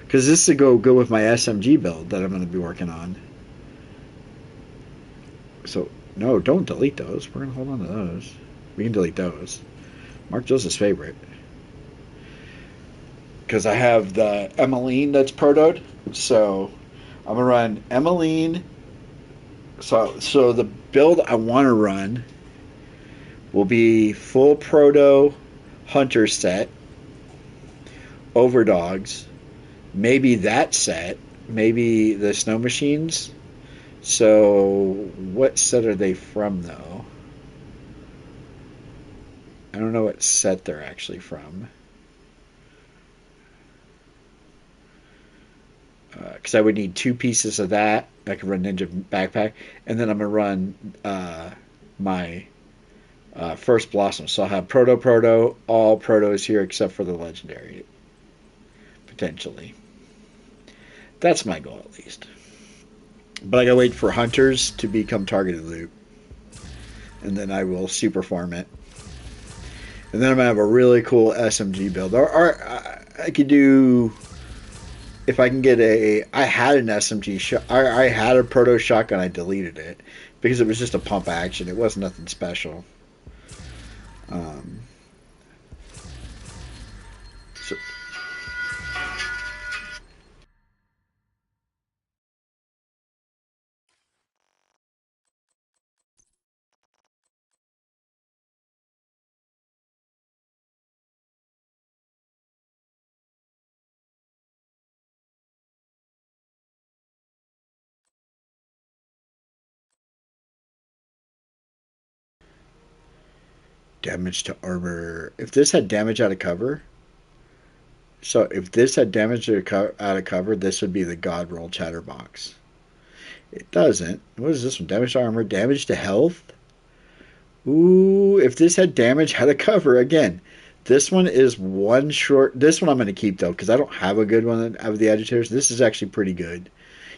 Because this would go good with my SMG build that I'm going to be working on. So, no, don't delete those. We're going to hold on to those. We can delete those. Mark those as favorite. Because I have the Emmeline that's protoed. So, I'm going to run Emmeline. So the build I want to run will be full proto hunter set, overdogs, maybe that set, maybe the snow machines So, what set are they from, though? I don't know what set they're actually from. Because I would need two pieces of that. I could run Ninja Backpack, and then I'm gonna run my first Blossom. So I'll have Proto. All Protos here except for the Legendary, potentially. That's my goal at least. But I gotta wait for Hunters to become targeted loot, and then I will super farm it. And then I'm gonna have a really cool SMG build. Or I could do if I can get a. I had an SMG shot. I had a Proto shotgun. I deleted it because it was just a pump action. It wasn't nothing special. Um, so damage to armor. If this had damage out of cover, so if this had damage out of cover, this would be the God Roll Chatterbox. It doesn't. What is this one? Damage to armor, damage to health. Ooh, if this had damage out of cover again. This one is one short. This one I'm going to keep though because I don't have a good one out of the agitators. This is actually pretty good.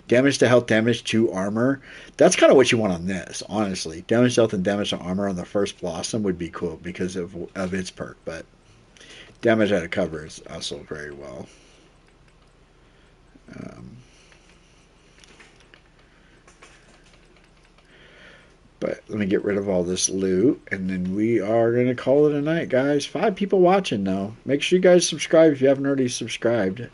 Damage to health, damage to armor. That's kind of what you want on this, honestly. Damage to health and damage to armor on the first Blossom would be cool because of its perk, but damage out of cover is also very well. Um, but let me get rid of all this loot, and then we are going to call it a night, guys. 5 people watching, though. Make sure you guys subscribe if you haven't already subscribed.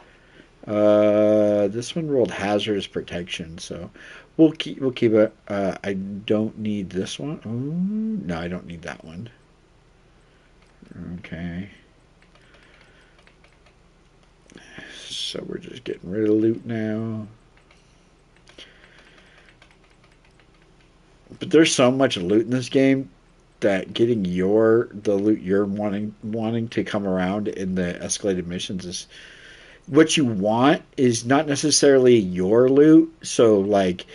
This one rolled hazardous protection, so we'll keep it. I don't need this one. Ooh, no, I don't need that one. Okay. So we're just getting rid of loot now. But there's so much loot in this game that getting the loot you're wanting to come around in the escalated missions is what you want is not necessarily your loot. So like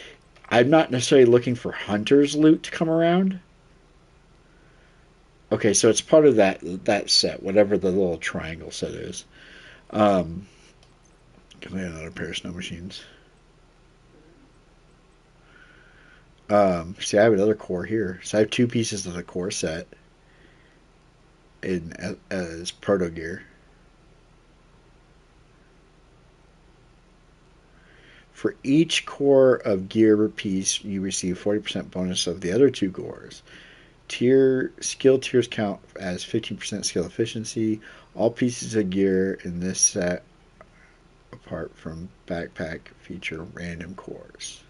I'm not necessarily looking for Hunter's loot to come around. Okay, so it's part of that set, whatever the little triangle set is. Give me another pair of snow machines. See, I have another core here. So I have 2 pieces of the core set in as proto gear. For each core of gear piece, you receive 40% bonus of the other 2 cores. Skill tiers count as 15% skill efficiency. All pieces of gear in this set, apart from backpack, feature random cores.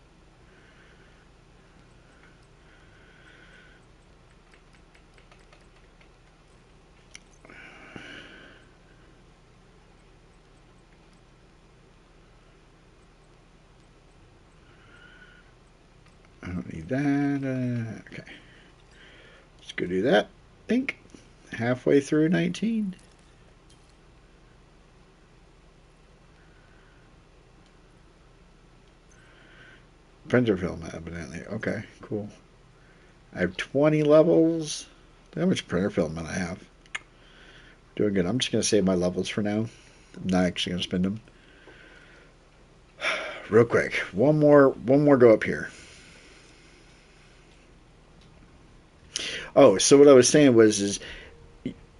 I don't need that. Okay. Let's go do that. Think. Halfway through 19. Printer film, evidently. Okay, cool. I have 20 levels. How much printer film do I have? Doing good. I'm just going to save my levels for now. I'm not actually going to spend them. Real quick. One more go up here. Oh, so what I was saying is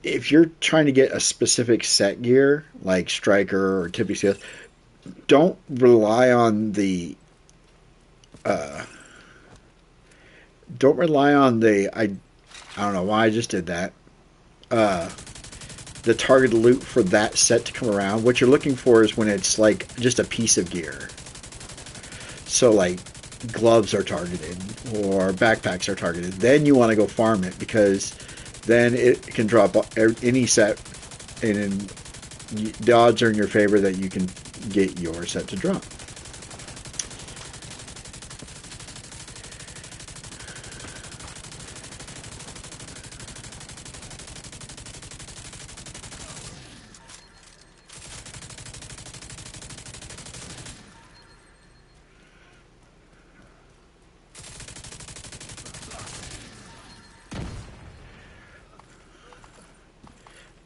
if you're trying to get a specific set gear, like Striker or Tippy Seals, don't rely on the I don't know why I just did that. The target loot for that set to come around. What you're looking for is when it's like just a piece of gear. So like gloves are targeted or backpacks are targeted. Then you want to go farm it because then it can drop any set, and the odds are in your favor that you can get your set to drop.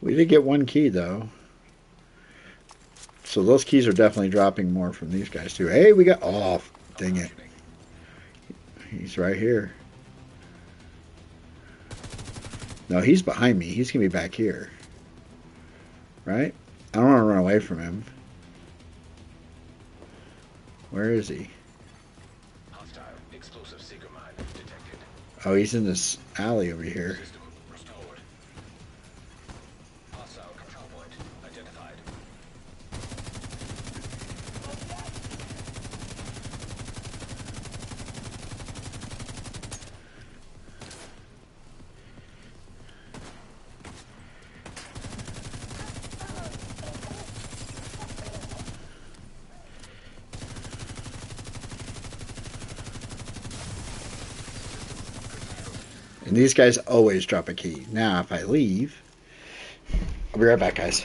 We did get one key though. So those keys are definitely dropping more from these guys too. Hey, we got... Oh, dang it. He's right here. No, he's behind me. He's going to be back here. Right? I don't want to run away from him. Where is he? Hostile explosive seeker mine detected. Oh, he's in this alley over here. System restored. Hostile control point identified. And these guys always drop a key. Now, if I leave... I'll be right back, guys.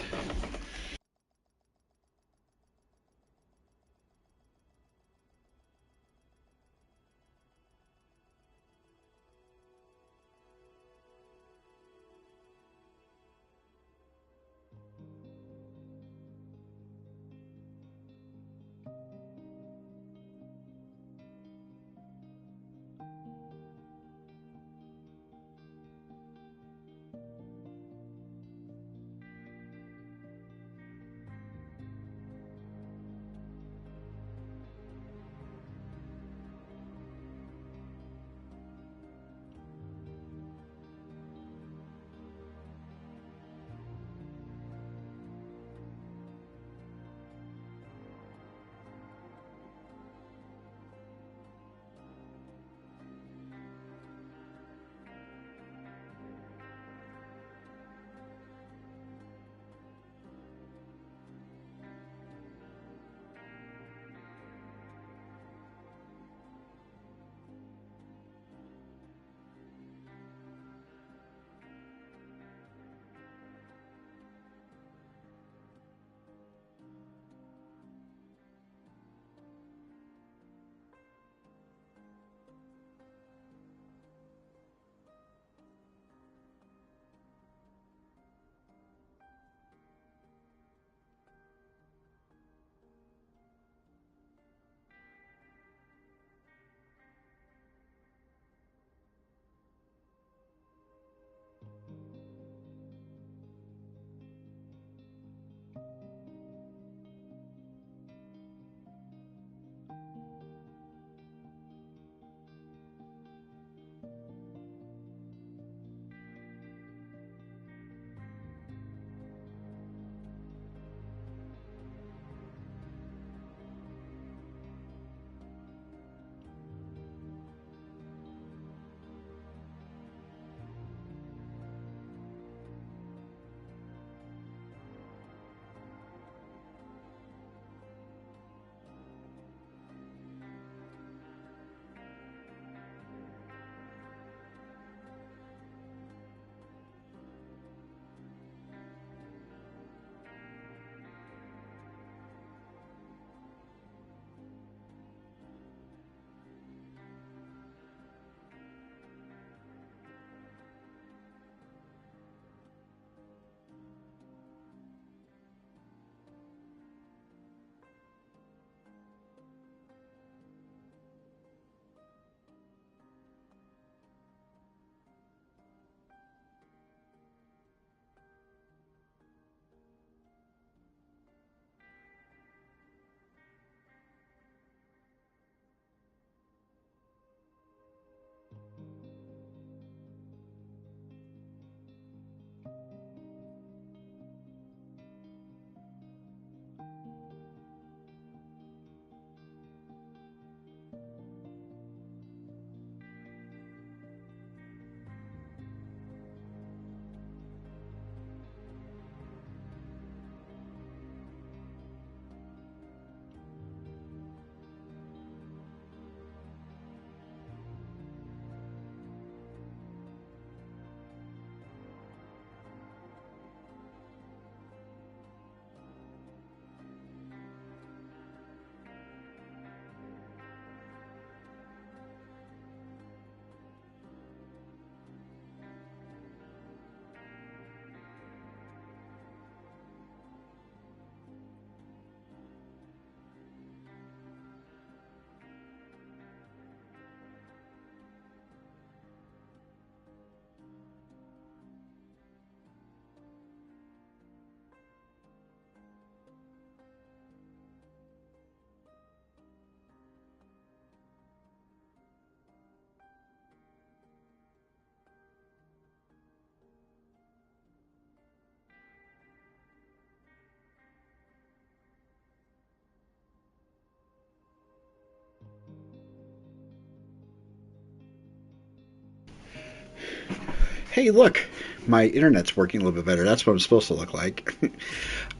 Hey, look, my internet's working a little bit better. That's what I'm supposed to look like.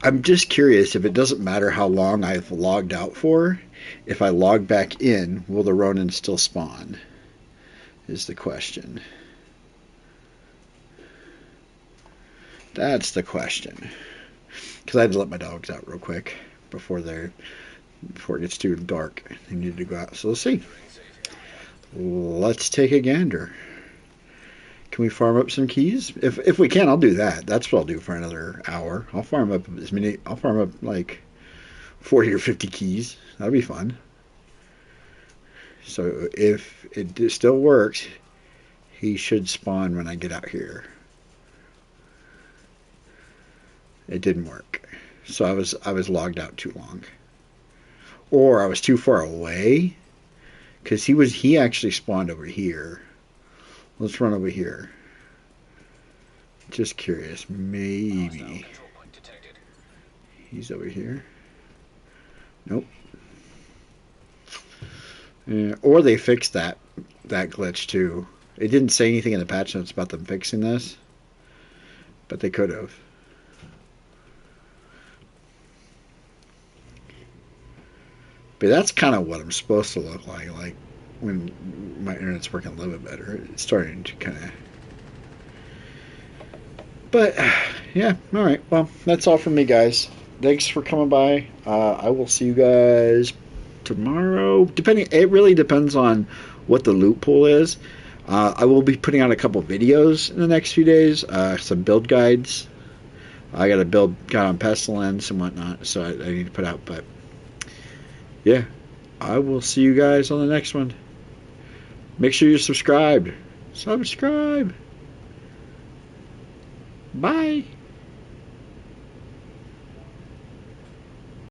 I'm just curious if it doesn't matter how long I've logged out for. If I log back in, will the Ronin still spawn? Is the question. That's the question. Because I had to let my dogs out real quick before it gets too dark. They needed to go out. So let's see. Let's take a gander. Can we farm up some keys? If we can, I'll do that. That's what I'll do for another hour. I'll farm up as many. I'll farm up like 40 or 50 keys. That'll be fun. So if it still works, he should spawn when I get out here. It didn't work. So I was logged out too long. Or I was too far away. Because he actually spawned over here. Let's run over here. Just curious. Maybe. He's over here. Nope. Yeah, or they fixed that glitch too. It didn't say anything in the patch notes about them fixing this. But they could have. But that's kind of what I'm supposed to look like when my internet's working a little bit better. It's starting to kind of... But, yeah, alright. Well, that's all from me, guys. Thanks for coming by. I will see you guys tomorrow. It really depends on what the loot pool is. I will be putting out a couple videos in the next few days. Some build guides. I got a build guide on Pestilence and whatnot, so I need to put out, but... Yeah, I will see you guys on the next one. Make sure you're subscribed. Subscribe. Bye.